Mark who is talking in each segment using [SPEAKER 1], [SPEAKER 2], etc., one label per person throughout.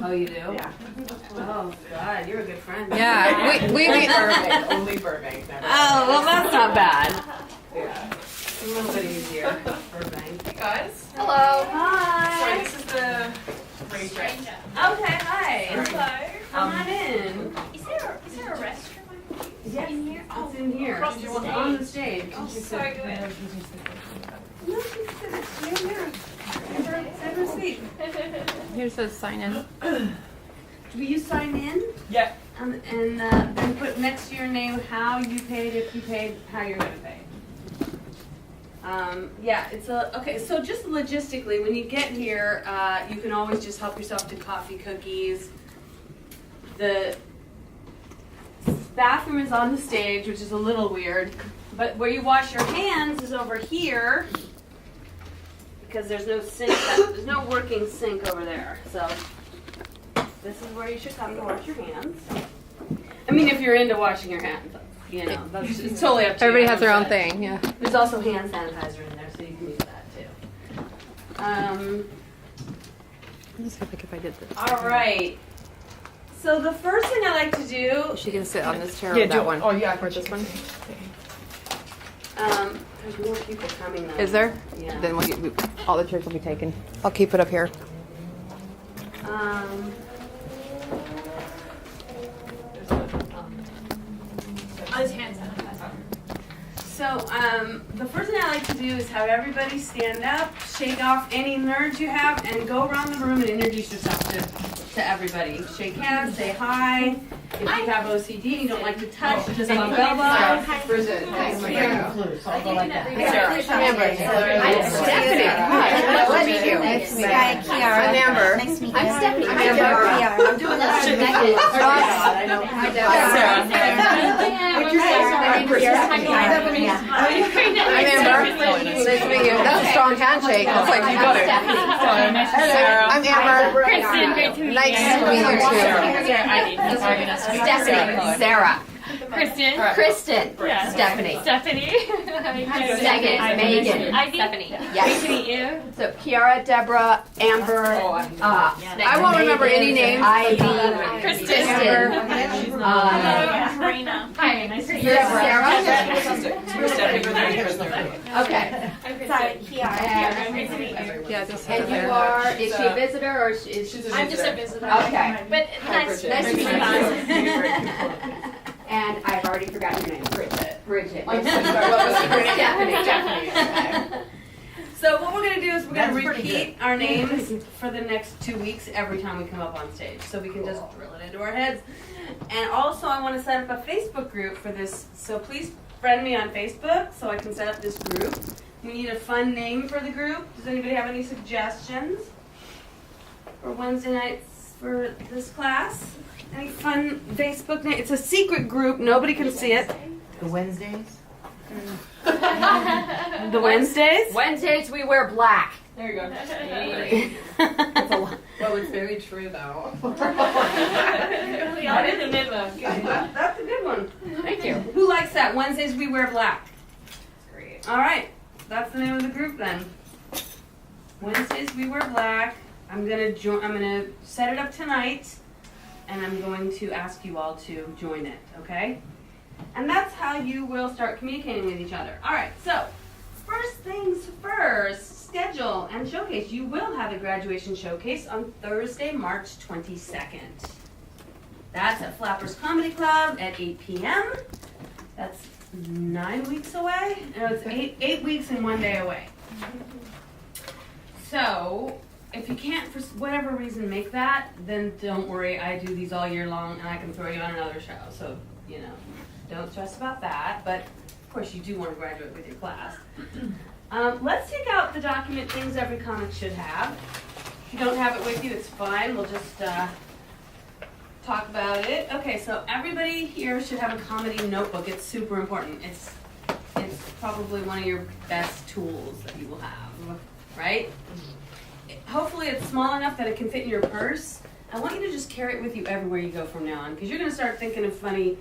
[SPEAKER 1] Oh, you do?
[SPEAKER 2] Yeah.
[SPEAKER 1] Oh, God, you're a good friend.
[SPEAKER 3] Yeah, we
[SPEAKER 2] Burbank, only Burbank. Never
[SPEAKER 1] Oh, well, that's not bad.
[SPEAKER 2] Yeah.
[SPEAKER 1] A little bit easier. Burbank.
[SPEAKER 2] Hey guys.
[SPEAKER 3] Hello.
[SPEAKER 1] Hi.
[SPEAKER 2] Sorry, this is the racetrack.
[SPEAKER 1] Okay, hi.
[SPEAKER 2] Hello.
[SPEAKER 1] Come on in.
[SPEAKER 4] Is there a restroom?
[SPEAKER 1] Yes,
[SPEAKER 4] In here?
[SPEAKER 1] it's in here.
[SPEAKER 2] Across
[SPEAKER 1] It's
[SPEAKER 2] the stage.
[SPEAKER 1] on the stage.
[SPEAKER 4] Oh, so good.
[SPEAKER 1] No, you can sit in here. Have a seat.
[SPEAKER 3] Here's the sign in.
[SPEAKER 1] Will you sign in?
[SPEAKER 2] Yeah.
[SPEAKER 1] And then put next to your name how you paid, if you paid, how you're going to pay. Yeah, okay, so just logistically, when you get here, you can always just help yourself to coffee, cookies. The bathroom is on the stage, which is a little weird, but where you wash your hands is over here, because there's no sink, there's no working sink over there, so this is where you should come to wash your hands. I mean, if you're into washing your hands, you know, it's totally up to you.
[SPEAKER 3] Everybody has their own thing, yeah.
[SPEAKER 1] There's also hand sanitizer in there, so you can use that too.
[SPEAKER 3] Let's see if I did this.
[SPEAKER 1] All right. So the first thing I like to do,
[SPEAKER 3] She can sit on this chair
[SPEAKER 2] Yeah,
[SPEAKER 3] or that one.
[SPEAKER 2] Oh yeah.
[SPEAKER 3] Or this one.
[SPEAKER 1] there's more people coming though.
[SPEAKER 3] Is there?
[SPEAKER 1] Yeah.
[SPEAKER 3] Then all the chairs will be taken. I'll keep it up here.
[SPEAKER 4] His hand sanitizer.
[SPEAKER 1] So the first thing I like to do is have everybody stand up, shake off any nerves you have, and go around the room and introduce yourself to everybody. Shake hands, say hi. If you have OCD and you don't like to touch, just bump elbows.
[SPEAKER 2] Bridget. Thanks.
[SPEAKER 4] I'll go like that.
[SPEAKER 3] I'm Stephanie. Hi. Nice to meet you.
[SPEAKER 5] Nice to meet you. Hi, Kiara.
[SPEAKER 3] I'm Amber.
[SPEAKER 5] Nice to meet you.
[SPEAKER 3] I'm Stephanie.
[SPEAKER 5] I'm
[SPEAKER 3] I'm
[SPEAKER 5] Amber.
[SPEAKER 3] Amber.
[SPEAKER 5] I'm doing this.
[SPEAKER 1] I know. Hi,
[SPEAKER 5] What's your name?
[SPEAKER 3] I'm Amber. Nice to meet you. That's a strong handshake. It's like you got it. I'm Amber.
[SPEAKER 4] Kristen, great to meet you.
[SPEAKER 3] Nice to meet you too.
[SPEAKER 5] Stephanie. Sarah.
[SPEAKER 4] Kristen.
[SPEAKER 5] Kristen.
[SPEAKER 4] Yeah.
[SPEAKER 5] Stephanie.
[SPEAKER 4] Stephanie.
[SPEAKER 5] Megan. Megan.
[SPEAKER 4] Ivy.
[SPEAKER 5] Stephanie.
[SPEAKER 4] Great
[SPEAKER 5] Yes.
[SPEAKER 4] to meet you.
[SPEAKER 5] So Kiara, Deborah, Amber.
[SPEAKER 3] I won't remember any names.
[SPEAKER 5] Ivy.
[SPEAKER 4] Kristen. Karina. Hi, nice to meet you.
[SPEAKER 5] Okay.
[SPEAKER 4] Sorry, Kiara. Great to meet you.
[SPEAKER 3] Yeah, just
[SPEAKER 5] And you are, is she a visitor or is she?
[SPEAKER 4] I'm just a visitor.
[SPEAKER 5] Okay.
[SPEAKER 4] But nice to meet you.
[SPEAKER 5] And I've already forgotten your name. Bridget. Bridget.
[SPEAKER 2] I'm so sorry. What was it?
[SPEAKER 5] Stephanie.
[SPEAKER 1] So what we're going to do is we're going
[SPEAKER 2] That's
[SPEAKER 1] to
[SPEAKER 2] pretty
[SPEAKER 1] repeat our names for the next 2 weeks every time we come up on stage. So we can just drill it into our heads. And also I want to set up a Facebook group for this. So please friend me on Facebook so I can set up this group. We need a fun name for the group. Does anybody have any suggestions for Wednesday nights for this class? Any fun Facebook name? It's a secret group. Nobody can see it.
[SPEAKER 6] The Wednesdays?
[SPEAKER 1] The Wednesdays?
[SPEAKER 5] Wednesdays we wear black.
[SPEAKER 2] There you go. Well, it's very true though.
[SPEAKER 4] I didn't know.
[SPEAKER 1] That's a good one.
[SPEAKER 5] Thank you.
[SPEAKER 1] Who likes that? Wednesdays we wear black.
[SPEAKER 4] Great.
[SPEAKER 1] All right, that's the name of the group then. Wednesdays we wear black. I'm gonna set it up tonight, and I'm going to ask you all to join it. Okay? And that's how you will start communicating with each other. All right. So first things first. Schedule and showcase. You will have a graduation showcase on Thursday, March 22nd. That's at Flappers Comedy Club at 8 p.m. That's 9 weeks away. No, it's eight weeks and 1 day away. So, if you can't, for whatever reason, make that, then don't worry. I do these all year long, and I can throw you on another show. So, don't stress about that. But, of course, you do want to graduate with your class. Let's take out the document things every comic should have. If you don't have it with you, it's fine. We'll just talk about it. Okay, so everybody here should have a comedy notebook. It's super important. It's probably one of your best tools that you will have, right? Hopefully it's small enough that it can fit in your purse. I want you to just carry it with you everywhere you go from now on, because you're going to start thinking of funny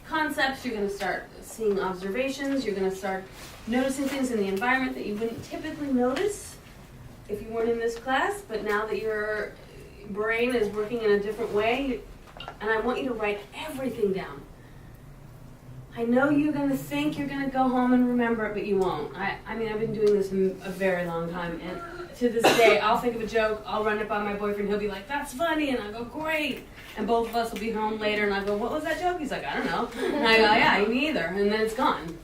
[SPEAKER 1] concepts. You're going to start seeing observations. You're going to start noticing things in the environment that you wouldn't typically notice if you weren't in this class. But now that you're brain is working in a different way, and I want you to write everything down. I know you're going to think you're going to go home and remember it, but you won't. I mean, I've been doing this a very long time, and to this day, I'll think of a joke, I'll run it by my boyfriend, he'll be like, that's funny, and I'll go, great. And both of us will be home later, and I'll go, what was that joke? He's like, I don't know. And I go, yeah, me either, and then it's gone.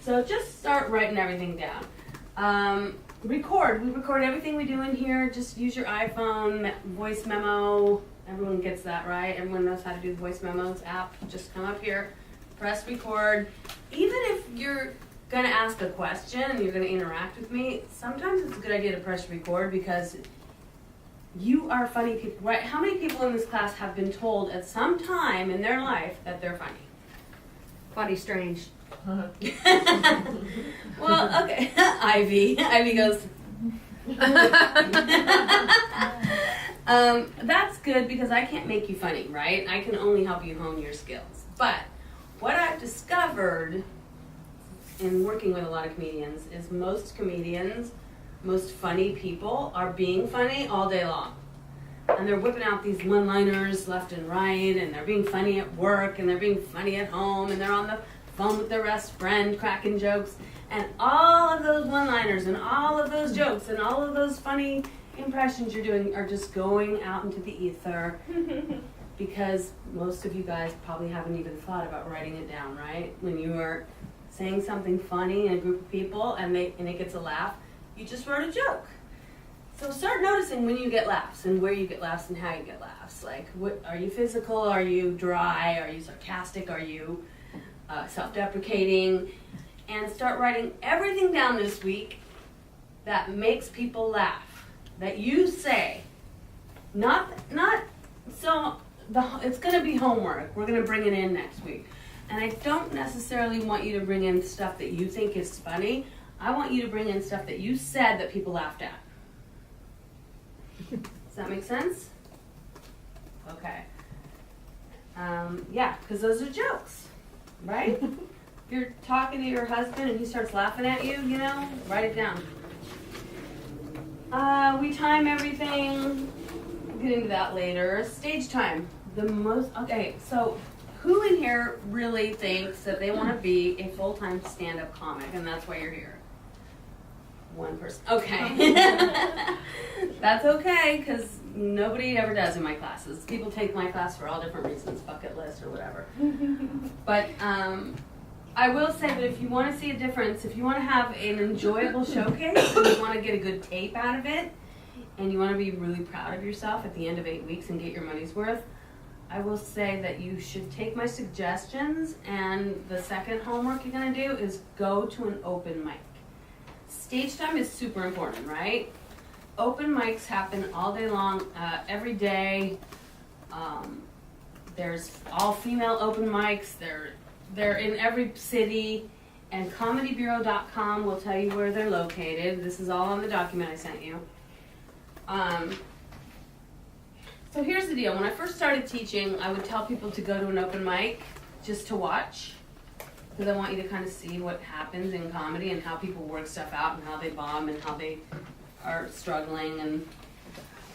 [SPEAKER 1] So just start writing everything down. We record everything we do in here. Just use your iPhone, voice memo. Everyone gets that, right? Everyone knows how to do the voice memos app. Just come up here, press record. Even if you're gonna ask a question and you're gonna interact with me, sometimes it's a good idea to press record because you are funny people, right? How many people in this class have been told at some time in their life that they're funny?
[SPEAKER 3] Funny strange.
[SPEAKER 1] Well, okay. Ivy goes. That's good because I can't make you funny, right? I can only help you hone your skills. But what I've discovered in working with a lot of comedians is most comedians, most funny people are being funny all day long. And they're whipping out these one-liners left and right, and they're being funny at work, and they're being funny at home, and they're on the phone with their best friend cracking jokes. And all of those one-liners and all of those jokes and all of those funny impressions you're doing are just going out into the ether because most of you guys probably haven't even thought about writing it down, right? When you are saying something funny in a group of people and it gets a laugh, you just wrote a joke. So start noticing when you get laughs and where you get laughs and how you get laughs. Like, are you physical? Are you dry? Are you sarcastic? Are you self-deprecating? And start writing everything down this week that makes people laugh. That you say. It's going to be homework. We're going to bring it in next week. And I don't necessarily want you to bring in stuff that you think is funny. I want you to bring in stuff that you said that people laughed at. Does that make sense? Okay. Yeah, because those are jokes, right? If you're talking to your husband and he starts laughing at you, write it down. We time everything. We'll get into that later. Stage time. Okay, so who in here really thinks that they want to be a full-time stand-up comic and that's why you're here? One person. Okay. That's okay, because nobody ever does in my classes. People take my class for all different reasons, bucket list or whatever. But I will say that if you want to see a difference, if you want to have an enjoyable showcase and you want to get a good tape out of it, and you want to be really proud of yourself at the end of 8 weeks and get your money's worth, I will say that you should take my suggestions, and the second homework you're going to do is go to an open mic. Stage time is super important, right? Open mics happen all day long, every day. There's all female open mics. They're in every city, and comedybureau.com will tell you where they're located. This is all on the document I sent you. So here's the deal. When I first started teaching, I would tell people to go to an open mic just to watch, because I want you to kind of see what happens in comedy and how people work stuff out and how they bomb and how they are struggling.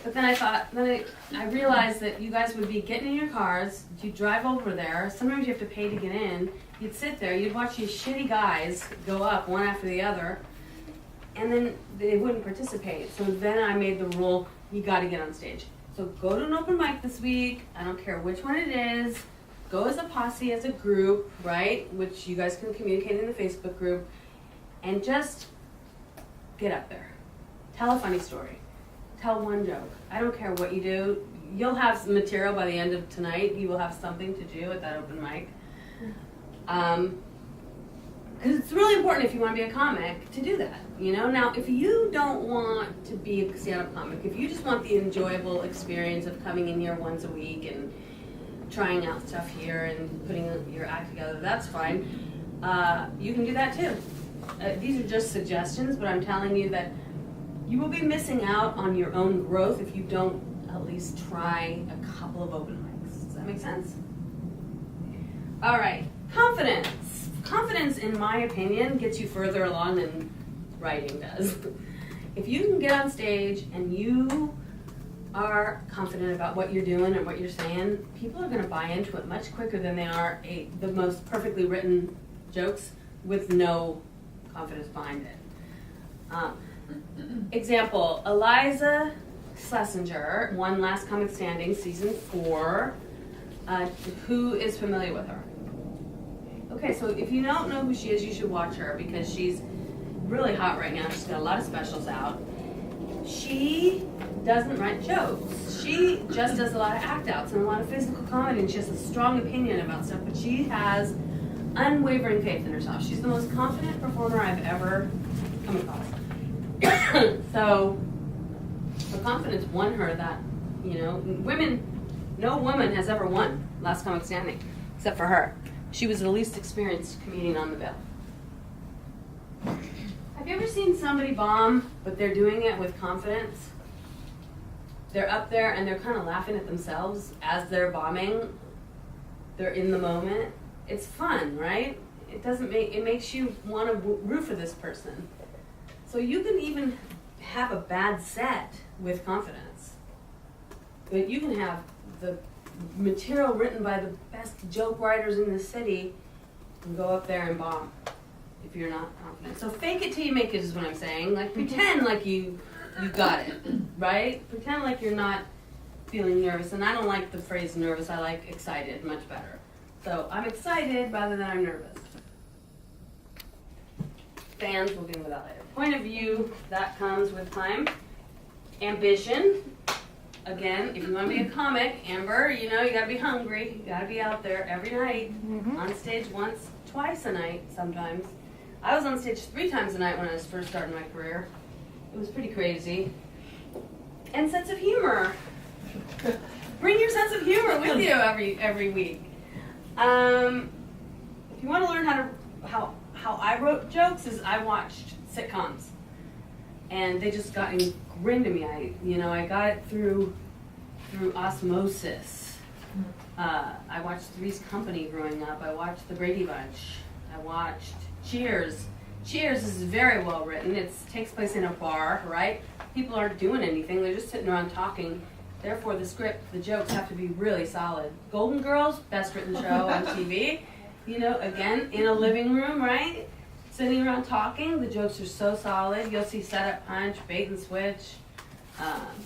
[SPEAKER 1] But then I realized that you guys would be getting in your cars, you'd drive over there, sometimes you have to pay to get in, you'd sit there, you'd watch these shitty guys go up one after the other, and then they wouldn't participate. So then I made the rule, you gotta get on stage. So go to an open mic this week, I don't care which one it is, go as a posse, as a group, right, which you guys can communicate in the Facebook group, and just get up there. Tell a funny story. Tell one joke. I don't care what you do. You'll have some material by the end of tonight. You will have something to do at that open mic. Because it's really important if you want to be a comic to do that. Now, if you don't want to be a stand-up comic, if you just want the enjoyable experience of coming in here once a week and trying out stuff here and putting your act together, that's fine. You can do that too. These are just suggestions, but I'm telling you that you will be missing out on your own growth if you don't at least try a couple of open mics. Does that make sense? All right, confidence. Confidence, in my opinion, gets you further along than writing does. If you can get on stage and you are confident about what you're doing and what you're saying, people are going to buy into it much quicker than they are the most perfectly written jokes with no confidence behind it. Example, Eliza Schlesinger won Last Comic Standing season 4. Who is familiar with her? Okay, so if you don't know who she is, you should watch her because she's really hot right now. She's got a lot of specials out. She doesn't write jokes. She just does a lot of act outs and a lot of physical comedy, and she has a strong opinion about stuff, but she has unwavering faith in herself. She's the most confident performer I've ever come across. So her confidence won her that, no woman has ever won Last Comic Standing, except for her. She was the least experienced comedian on the bill. Have you ever seen somebody bomb, but they're doing it with confidence? They're up there and they're kind of laughing at themselves as they're bombing. They're in the moment. It's fun, right? It makes you want to root for this person. So you can even have a bad set with confidence. But you can have the material written by the best joke writers in the city and go up there and bomb if you're not confident. So fake it till you make it is what I'm saying. Like pretend like you got it, right? Pretend like you're not feeling nervous. And I don't like the phrase nervous. I like excited much better. So I'm excited rather than I'm nervous. Fans, we'll get into that later. Point of view, that comes with time. Ambition. Again, if you want to be a comic, Amber, you gotta be hungry. You gotta be out there every night. On stage once, twice a night sometimes. I was on stage 3 times a night when I was first starting my career. It was pretty crazy. And sense of humor. Bring your sense of humor with you every week. If you want to learn how I wrote jokes, is I watched sitcoms, and they just got ingrained in me. I got it through osmosis. I watched Three's Company growing up. I watched The Brady Bunch. I watched Cheers. Cheers is very well written. It takes place in a bar, right? People aren't doing anything. They're just sitting around talking. Therefore, the script, the jokes have to be really solid. Golden Girls, best written show on TV. Again, in a living room, right? Sitting around talking, the jokes are so solid. You'll see setup, punch, bait and switch.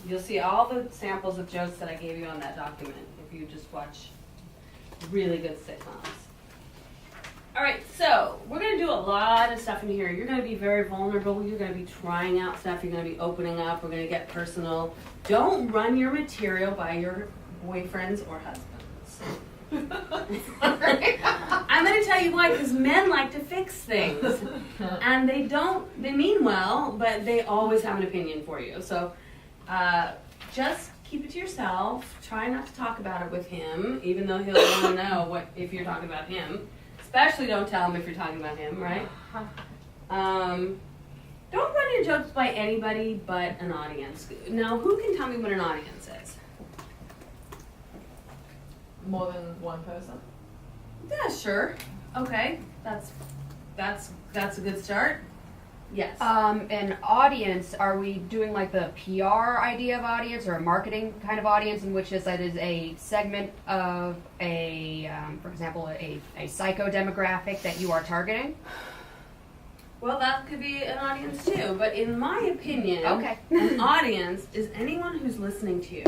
[SPEAKER 1] You'll see all the samples of jokes that I gave you on that document if you just watch really good sitcoms. All right, so we're going to do a lot of stuff in here. You're going to be very vulnerable. You're going to be trying out stuff. You're going to be opening up. We're going to get personal. Don't run your material by your boyfriends or husbands. I'm going to tell you why, because men like to fix things. And they mean well, but they always have an opinion for you. So just keep it to yourself. Try not to talk about it with him, even though he'll want to know if you're talking about him. Especially don't tell him if you're talking about him, right? Don't run your jokes by anybody but an audience. Now, who can tell me what an audience is?
[SPEAKER 2] More than one person?
[SPEAKER 1] Yeah, sure. Okay, that's a good start. Yes.
[SPEAKER 3] An audience, are we doing like the PR idea of audience or a marketing kind of audience in which that is a segment of for example, a psycho demographic that you are targeting?
[SPEAKER 1] Well, that could be an audience too, but in my opinion,
[SPEAKER 3] Okay.
[SPEAKER 1] an audience is anyone who's listening to you.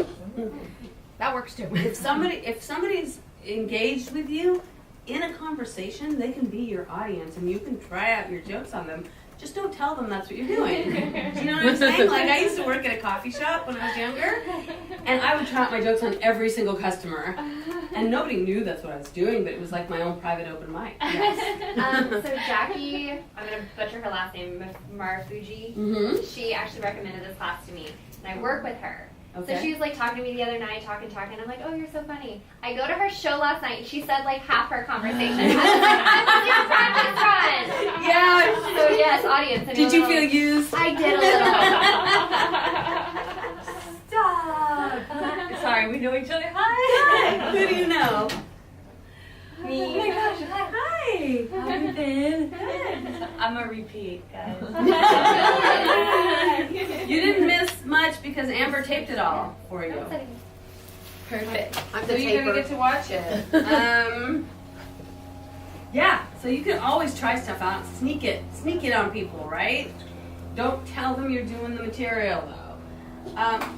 [SPEAKER 3] That works too.
[SPEAKER 1] If somebody's engaged with you in a conversation, they can be your audience and you can try out your jokes on them. Just don't tell them that's what you're doing. Do you know what I'm saying? Like, I used to work at a coffee shop when I was younger, and I would try out my jokes on every single customer. And nobody knew that's what I was doing, but it was like my own private open mic. Yes.
[SPEAKER 6] So Jackie, I'm going to butcher her last name, Marufuji, she actually recommended this class to me, and I work with her.
[SPEAKER 1] Okay.
[SPEAKER 6] So she was like talking to me the other night, talking, and I'm like, oh, you're so funny. I go to her show last night, and she said like half her conversation. I was like, I was your practice run.
[SPEAKER 1] Yeah.
[SPEAKER 6] So yes, audience.
[SPEAKER 1] Did you feel used?
[SPEAKER 6] I did a little.
[SPEAKER 1] Stop.
[SPEAKER 4] Sorry, we know each other. Hi.
[SPEAKER 1] Who do you know?
[SPEAKER 6] Me.
[SPEAKER 1] Oh my gosh. Hi. Hey, how have you been?
[SPEAKER 4] I'm a repeat, guys.
[SPEAKER 1] You didn't miss much because Amber taped it all for you. Perfect.
[SPEAKER 3] I'm
[SPEAKER 1] So
[SPEAKER 3] the
[SPEAKER 1] you're gonna
[SPEAKER 3] taper.
[SPEAKER 1] get to watch it. Yeah. So you can always try stuff out. Sneak it on people, right? Don't tell them you're doing the material though.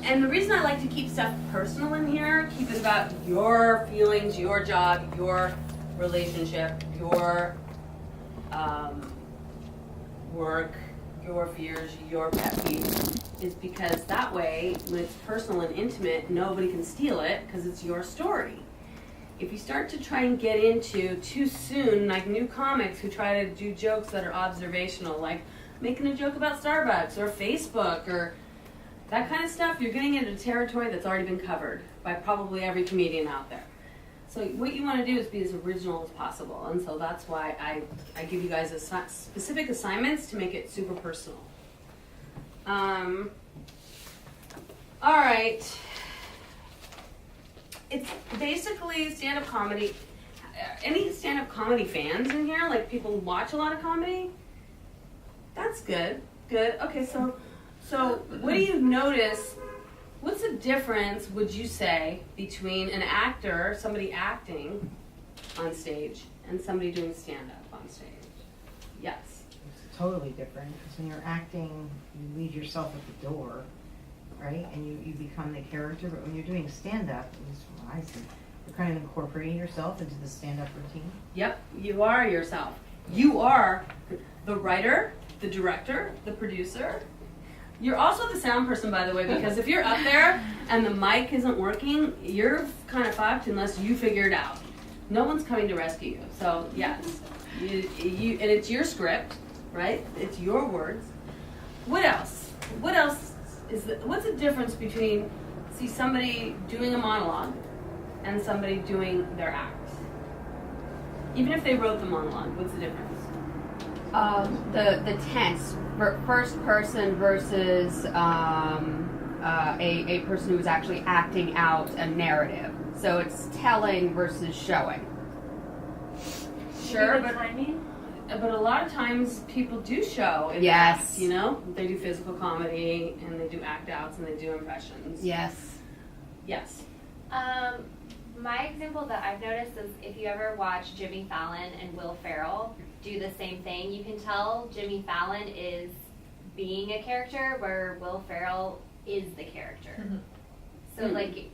[SPEAKER 1] And the reason I like to keep stuff personal in here, keep it about your feelings, your job, your relationship, your work, your fears, your pet peeves, is because that way, when it's personal and intimate, nobody can steal it because it's your story. If you start to try and get into too soon, like new comics who try to do jokes that are observational, like making a joke about Starbucks or Facebook or that kind of stuff, you're getting into territory that's already been covered by probably every comedian out there. So what you want to do is be as original as possible, and so that's why I give you guys specific assignments to make it super personal. All right. It's basically stand-up comedy. Any stand-up comedy fans in here? Like people who watch a lot of comedy? That's good. Good. Okay, so what do you notice? What's the difference, would you say, between an actor, somebody acting on stage, and somebody doing stand-up on stage? Yes.
[SPEAKER 7] It's totally different, because when you're acting, you leave yourself at the door, right? And you become the character, but when you're doing stand-up, at least from what I see, you're kind of incorporating yourself into the stand-up routine.
[SPEAKER 1] Yep, you are yourself. You are the writer, the director, the producer. You're also the sound person, by the way, because if you're up there and the mic isn't working, you're kind of fucked unless you figure it out. No one's coming to rescue you. So yes, you and it's your script, right? It's your words. What else? What else what's the difference between somebody doing a monologue and somebody doing their act? Even if they wrote the monologue, what's the difference?
[SPEAKER 3] The tense, first person versus a person who's actually acting out a narrative. So it's telling versus showing.
[SPEAKER 1] Sure, but a lot of times people do show in
[SPEAKER 3] Yes.
[SPEAKER 1] acts, you know? They do physical comedy and they do act outs and they do impressions.
[SPEAKER 3] Yes.
[SPEAKER 1] Yes.
[SPEAKER 6] My example that I've noticed is if you ever watch Jimmy Fallon and Will Ferrell do the same thing, you can tell Jimmy Fallon is being a character where Will Ferrell is the character.
[SPEAKER 2] Mhm.
[SPEAKER 6] So like,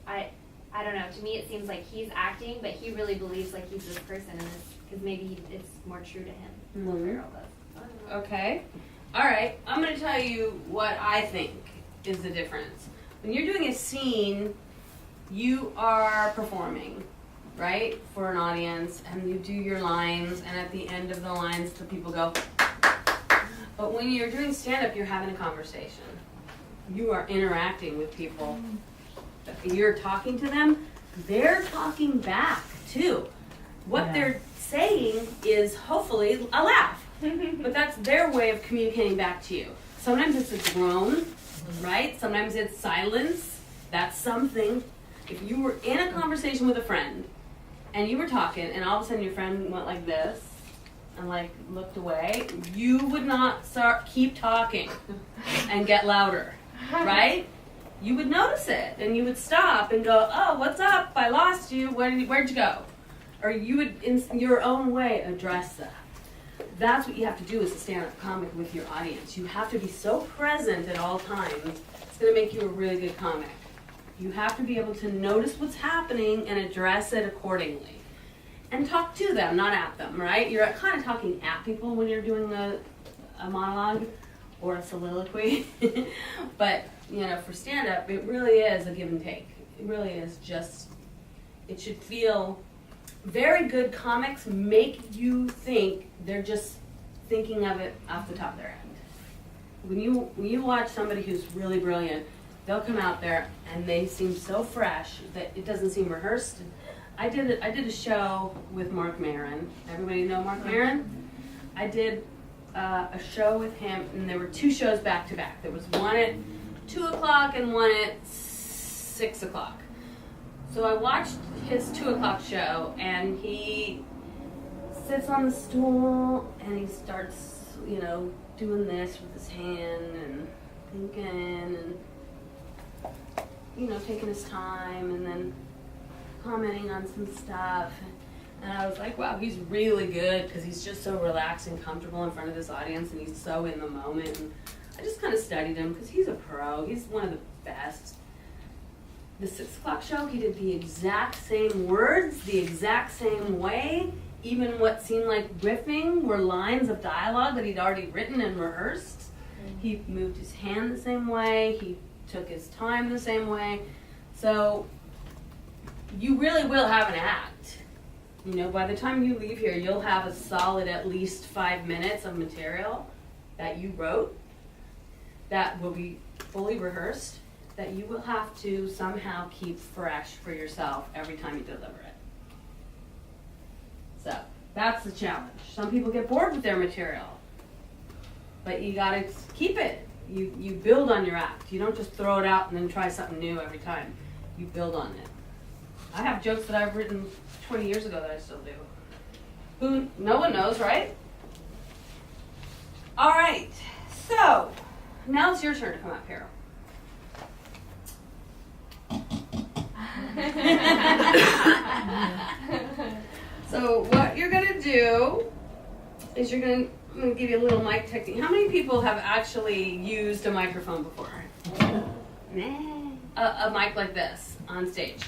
[SPEAKER 6] I don't know. To me, it seems like he's acting, but he really believes like he's this person, and because maybe it's more true to him. Will Ferrell does. I don't know.
[SPEAKER 1] Okay. All right. I'm going to tell you what I think is the difference. When you're doing a scene, you are performing, right, for an audience, and you do your lines, and at the end of the lines, the people go. But when you're doing stand-up, you're having a conversation. You are interacting with people. You're talking to them. They're talking back, too. What they're saying is hopefully a laugh. But that's their way of communicating back to you. Sometimes it's a groan, right? Sometimes it's silence. That's something. If you were in a conversation with a friend and you were talking and all of a sudden your friend went like this and like looked away, you would not keep talking and get louder, right? You would notice it and you would stop and go, oh, what's up? I lost you. Where'd you go? Or you would, in your own way, address that. That's what you have to do as a stand-up comic with your audience. You have to be so present at all times. It's going to make you a really good comic. You have to be able to notice what's happening and address it accordingly. And talk to them, not at them, right? You're kind of talking at people when you're doing a monologue or a soliloquy. But, you know, for stand-up, it really is a give and take. It really is just, it should feel, very good comics make you think they're just thinking of it off the top of their head. When you watch somebody who's really brilliant, they'll come out there and they seem so fresh that it doesn't seem rehearsed. I did a show with Mark Maron. Everybody know Mark Maron? I did a show with him, and there were 2 shows back to back. There was one at 2 o'clock and one at 6 o'clock. So I watched his 2 o'clock show, and he sits on the stool and he starts, doing this with his hand and thinking and, taking his time and then commenting on some stuff. And I was like, wow, he's really good because he's just so relaxed and comfortable in front of this audience and he's so in the moment. And I just kind of studied him because he's a pro. He's one of the best. The 6 o'clock show, he did the exact same words, the exact same way. Even what seemed like riffing were lines of dialogue that he'd already written and rehearsed. He moved his hand the same way. He took his time the same way. So you really will have an act. By the time you leave here, you'll have a solid at least 5 minutes of material that you wrote that will be fully rehearsed, that you will have to somehow keep fresh for yourself every time you deliver it. So that's the challenge. Some people get bored with their material, but you gotta keep it. You build on your act. You don't just throw it out and then try something new every time. You build on it. I have jokes that I've written 20 years ago that I still do. No one knows, right? All right, so now it's your turn to come up here. So what you're gonna do is I'm gonna give you a little mic technique. How many people have actually used a microphone before? A mic like this on stage.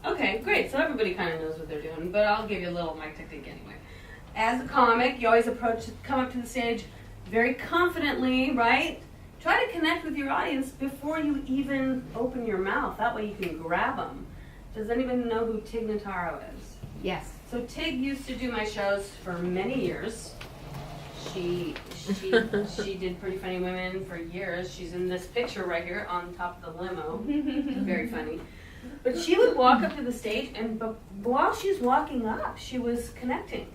[SPEAKER 1] Okay, great. So everybody kind of knows what they're doing, but I'll give you a little mic technique anyway. As a comic, you always come up to the stage very confidently, right? Try to connect with your audience before you even open your mouth. That way you can grab them. Does anybody know who Tig Notaro is?
[SPEAKER 3] Yes.
[SPEAKER 1] So Tig used to do my shows for many years. She did Pretty Funny Women for years. She's in this picture right here on top of the limo. Very funny. But she would walk up to the stage, and while she's walking up, she was connecting.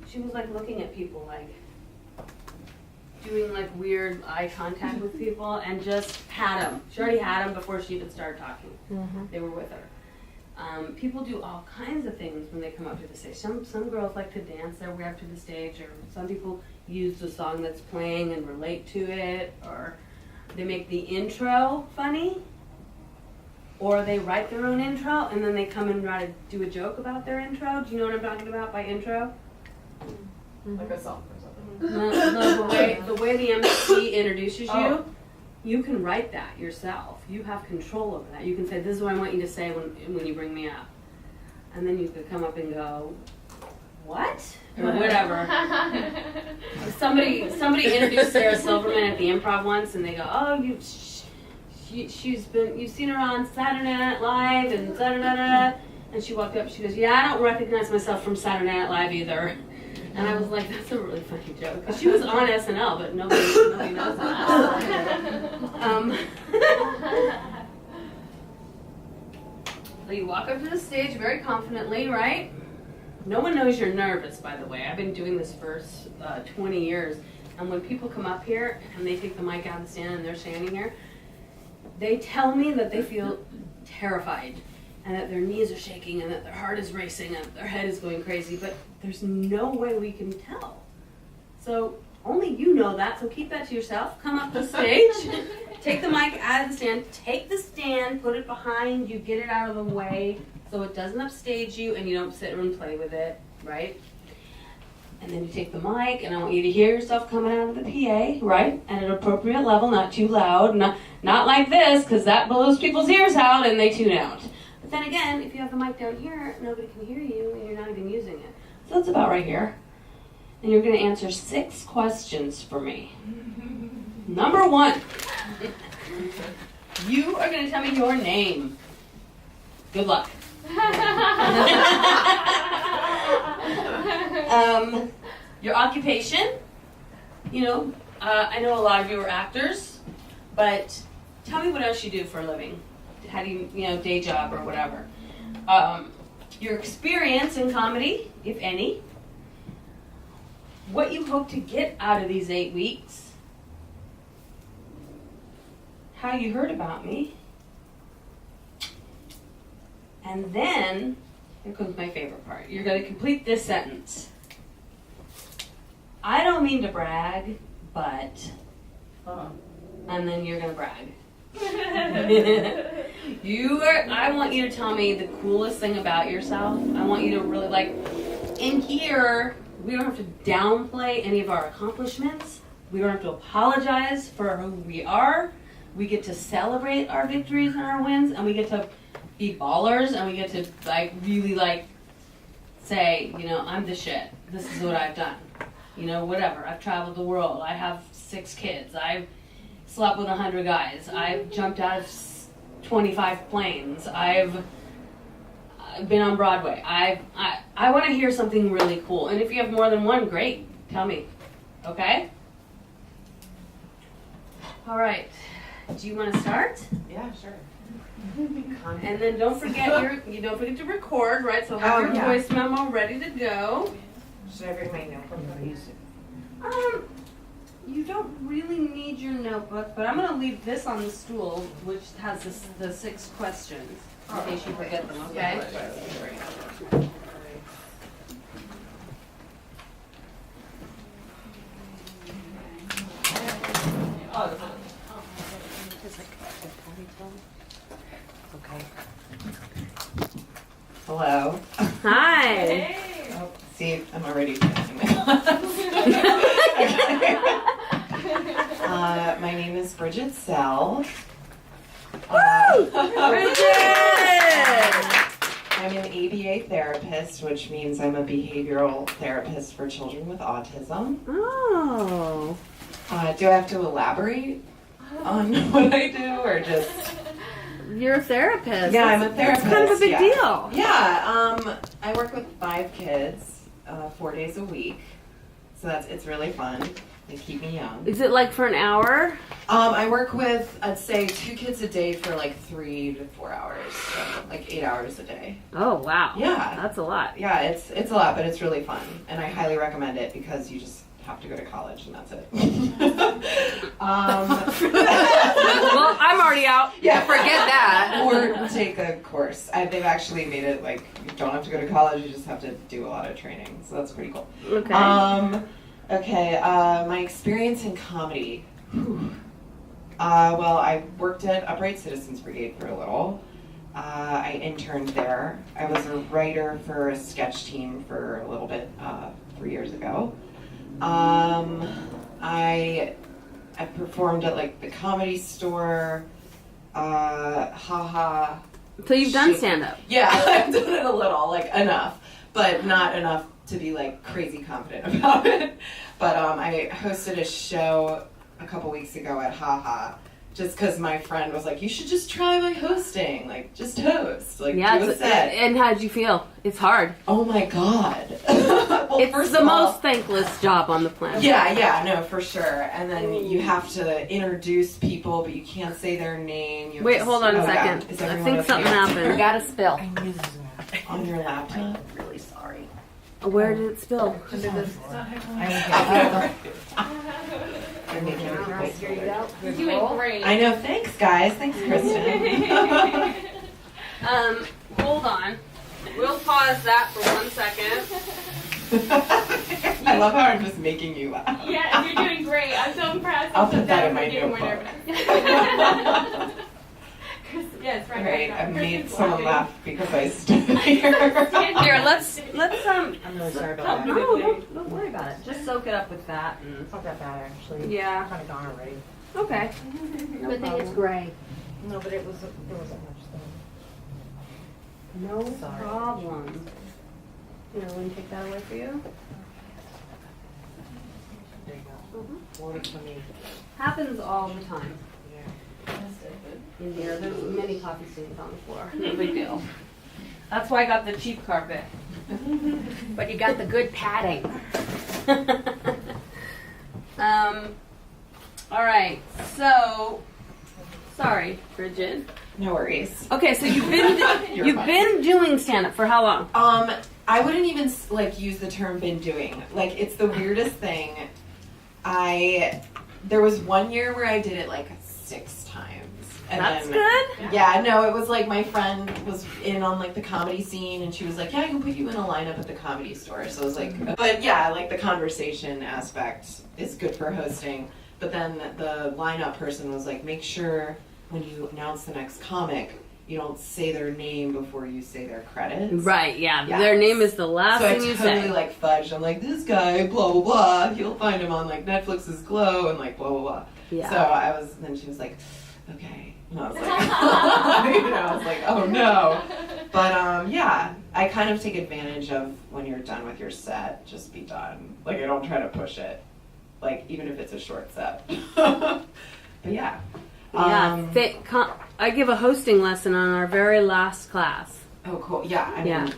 [SPEAKER 1] She was like looking at people, like doing like weird eye contact with people, and just had them. She already had them before she even started talking. They were with her. People do all kinds of things when they come up to the stage. Some girls like to dance their way up to the stage, or some people use the song that's playing and relate to it, or they make the intro funny, or they write their own intro and then they come and try to do a joke about their intro. Do you know what I'm talking about by intro?
[SPEAKER 2] Like a song or something.
[SPEAKER 1] No, the way the MC introduces you, you can write that yourself. You have control over that. You can say, this is what I want you to say when you bring me up. And then you could come up and go, what? Or whatever. Somebody introduced Sarah Silverman at the Improv once, and they go, oh, you've seen her on Saturday Night Live and da-da-da-da. And she walked up, she goes, yeah, I don't recognize myself from Saturday Night Live either. And I was like, that's a really funny joke. Because she was on SNL, but nobody knows that. So you walk up to the stage very confidently, right? No one knows you're nervous, by the way. I've been doing this for 20 years. And when people come up here and they take the mic out of the stand and they're standing here, they tell me that they feel terrified and that their knees are shaking and that their heart is racing and their head is going crazy, but there's no way we can tell. So only you know that, so keep that to yourself. Come up the stage, take the mic out of the stand, take the stand, put it behind you, get it out of the way so it doesn't upstage you and you don't sit and play with it, right? And then you take the mic, and I want you to hear yourself coming out of the PA, right? At an appropriate level, not too loud, not like this, because that blows people's ears out and they tune out. But then again, if you have the mic down here, nobody can hear you and you're not even using it. So it's about right here. And you're going to answer 6 questions for me. Number 1, you are going to tell me your name. Good luck. Your occupation. I know a lot of you are actors, but tell me what else you do for a living. How do you, day job or whatever. Your experience in comedy, if any. What you hope to get out of these 8 weeks. How you heard about me. And then, here comes my favorite part. You're going to complete this sentence. I don't mean to brag, but,
[SPEAKER 2] Uh-huh.
[SPEAKER 1] and then you're gonna brag. I want you to tell me the coolest thing about yourself. I want you to really, like, in here, we don't have to downplay any of our accomplishments. We don't have to apologize for who we are. We get to celebrate our victories and our wins, and we get to be ballers, and we get to, like, really, like, say, you know, I'm the shit. This is what I've done. You know, whatever. I've traveled the world. I have 6 kids. I've slept with 100 guys. I've jumped out of 25 planes. I've been on Broadway. I want to hear something really cool. And if you have more than one, great. Tell me. Okay? All right. Do you want to start?
[SPEAKER 2] Yeah, sure.
[SPEAKER 1] And then don't forget you don't forget to record, right? So have your voice memo ready to go.
[SPEAKER 2] Should I bring my notebook?
[SPEAKER 1] You don't really need your notebook, but I'm going to leave this on the stool, which has the 6 questions, in case you forget them, okay?
[SPEAKER 8] Hello.
[SPEAKER 1] Hi.
[SPEAKER 8] Oh, see, I'm already forgetting my my name is Bridget Sell. I'm an ABA therapist, which means I'm a behavioral therapist for children with autism.
[SPEAKER 1] Oh.
[SPEAKER 8] Do I have to elaborate on what I do, or just?
[SPEAKER 1] You're a therapist.
[SPEAKER 8] Yeah, I'm a therapist.
[SPEAKER 1] That's kind of a big deal.
[SPEAKER 8] Yeah, I work with 5 kids, 4 days a week, so it's really fun. They keep me young.
[SPEAKER 1] Is it like for an hour?
[SPEAKER 8] I work with, I'd say, 2 kids a day for like 3 to 4 hours, so like 8 hours a day.
[SPEAKER 1] Oh, wow.
[SPEAKER 8] Yeah.
[SPEAKER 1] That's a lot.
[SPEAKER 8] Yeah, it's a lot, but it's really fun, and I highly recommend it because you just have to go to college and that's it.
[SPEAKER 1] Well, I'm already out.
[SPEAKER 8] Yeah,
[SPEAKER 3] Forget that.
[SPEAKER 8] Or take a course. They've actually made it like you don't have to go to college; you just have to do a lot of training. So that's pretty cool.
[SPEAKER 1] Okay.
[SPEAKER 8] My experience in comedy. Well, I worked at Upright Citizens Brigade for a little. I interned there. I was a writer for a sketch team for a little bit 3 years ago. I performed at like the Comedy Store, haha.
[SPEAKER 1] So you've done stand-up?
[SPEAKER 8] Yeah, I've done it a little, like enough, but not enough to be like crazy confident about it. But I hosted a show a couple weeks ago at haha, just because my friend was like, you should just try my hosting, like just host, like do a set.
[SPEAKER 1] And how'd you feel? It's hard.
[SPEAKER 8] Oh my god. Well,
[SPEAKER 1] It's
[SPEAKER 8] first
[SPEAKER 1] the
[SPEAKER 8] of all,
[SPEAKER 1] most thankless job on the planet.
[SPEAKER 8] Yeah, no, for sure. And then you have to introduce people, but you can't say their name. You have
[SPEAKER 1] Wait,
[SPEAKER 8] to
[SPEAKER 1] hold on a
[SPEAKER 8] oh,
[SPEAKER 1] second.
[SPEAKER 8] yeah. Is
[SPEAKER 1] I
[SPEAKER 8] everyone
[SPEAKER 1] think
[SPEAKER 8] okay?
[SPEAKER 1] something happened.
[SPEAKER 3] Got a spill.
[SPEAKER 8] On your laptop?
[SPEAKER 7] I'm really sorry.
[SPEAKER 1] Where did it spill?
[SPEAKER 7] Under this.
[SPEAKER 8] You're making me
[SPEAKER 3] All right, here you go.
[SPEAKER 2] You're doing great.
[SPEAKER 8] I know. Thanks, guys. Thanks, Kristen.
[SPEAKER 1] Hold on. We'll pause that for 1 second.
[SPEAKER 8] I love how I'm just making you laugh.
[SPEAKER 2] Yeah, you're doing great. I'm so impressed.
[SPEAKER 8] I'll
[SPEAKER 2] I'm so
[SPEAKER 8] put that in
[SPEAKER 2] down
[SPEAKER 8] my
[SPEAKER 2] for getting more
[SPEAKER 8] notebook.
[SPEAKER 2] nervous. Yes, right.
[SPEAKER 8] Right, I've made
[SPEAKER 2] Kristen's
[SPEAKER 8] someone
[SPEAKER 2] laughing.
[SPEAKER 8] laugh because I stood here.
[SPEAKER 1] Here, let's
[SPEAKER 7] I'm really sorry about that.
[SPEAKER 1] No, don't worry about it. Just soak it up with that. And,
[SPEAKER 7] It's not that bad, actually.
[SPEAKER 1] yeah.
[SPEAKER 7] Kind of gone already.
[SPEAKER 1] Okay. No
[SPEAKER 3] Good thing it's
[SPEAKER 1] problem.
[SPEAKER 3] gray.
[SPEAKER 7] No, but there wasn't much though.
[SPEAKER 1] No
[SPEAKER 7] Sorry.
[SPEAKER 1] problem. Here, let me take that away for you.
[SPEAKER 7] There you go. More for me.
[SPEAKER 1] Happens all the time
[SPEAKER 7] Yeah.
[SPEAKER 1] in here. There's many coffee stains on the floor. No big deal. That's why I got the cheap carpet.
[SPEAKER 3] But you got the good padding.
[SPEAKER 1] All right. So, sorry, Bridget.
[SPEAKER 8] No worries.
[SPEAKER 1] Okay, so you've
[SPEAKER 8] You're fine.
[SPEAKER 1] been doing stand up for how long?
[SPEAKER 8] I wouldn't even like use the term "been doing." Like, it's the weirdest thing. There was one year where I did it like 6 times, And
[SPEAKER 1] That's
[SPEAKER 8] then,
[SPEAKER 1] good.
[SPEAKER 8] Yeah, no, it was like my friend was in on like the comedy scene, and she was like, "Yeah, I can put you in a lineup at the Comedy Store." So I was like, but yeah, like the conversation aspect is good for hosting. But then the lineup person was like, make sure when you announce the next comic, you don't say their name before you say their credits.
[SPEAKER 1] Right, yeah.
[SPEAKER 8] Yeah.
[SPEAKER 1] Their name is the last
[SPEAKER 8] So I
[SPEAKER 1] thing you
[SPEAKER 8] totally
[SPEAKER 1] say.
[SPEAKER 8] like fudged. I'm like, this guy, blah blah blah. You'll find him on like Netflix's Glow and like blah blah blah.
[SPEAKER 1] Yeah.
[SPEAKER 8] So I was. Then she was like, okay. And I was like, I was like, oh no. But yeah, I kind of take advantage of when you're done with your set, just be done. Like I don't try to push it. Like even if it's a short set. But yeah.
[SPEAKER 1] I give a hosting lesson on our very last class.
[SPEAKER 8] Oh cool. Yeah. I
[SPEAKER 1] Yeah.
[SPEAKER 8] mean,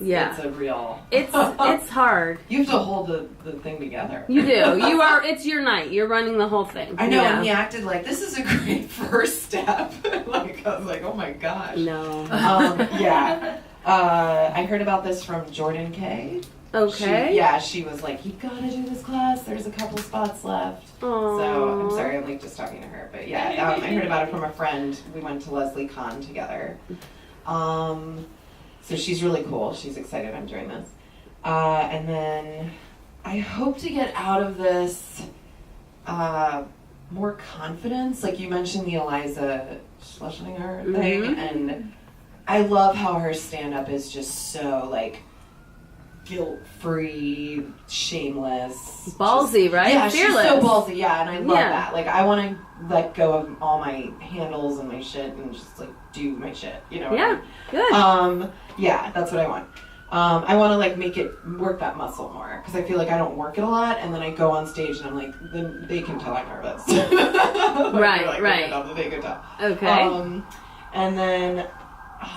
[SPEAKER 1] Yeah.
[SPEAKER 8] it's a real.
[SPEAKER 1] It's hard.
[SPEAKER 8] You have to hold the thing together.
[SPEAKER 1] You do. It's your night. You're running the whole thing.
[SPEAKER 8] I know,
[SPEAKER 1] Yeah.
[SPEAKER 8] and he acted like this is a great first step. Like I was like, oh my gosh.
[SPEAKER 1] No.
[SPEAKER 8] Yeah. I heard about this from Jordan Kay.
[SPEAKER 1] Okay.
[SPEAKER 8] She was like, you gotta do this class. There's a couple spots left.
[SPEAKER 1] Aww.
[SPEAKER 8] So I'm sorry, I'm like just talking to her, but yeah, I heard about it from a friend. We went to Leslie Kahn together. So she's really cool. She's excited I'm doing this. And then I hope to get out of this more confidence. Like you mentioned the Eliza Schlesinger thing, and I love how her stand-up is just so like guilt-free, shameless,
[SPEAKER 1] Ballsy, right?
[SPEAKER 8] Yeah,
[SPEAKER 1] Fearless.
[SPEAKER 8] she's so ballsy. Yeah, and I love
[SPEAKER 1] Yeah.
[SPEAKER 8] that. Like I want to let go of all my handles and my shit and just like do my shit. You know?
[SPEAKER 1] Yeah. Good.
[SPEAKER 8] Yeah, that's what I want. I want to like make it work that muscle more because I feel like I don't work it a lot, and then I go on stage and I'm like, then they can tell I'm nervous. Like,
[SPEAKER 1] Right.
[SPEAKER 8] They can tell.
[SPEAKER 1] Okay.
[SPEAKER 8] And then.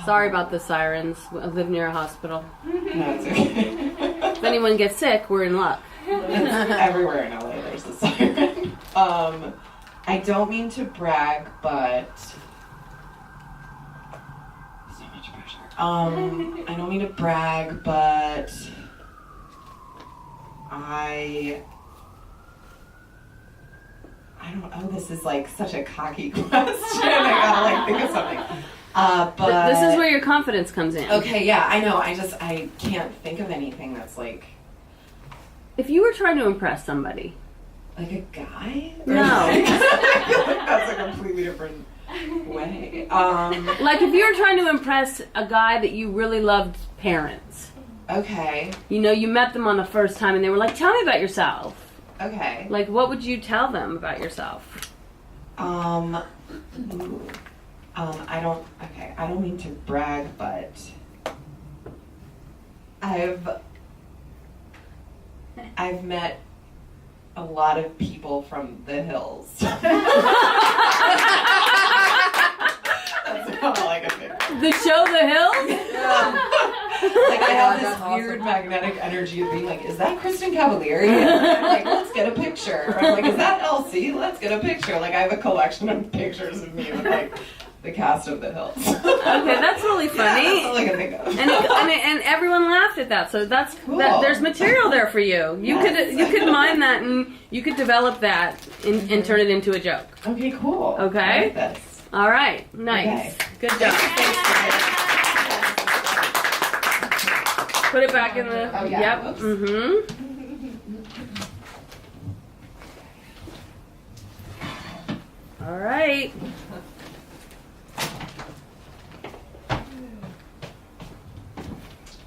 [SPEAKER 1] Sorry about the sirens. I live near a hospital.
[SPEAKER 8] No, it's okay.
[SPEAKER 1] If anyone gets sick, we're in luck.
[SPEAKER 8] It's everywhere in LA. There's the siren. I don't mean to brag, but so much pressure. I don't mean to brag, but I don't know. This is like such a cocky question. I gotta like think of something. But
[SPEAKER 1] This is where your confidence comes in.
[SPEAKER 8] Okay, yeah, I know. I can't think of anything that's like
[SPEAKER 1] If you were trying to impress somebody.
[SPEAKER 8] a guy.
[SPEAKER 1] No.
[SPEAKER 8] I feel like that's a completely different way.
[SPEAKER 1] Like if you were trying to impress a guy that you really loved parents.
[SPEAKER 8] Okay.
[SPEAKER 1] You know, you met them on the first time and they were like, tell me about yourself.
[SPEAKER 8] Okay.
[SPEAKER 1] Like, what would you tell them about yourself?
[SPEAKER 8] I don't mean to brag, but I've met a lot of people from the hills. That's all I can think of.
[SPEAKER 1] The show The Hills?
[SPEAKER 8] Like I have this weird magnetic energy of being like, is that Kristen Cavalieri? And I'm like, let's get a picture. Or I'm like, is that Elsie? Let's get a picture. Like I have a collection of pictures of me with like the cast of The Hills.
[SPEAKER 1] Okay, that's really funny.
[SPEAKER 8] Yeah, that's all I can think of.
[SPEAKER 1] And everyone laughed at that, so that's
[SPEAKER 8] Cool.
[SPEAKER 1] there's material there for you. You
[SPEAKER 8] Yes.
[SPEAKER 1] could mine that and you could develop that and turn it into a joke.
[SPEAKER 8] Okay, cool.
[SPEAKER 1] Okay.
[SPEAKER 8] I like this.
[SPEAKER 1] All right, nice,
[SPEAKER 8] Okay.
[SPEAKER 1] good job. Put it back in the.
[SPEAKER 8] Oh, yeah.
[SPEAKER 1] Yep.
[SPEAKER 8] Whoops.
[SPEAKER 1] Mm-hmm. All right.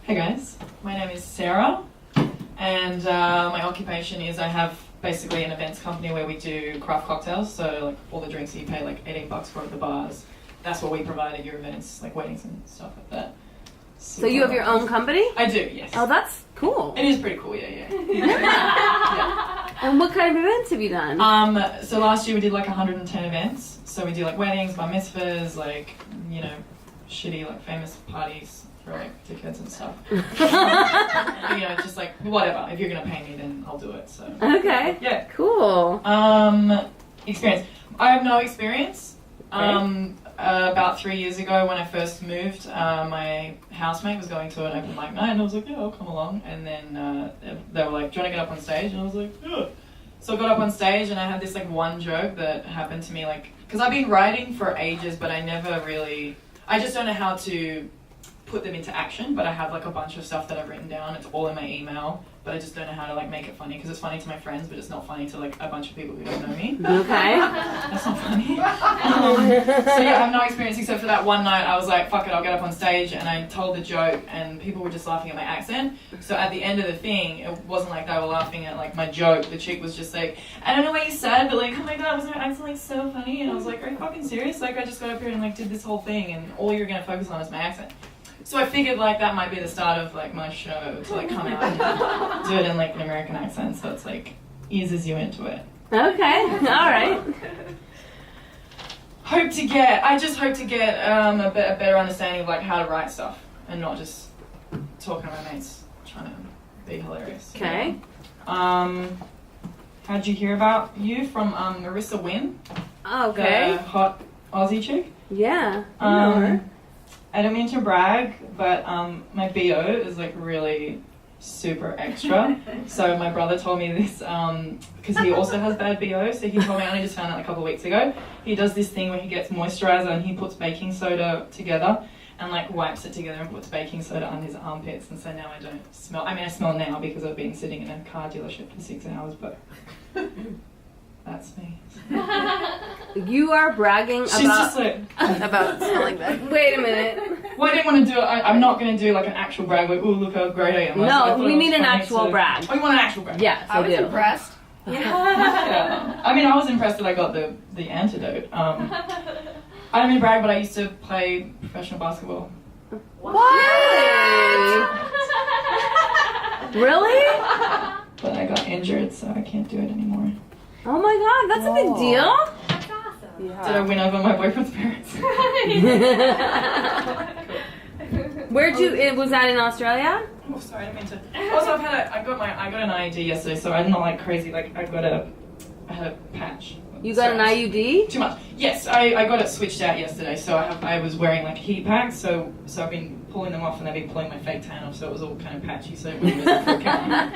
[SPEAKER 9] Hey guys, my name is Sarah, and my occupation is I have basically an events company where we do craft cocktails, so like all the drinks that you pay like $18 for at the bars, that's what we provide at your events, like weddings and stuff like that.
[SPEAKER 1] So you have your own company?
[SPEAKER 9] I do, yes.
[SPEAKER 1] Oh, that's cool.
[SPEAKER 9] It is pretty cool, yeah.
[SPEAKER 1] And what kind of events have you done?
[SPEAKER 9] So last year we did like 110 events, so we do like weddings, bar mitzvahs, like, you know, shitty like famous parties for like tickets and stuff. You know, just like whatever. If you're gonna pay me, then I'll do it. So
[SPEAKER 1] Okay.
[SPEAKER 9] yeah.
[SPEAKER 1] Cool.
[SPEAKER 9] Experience. I have no experience. About 3 years ago, when I first moved, my housemate was going to an open mic night, and I was like, yeah, I'll come along. And then they were like, do you want to get up on stage? And I was like, yeah. So I got up on stage and I had this like one joke that happened to me, like, because I've been writing for ages, but I just don't know how to put them into action, but I have like a bunch of stuff that I've written down. It's all in my email, but I just don't know how to like make it funny, because it's funny to my friends, but it's not funny to like a bunch of people who don't know me.
[SPEAKER 3] Okay.
[SPEAKER 9] That's not funny. So yeah, I have no experience except for that one night. I was like, fuck it, I'll get up on stage, and I told the joke, and people were just laughing at my accent. So at the end of the thing, it wasn't like they were laughing at like my joke. The chick was just like, I don't know what you said, but like, oh my god, was my accent like so funny? And I was like, are you fucking serious? Like, I just got up here and like did this whole thing, and all you're gonna focus on is my accent. So I figured like that might be the start of like my show, to like come out and do it in like an American accent, so it's like eases you into it.
[SPEAKER 3] Okay. All right.
[SPEAKER 9] I just hope to get a better understanding of like how to write stuff and not just talking to my mates trying to be hilarious.
[SPEAKER 3] Okay.
[SPEAKER 9] How'd you hear about you from Marissa Wynn?
[SPEAKER 3] Okay.
[SPEAKER 9] The hot Aussie chick.
[SPEAKER 3] Yeah. I know her.
[SPEAKER 9] I don't mean to brag, but my BO is like really super extra. So my brother told me this because he also has bad BO. So he told me, I only just found out a couple of weeks ago. He does this thing where he gets moisturizer and he puts baking soda together and like wipes it together and puts baking soda on his armpits. And so now I don't smell. I mean, I smell now because I've been sitting in a car dealership for 6 hours, but that's me.
[SPEAKER 3] You are bragging
[SPEAKER 9] She's just like,
[SPEAKER 3] about smelling bad. Wait a minute.
[SPEAKER 9] well, I didn't want to do it. I'm not going to do like an actual brag, like, oh, look how great I am. I
[SPEAKER 3] No,
[SPEAKER 9] thought
[SPEAKER 3] we
[SPEAKER 9] it
[SPEAKER 3] need
[SPEAKER 9] was
[SPEAKER 3] an
[SPEAKER 9] funny
[SPEAKER 3] actual
[SPEAKER 9] to-
[SPEAKER 3] brag.
[SPEAKER 9] Oh, you want an actual brag?
[SPEAKER 3] Yes, I
[SPEAKER 5] I was
[SPEAKER 3] do.
[SPEAKER 5] impressed.
[SPEAKER 9] Yeah. I mean, I was impressed that I got the antidote. I don't mean to brag, but I used to play professional basketball.
[SPEAKER 3] Really?
[SPEAKER 9] But I got injured, so I can't do it anymore.
[SPEAKER 3] Oh my god, that's a big deal.
[SPEAKER 6] That's awesome.
[SPEAKER 9] Did I win over my boyfriend's parents?
[SPEAKER 3] Where'd you? Was that in Australia?
[SPEAKER 9] Oh, sorry, I didn't mean to. Also, I got an IUD yesterday, so I'm not like crazy. Like I had a patch.
[SPEAKER 3] You got an IUD?
[SPEAKER 9] Too much. Yes, I got it switched out yesterday, so I was wearing like heat packs, so I've been pulling them off and I've been pulling my fake tan off, so it was all kind of patchy, so it wasn't really full camera.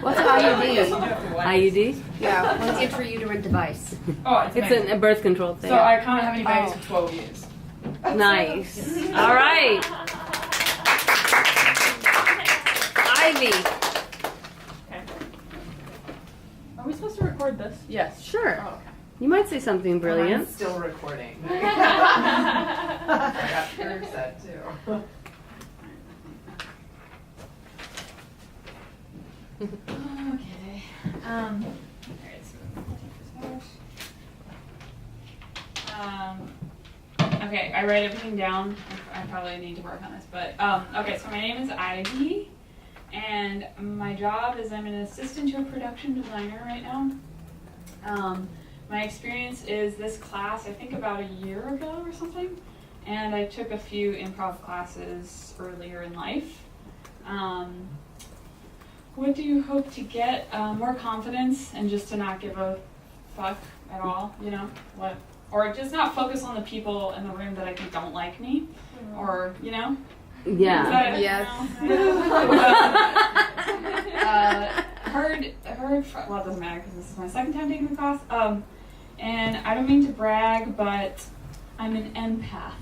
[SPEAKER 5] What's
[SPEAKER 9] Yes, you
[SPEAKER 5] IUD?
[SPEAKER 9] do have to wipe.
[SPEAKER 3] IUD?
[SPEAKER 5] Yeah, what's the intrauterine device?
[SPEAKER 9] Oh, it's
[SPEAKER 3] It's
[SPEAKER 9] amazing.
[SPEAKER 3] a birth control thing.
[SPEAKER 9] So I can't have any babies for 12 years.
[SPEAKER 3] Nice. All right. Ivy.
[SPEAKER 2] Are we supposed to record this?
[SPEAKER 1] Yes.
[SPEAKER 3] Sure.
[SPEAKER 2] Oh, okay.
[SPEAKER 3] You might say something brilliant.
[SPEAKER 8] Mine's still recording. I got your set too.
[SPEAKER 1] Okay. Okay, I write everything down. I probably need to work on this, but okay. So my name is Ivy, and my job is I'm an assistant to a production designer right now. My experience is this class, I think about a year ago or something, and I took a few improv classes earlier in life. What do you hope to get? More confidence and just to not give a fuck at all, you know? What? Or just not focus on the people in the room that I think don't like me, or, you know?
[SPEAKER 3] Yeah.
[SPEAKER 1] Is that-
[SPEAKER 5] Yes.
[SPEAKER 1] you know? Heard well, it doesn't matter because this is my second time taking the class. And I don't mean to brag, but I'm an empath.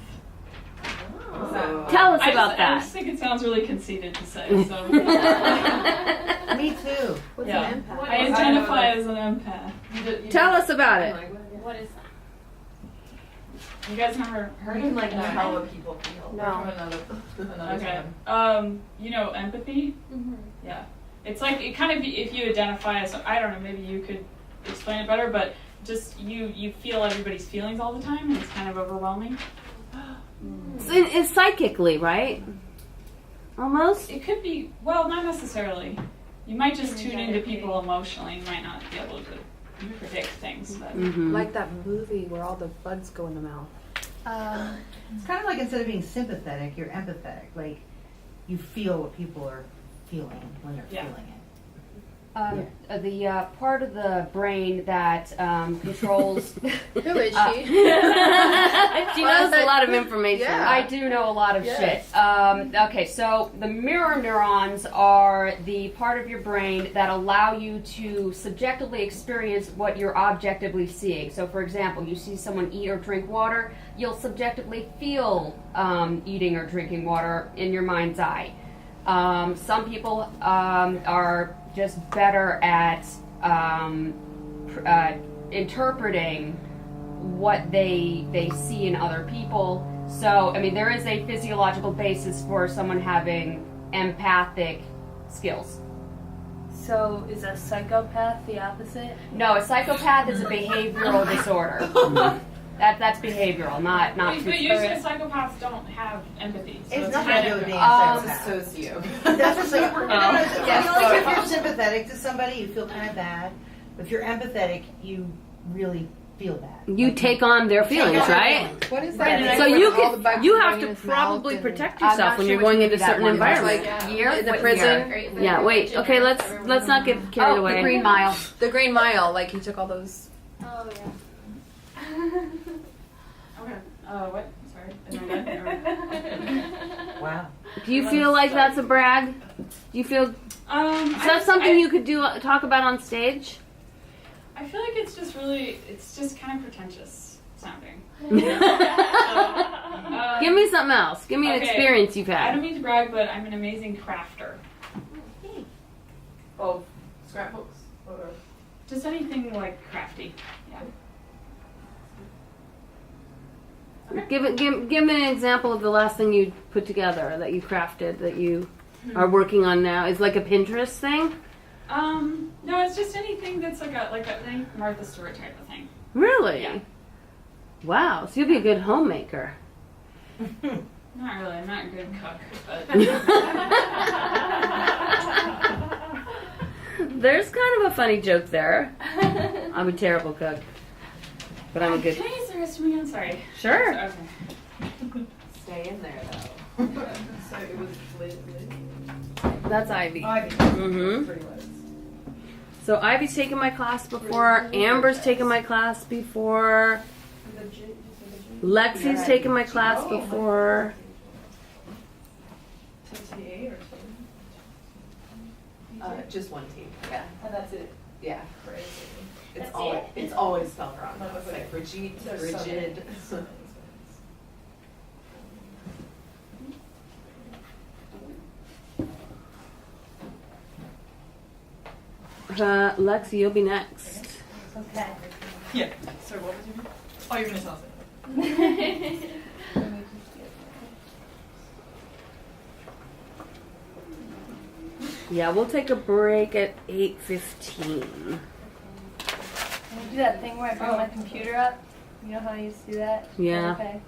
[SPEAKER 8] What's that?
[SPEAKER 3] Tell us
[SPEAKER 1] I
[SPEAKER 3] about
[SPEAKER 1] I just think it sounds really conceited to say, so.
[SPEAKER 3] that.
[SPEAKER 7] Me too.
[SPEAKER 5] What's
[SPEAKER 1] Yeah.
[SPEAKER 5] an empath?
[SPEAKER 1] I identify as an empath.
[SPEAKER 3] Tell us about it.
[SPEAKER 1] What is that? You guys never heard of
[SPEAKER 8] like
[SPEAKER 1] that?
[SPEAKER 8] how people feel.
[SPEAKER 5] No.
[SPEAKER 8] Another
[SPEAKER 1] Okay.
[SPEAKER 8] time.
[SPEAKER 1] You know empathy? Yeah. It's like, it kind of, if you identify as, I don't know, maybe you could explain it better, but just you feel everybody's feelings all the time, and it's kind of overwhelming.
[SPEAKER 3] It's psychically, right? Almost.
[SPEAKER 1] It could be, well, not necessarily. You might just tune into people emotionally. You might not be able to predict things, but
[SPEAKER 3] Mm-hmm.
[SPEAKER 5] Like that movie where all the bugs go in the mouth.
[SPEAKER 7] It's kind of like instead of being sympathetic, you're empathetic. Like you feel what people are feeling when they're
[SPEAKER 1] Yeah.
[SPEAKER 7] feeling it.
[SPEAKER 3] The part of the brain that controls.
[SPEAKER 5] Who is she?
[SPEAKER 1] She knows a lot of information.
[SPEAKER 5] Yeah.
[SPEAKER 3] I do know a lot of shit. Okay, so the mirror neurons are the part of your brain that allow you to subjectively experience what you're objectively seeing. So, for example, you see someone eat or drink water, you'll subjectively feel eating or drinking water in your mind's eye. Some people are just better at interpreting what they see in other people. So, I mean, there is a physiological basis for someone having empathic skills.
[SPEAKER 4] So is a psychopath the opposite?
[SPEAKER 3] No, a psychopath is a behavioral disorder. That's behavioral, not.
[SPEAKER 2] But usually psychopaths don't have empathy. So
[SPEAKER 7] It's not
[SPEAKER 2] kind
[SPEAKER 7] gonna
[SPEAKER 2] of
[SPEAKER 7] do
[SPEAKER 8] It's
[SPEAKER 7] a
[SPEAKER 8] a socio.
[SPEAKER 7] That's what psycho-
[SPEAKER 3] Yes.
[SPEAKER 7] If you're sympathetic to somebody, you feel kind of bad. But if you're empathetic, you really feel bad.
[SPEAKER 1] You take on their feelings,
[SPEAKER 7] Take on their
[SPEAKER 1] right?
[SPEAKER 7] feelings.
[SPEAKER 5] What is
[SPEAKER 7] Right,
[SPEAKER 5] that?
[SPEAKER 1] So
[SPEAKER 5] Like,
[SPEAKER 1] you
[SPEAKER 5] with all the
[SPEAKER 1] could,
[SPEAKER 5] bugs
[SPEAKER 1] you
[SPEAKER 5] going
[SPEAKER 1] have
[SPEAKER 5] in
[SPEAKER 1] to
[SPEAKER 5] his
[SPEAKER 1] probably
[SPEAKER 5] mouth
[SPEAKER 1] protect
[SPEAKER 3] I'm
[SPEAKER 1] yourself
[SPEAKER 3] not
[SPEAKER 1] when
[SPEAKER 3] sure
[SPEAKER 1] you're
[SPEAKER 3] what
[SPEAKER 1] going
[SPEAKER 3] you
[SPEAKER 1] into
[SPEAKER 3] mean that
[SPEAKER 1] certain
[SPEAKER 3] one.
[SPEAKER 1] environments.
[SPEAKER 5] Like
[SPEAKER 3] Year?
[SPEAKER 5] in the
[SPEAKER 3] What
[SPEAKER 5] prison.
[SPEAKER 3] year?
[SPEAKER 1] Yeah, wait. Okay, let's not get carried away.
[SPEAKER 3] The Green Mile.
[SPEAKER 5] The Green Mile, like he took all those.
[SPEAKER 6] Oh,
[SPEAKER 2] Okay. What? Sorry. Am I done?
[SPEAKER 7] Wow.
[SPEAKER 1] Do you feel like that's a brag? Do you feel? Is that something you could do? Talk about on stage?
[SPEAKER 2] I feel like it's just kind of pretentious sounding.
[SPEAKER 1] Give me something else. Give me an
[SPEAKER 2] Okay.
[SPEAKER 1] experience you've
[SPEAKER 2] I don't
[SPEAKER 1] had.
[SPEAKER 2] mean to brag, but I'm an amazing crafter.
[SPEAKER 9] Of scrapbooks. Or
[SPEAKER 2] Just anything like crafty. Yeah.
[SPEAKER 1] Give me an example of the last thing you put together that you crafted that you are working on now. Is like a Pinterest thing?
[SPEAKER 2] No, it's just anything that's like a Martha Stewart type of thing.
[SPEAKER 1] Really?
[SPEAKER 2] Yeah.
[SPEAKER 1] Wow. So you'll be a good homemaker.
[SPEAKER 2] Not really. I'm not a good cook, but
[SPEAKER 1] There's kind of a funny joke there. I'm a terrible cook, but I'm a good.
[SPEAKER 2] Can I use the rest of me again? Sorry.
[SPEAKER 1] Sure.
[SPEAKER 2] Okay.
[SPEAKER 8] Stay in there though.
[SPEAKER 9] so it was Liz.
[SPEAKER 1] That's Ivy.
[SPEAKER 9] Ivy.
[SPEAKER 1] Mm-hmm.
[SPEAKER 9] Pretty Liz.
[SPEAKER 1] So Ivy's taken my class before. Amber's taken my class before. Lexi's taken my class before.
[SPEAKER 9] TTA or something?
[SPEAKER 8] Just one team. Yeah.
[SPEAKER 9] And that's it.
[SPEAKER 8] Yeah.
[SPEAKER 9] Crazy.
[SPEAKER 8] It's always spelled wrong.
[SPEAKER 9] Like,
[SPEAKER 8] It's like rigid,
[SPEAKER 9] There's so many.
[SPEAKER 8] rigid.
[SPEAKER 1] Lexi, you'll be next.
[SPEAKER 4] Okay.
[SPEAKER 9] Yeah. So what was your name? Oh, you're gonna tell us it.
[SPEAKER 1] Yeah, we'll take a break at 8:15.
[SPEAKER 4] Can you do that thing where I bring my computer up? You know how I used to do that?
[SPEAKER 1] Yeah.
[SPEAKER 4] Okay.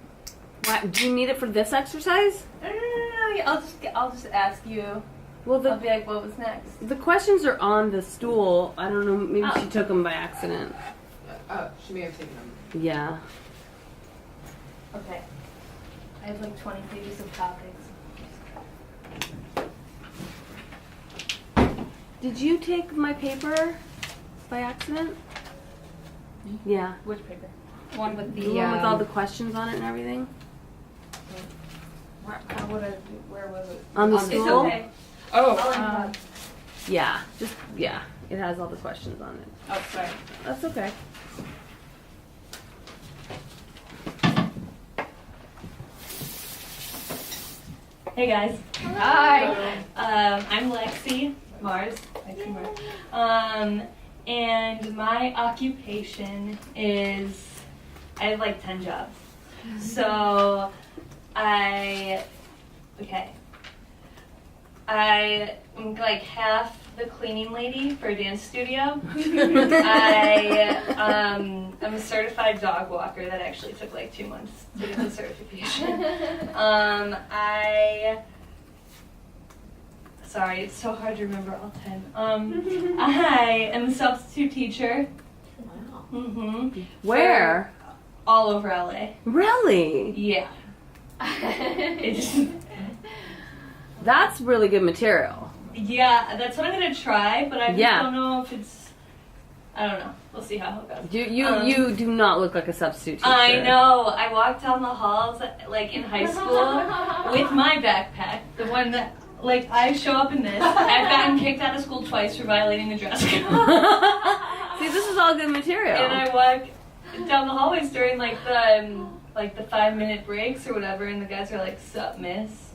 [SPEAKER 1] Why, do you need it for this exercise?
[SPEAKER 4] No. I'll just ask you.
[SPEAKER 1] Well,
[SPEAKER 4] I'll be like, what was next?
[SPEAKER 1] the questions are on the stool. I don't know. Maybe
[SPEAKER 4] Oh.
[SPEAKER 1] she took them by accident.
[SPEAKER 8] Oh, she may have taken them.
[SPEAKER 1] Yeah.
[SPEAKER 4] Okay. I have like 20 pages of topics.
[SPEAKER 1] Did you take my paper by accident? Yeah.
[SPEAKER 2] Which paper?
[SPEAKER 3] One with the
[SPEAKER 1] The one with all the questions on it and everything?
[SPEAKER 2] Where was it?
[SPEAKER 1] On the
[SPEAKER 3] On the
[SPEAKER 1] stool?
[SPEAKER 4] It's okay.
[SPEAKER 2] Oh.
[SPEAKER 4] I'll unplug.
[SPEAKER 1] Yeah. Yeah. It has all the questions on it.
[SPEAKER 2] Oh, sorry.
[SPEAKER 1] That's okay.
[SPEAKER 4] Hey guys.
[SPEAKER 3] Hi.
[SPEAKER 4] I'm Lexi Mars. Lexi Mars. And my occupation is I have like 10 jobs. So I'm like half the cleaning lady for a dance studio. I'm a certified dog walker. That actually took like 2 months to get the certification. Sorry, it's so hard to remember all 10. I am a substitute teacher.
[SPEAKER 8] Wow.
[SPEAKER 4] Mm-hmm.
[SPEAKER 1] Where?
[SPEAKER 4] All over LA.
[SPEAKER 1] Really?
[SPEAKER 4] Yeah. It's
[SPEAKER 1] That's really good material.
[SPEAKER 4] Yeah, that's what I'm gonna try, but I just
[SPEAKER 1] Yeah.
[SPEAKER 4] don't know if it's. I don't know. We'll see how it goes.
[SPEAKER 1] You do not look like a substitute teacher.
[SPEAKER 4] I know. I walked down the halls like in high school with my backpack, the one that like I show up in this. I've gotten kicked out of school twice for violating the dress code.
[SPEAKER 1] See, this is all good material.
[SPEAKER 4] And I walk down the hallways during like the 5-minute breaks or whatever, and the guys are like, "Sup, miss?"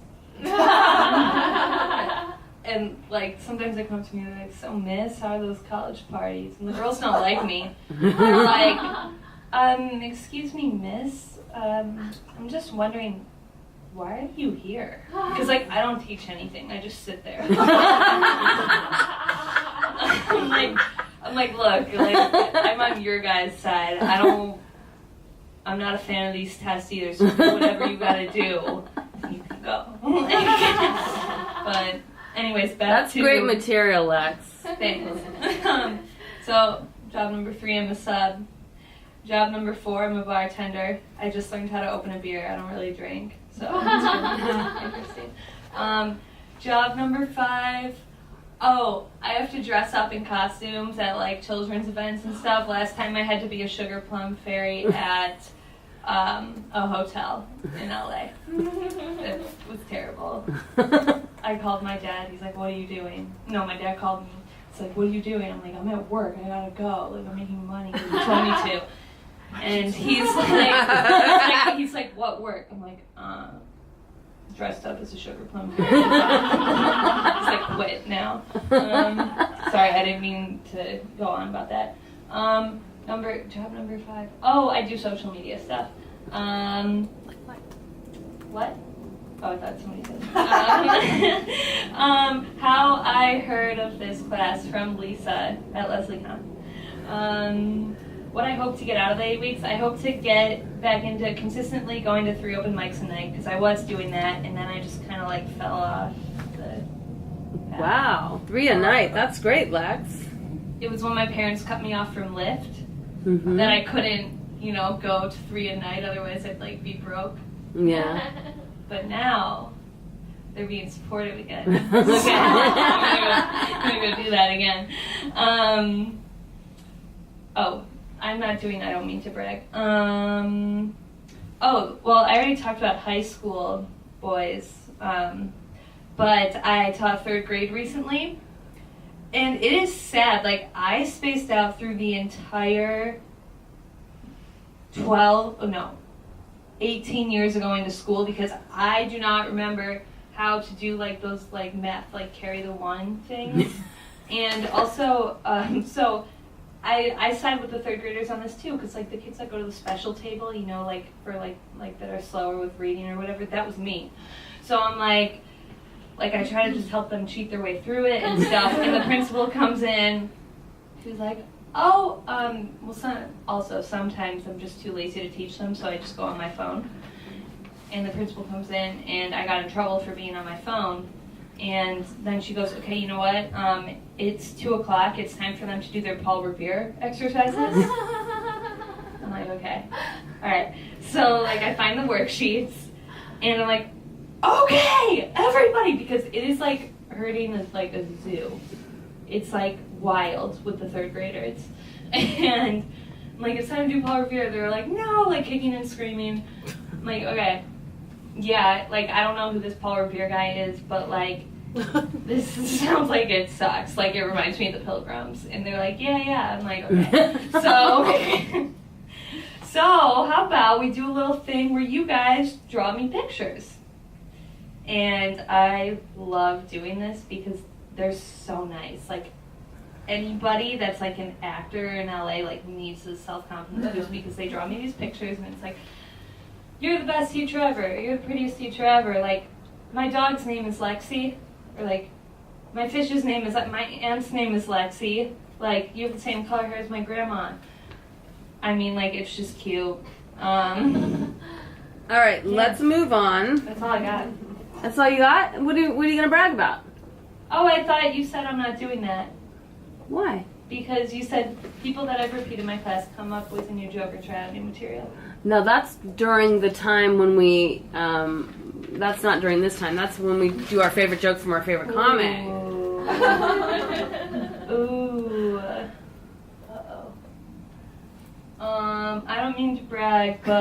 [SPEAKER 4] And like sometimes they come up to me and they're like, "So, miss, how are those college parties?" And the girls don't like me. They're like, "Excuse me, miss. I'm just wondering, why are you here?" Because like I don't teach anything. I just sit there. I'm like, look, like I'm on your guys' side. I'm not a fan of these tests either. So do whatever you gotta do. You can go. But anyways, back
[SPEAKER 1] That's
[SPEAKER 4] to
[SPEAKER 1] great material, Lex.
[SPEAKER 4] Thanks. So job number 3, I'm a sub. Job number 4, I'm a bartender. I just learned how to open a beer. I don't really drink, so it's really interesting. Job number 5. Oh, I have to dress up in costumes at like children's events and stuff. Last time I had to be a sugar plum fairy at a hotel in LA. It was terrible. I called my dad. He's like, "What are you doing?" No, my dad called me. He's like, "What are you doing?" I'm like, "I'm at work. I gotta go. Like, I'm making money. You told me to." And he's like, "What work?" I'm like, dressed up as a sugar plum fairy. He's like, "Quit now." Sorry, I didn't mean to go on about that. Job number 5. Oh, I do social media stuff. What? Oh, I thought somebody said. How I heard of this class from Lisa at LeslieCon. What I hope to get out of the 8 weeks, I hope to get back into consistently going to 3 open mics a night, because I was doing that, and then I just kind of like fell off the path.
[SPEAKER 1] Wow, 3 a night. That's great, Lex.
[SPEAKER 4] It was when my parents cut me off from Lyft
[SPEAKER 1] Mm-hmm.
[SPEAKER 4] that I couldn't, go to 3 a night, otherwise I'd like be broke.
[SPEAKER 1] Yeah.
[SPEAKER 4] But now they're being supportive again. Okay. I'm gonna go do that again. Oh, I'm not doing. I don't mean to brag. Oh, well, I already talked about high school boys, but I taught 3rd grade recently, and it is sad. Like, I spaced out through the entire 18 years of going to school, because I do not remember how to do like those like math, like carry the 1 things. And also, so I side with the 3rd graders on this too, because like the kids that go to the special table, like for like that are slower with reading or whatever, that was me. So I'm like I try to just help them cheat their way through it and stuff. And the principal comes in, who's like, "Oh, well, sometimes I'm just too lazy to teach them, so I just go on my phone." And the principal comes in, and I got in trouble for being on my phone. And then she goes, "Okay, you know what? It's 2:00. It's time for them to do their Paul Revere exercises." I'm like, "Okay, all right." So like I find the worksheets, and I'm like, "Okay, everybody," because it is like herding is like a zoo. It's like wild with the 3rd graders, and I'm like, "It's time to do Paul Revere." They're like, "No," like kicking and screaming. I'm like, "Okay, yeah, like I don't know who this Paul Revere guy is, but like this sounds like it sucks. Like it reminds me of the Pilgrims." And they're like, "Yeah." I'm like, "Okay." So how about we do a little thing where you guys draw me pictures? And I love doing this because they're so nice. Like anybody that's like an actor in LA like needs this self-confidence just because they draw me these pictures, and it's like, "You're the best teacher ever. You're the prettiest teacher ever. Like, my dog's name is Lexi." Or like, "My fish's name is, my aunt's name is Lexi. Like, you have the same color hair as my grandma." I mean, like, it's just cute.
[SPEAKER 1] All right, let's move on.
[SPEAKER 4] That's all I got.
[SPEAKER 1] That's all you got? What are you gonna brag about?
[SPEAKER 4] Oh, I thought you said I'm not doing that.
[SPEAKER 1] Why?
[SPEAKER 4] Because you said people that I've repeated my class come up with a new joke or try out new material.
[SPEAKER 1] No, that's during the time when we, that's not during this time. That's when we do our favorite joke from our favorite comic.
[SPEAKER 4] Ooh. Ooh. Uh-oh. I don't mean to brag, but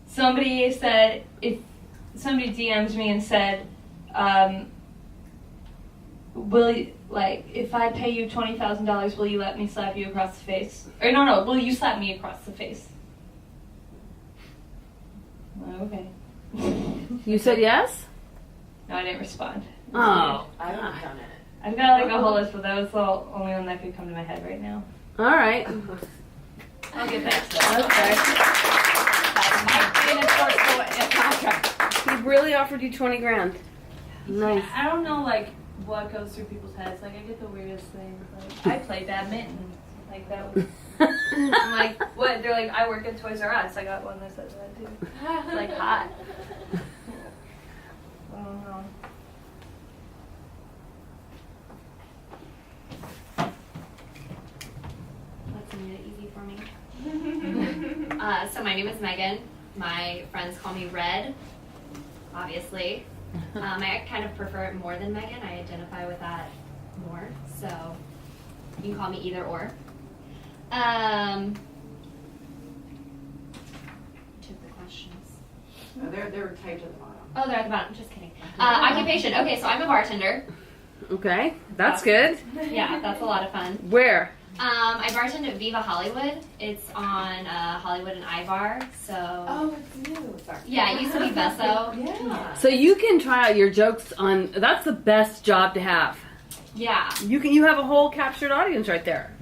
[SPEAKER 4] somebody said, if somebody DMs me and said, will you, like, if I pay you $20,000, will you let me slap you across the face? Or no, will you slap me across the face? Okay.
[SPEAKER 1] You said yes?
[SPEAKER 4] No, I didn't respond.
[SPEAKER 1] Oh.
[SPEAKER 8] I would have done it.
[SPEAKER 4] I've got like a whole list, but that was the only one that could come to my head right now.
[SPEAKER 1] All right.
[SPEAKER 4] I'll get back to that.
[SPEAKER 1] Okay. He really offered you 20 grand. Nice.
[SPEAKER 4] I don't know like what goes through people's heads. Like I get the weirdest things. Like I play badminton. Like that was I'm like, what? They're like, I work at Toys R Us. I got one that says that too. It's like hot. I don't know.
[SPEAKER 6] That's made it easy for me. So my name is Megan. My friends call me Red, obviously. I kind of prefer it more than Megan. I identify with that more. So you can call me either or. Took the questions.
[SPEAKER 8] They're typed at the bottom.
[SPEAKER 6] Oh, they're at the bottom. Just kidding. Occupation. Okay, so I'm a bartender.
[SPEAKER 1] Okay. That's good.
[SPEAKER 6] Yeah, that's a lot of fun.
[SPEAKER 1] Where?
[SPEAKER 6] I bartend at Viva Hollywood. It's on Hollywood and Ibar. So
[SPEAKER 8] It's new. Sorry.
[SPEAKER 6] yeah, it used to be Besso.
[SPEAKER 8] Yeah.
[SPEAKER 1] So you can try out your jokes on. That's the best job to have.
[SPEAKER 6] Yeah,
[SPEAKER 1] You have a whole captured audience right there.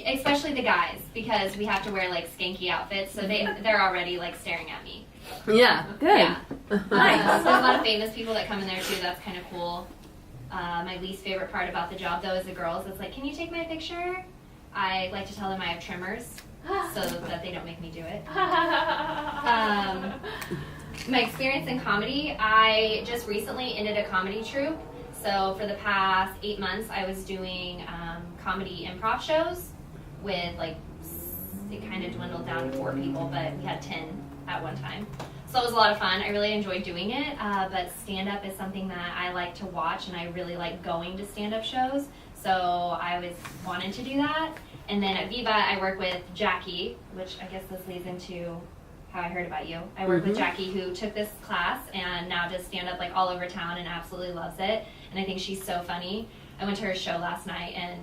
[SPEAKER 6] especially the guys because we have to wear like skanky outfits, so they're already like staring at me.
[SPEAKER 1] Yeah. Good.
[SPEAKER 6] Yeah.
[SPEAKER 1] Nice.
[SPEAKER 6] There's a lot of famous people that come in there too. That's kind of cool. My least favorite part about the job though is the girls. It's like, can you take my picture? I like to tell them I have trimmers so that they don't make me do it. My experience in comedy, I just recently ended a comedy troupe. So for the past 8 months, I was doing comedy improv shows with like, it kind of dwindled down to 4 people, but we had 10 at one time. So it was a lot of fun. I really enjoyed doing it, but stand-up is something that I like to watch, and I really like going to stand-up shows. So I was wanting to do that. And then at Viva, I work with Jackie, which I guess this leads into how I heard about you. I work with Jackie, who took this class and now does stand-up like all over town and absolutely loves it. And I think she's so funny. I went to her show last night, and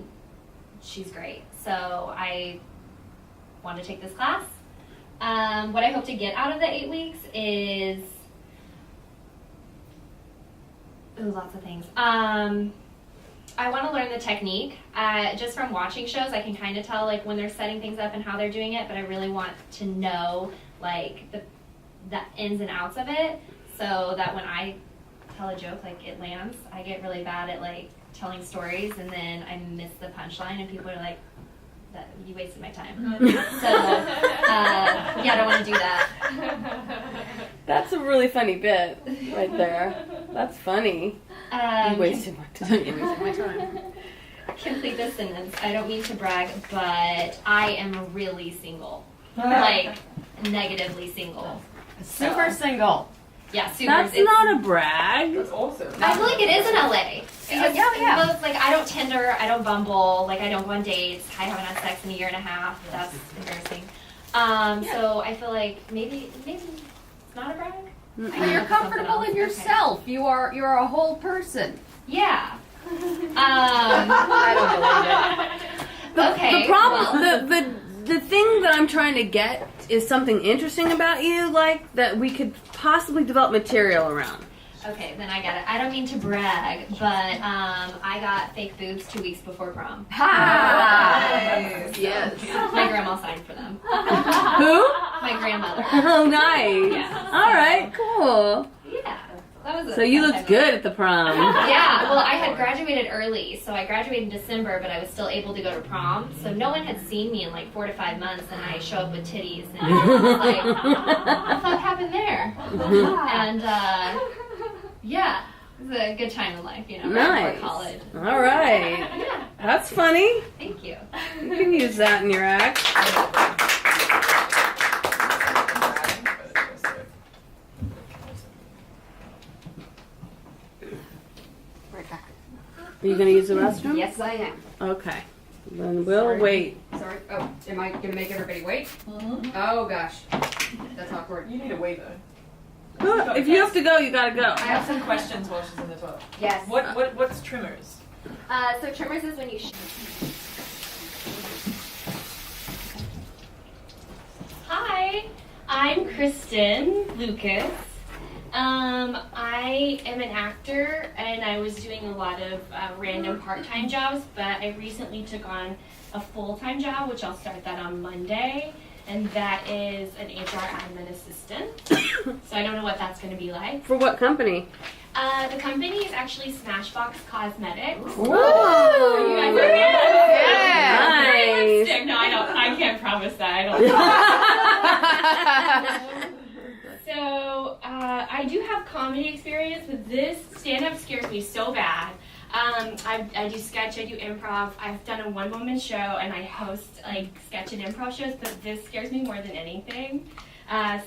[SPEAKER 6] she's great. So I want to take this class. What I hope to get out of the 8 weeks is lots of things. I want to learn the technique. Just from watching shows, I can kind of tell like when they're setting things up and how they're doing it, but I really want to know like the ins and outs of it, so that when I tell a joke, like it lands. I get really bad at like telling stories, and then I miss the punchline, and people are like, "That you wasted my time." So yeah, I don't want to do that.
[SPEAKER 1] That's a really funny bit right there. That's funny. You wasted my time. You wasted my time.
[SPEAKER 6] Complete this sentence. I don't mean to brag, but I am really single. Like, negatively single.
[SPEAKER 3] Super single.
[SPEAKER 6] Yeah, super.
[SPEAKER 1] That's not a brag.
[SPEAKER 8] That's awesome.
[SPEAKER 6] I feel like it is in LA. Because
[SPEAKER 3] Yeah.
[SPEAKER 6] both, like, I don't Tinder, I don't Bumble, like, I don't go on dates. I haven't had sex in a year and a half. That's embarrassing. So I feel like maybe it's not a brag.
[SPEAKER 3] And you're comfortable in yourself. You're a whole person.
[SPEAKER 6] Yeah.
[SPEAKER 5] I don't believe it.
[SPEAKER 6] Okay.
[SPEAKER 1] The problem,
[SPEAKER 6] well,
[SPEAKER 1] the thing that I'm trying to get is something interesting about you, like that we could possibly develop material around.
[SPEAKER 6] okay, then I get it. I don't mean to brag, but I got fake boobs 2 weeks before prom.
[SPEAKER 5] Yes.
[SPEAKER 6] My grandma signed for them.
[SPEAKER 1] Who?
[SPEAKER 6] My grandmother.
[SPEAKER 1] Oh, nice.
[SPEAKER 6] Yeah.
[SPEAKER 1] All right, cool.
[SPEAKER 6] Yeah. That was
[SPEAKER 1] So you
[SPEAKER 6] fun
[SPEAKER 1] looked
[SPEAKER 6] time.
[SPEAKER 1] good at the prom.
[SPEAKER 6] Yeah, well, I had graduated early, so I graduated in December, but I was still able to go to prom. So no one had seen me in like 4 to 5 months, and I show up with titties, and I was like, what the fuck happened there? And yeah, it was a good time in life, you know, right
[SPEAKER 1] Nice.
[SPEAKER 6] before college.
[SPEAKER 1] All right.
[SPEAKER 6] Yeah,
[SPEAKER 1] That's funny.
[SPEAKER 6] thank you.
[SPEAKER 1] You can use that in your act.
[SPEAKER 10] Are you going to use the restroom?
[SPEAKER 3] Yes, I am.
[SPEAKER 10] Okay. Then we'll
[SPEAKER 3] Sorry.
[SPEAKER 10] wait.
[SPEAKER 3] Sorry. Oh, am I gonna make everybody wait? Oh gosh, that's awkward.
[SPEAKER 9] You need to wait though.
[SPEAKER 10] If you have to go, you gotta go.
[SPEAKER 9] I have some questions while she's in the toilet.
[SPEAKER 6] Yes.
[SPEAKER 9] What's trimmers?
[SPEAKER 6] So trimmers is when you. Hi, I'm Kristen Lucas. I am an actor, and I was doing a lot of random part-time jobs, but I recently took on a full-time job, which I'll start that on Monday, and that is an HR admin assistant. So I don't know what that's going to be like.
[SPEAKER 10] For what company?
[SPEAKER 6] The company is actually Smashbox Cosmetics.
[SPEAKER 10] Whoa!
[SPEAKER 6] You guys are good?
[SPEAKER 3] Yeah.
[SPEAKER 10] Nice.
[SPEAKER 6] Lipstick. No, I can't promise that. I don't. So, I do have comedy experience, but this stand-up scares me so bad. I do sketch, I do improv, I've done a one-woman show, and I host, like, sketch and improv shows, but this scares me more than anything.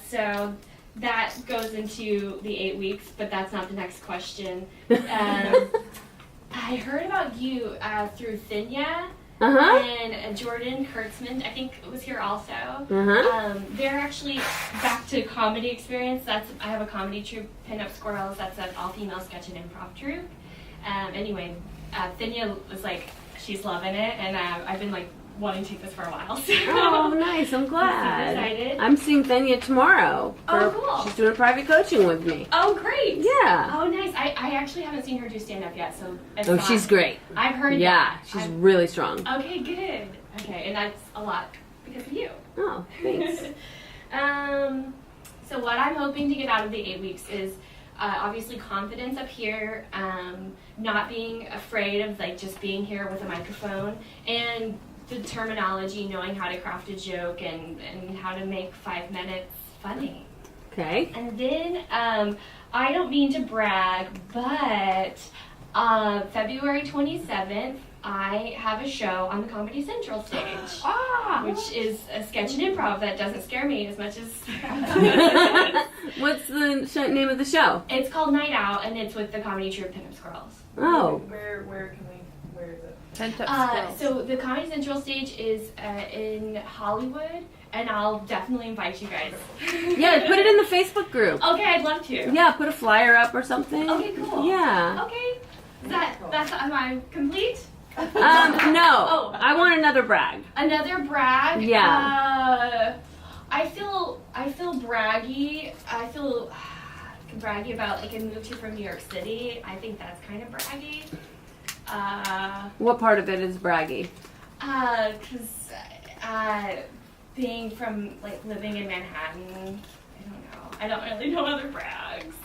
[SPEAKER 6] So, that goes into the 8 weeks, but that's not the next question. I heard about you through Thinya.
[SPEAKER 10] Uh-huh.
[SPEAKER 6] And Jordan Kurtzman, I think, was here also.
[SPEAKER 10] Uh-huh.
[SPEAKER 6] They're actually back to comedy experience. I have a comedy troupe, Pinup Squirrels. That's an all-female sketch and improv troupe. Anyway, Thinya was like, she's loving it, and I've been like wanting to take this for a while. So.
[SPEAKER 10] Oh, nice. I'm glad.
[SPEAKER 6] I'm excited.
[SPEAKER 10] I'm seeing Thenya tomorrow.
[SPEAKER 6] Oh, cool.
[SPEAKER 10] She's doing private coaching with me.
[SPEAKER 6] Oh, great.
[SPEAKER 10] Yeah.
[SPEAKER 6] Oh, nice. I actually haven't seen her do stand-up yet, so it's
[SPEAKER 10] Oh,
[SPEAKER 6] not-
[SPEAKER 10] she's great.
[SPEAKER 6] I've heard
[SPEAKER 10] Yeah,
[SPEAKER 6] that.
[SPEAKER 10] she's really strong.
[SPEAKER 6] Okay, good. Okay, and that's a lot because of you.
[SPEAKER 10] Oh, thanks.
[SPEAKER 6] So what I'm hoping to get out of the 8 weeks is obviously confidence up here, not being afraid of like just being here with a microphone, and the terminology, knowing how to craft a joke and how to make 5 minutes funny.
[SPEAKER 10] Okay.
[SPEAKER 6] And then I don't mean to brag, but February 27th, I have a show on the Comedy Central stage, which is a sketch and improv that doesn't scare me as much as...
[SPEAKER 10] What's the name of the show?
[SPEAKER 6] It's called Night Out, and it's with the comedy troupe Pinup Squirrels.
[SPEAKER 10] Oh.
[SPEAKER 9] Where is it?
[SPEAKER 6] So the Comedy Central stage is in Hollywood, and I'll definitely invite you guys.
[SPEAKER 10] Yeah, put it in the Facebook group.
[SPEAKER 6] Okay, I'd love to.
[SPEAKER 10] Yeah, put a flyer up or something.
[SPEAKER 6] Okay, cool.
[SPEAKER 10] Yeah.
[SPEAKER 6] Okay. Am I complete?
[SPEAKER 10] No.
[SPEAKER 6] Oh.
[SPEAKER 10] I want another brag.
[SPEAKER 6] Another brag?
[SPEAKER 10] Yeah.
[SPEAKER 6] I feel braggy. I feel braggy about like I moved here from New York City. I think that's kind of braggy.
[SPEAKER 10] What part of it is braggy?
[SPEAKER 6] Cause being from like living in Manhattan, I don't know. I don't really know other brags.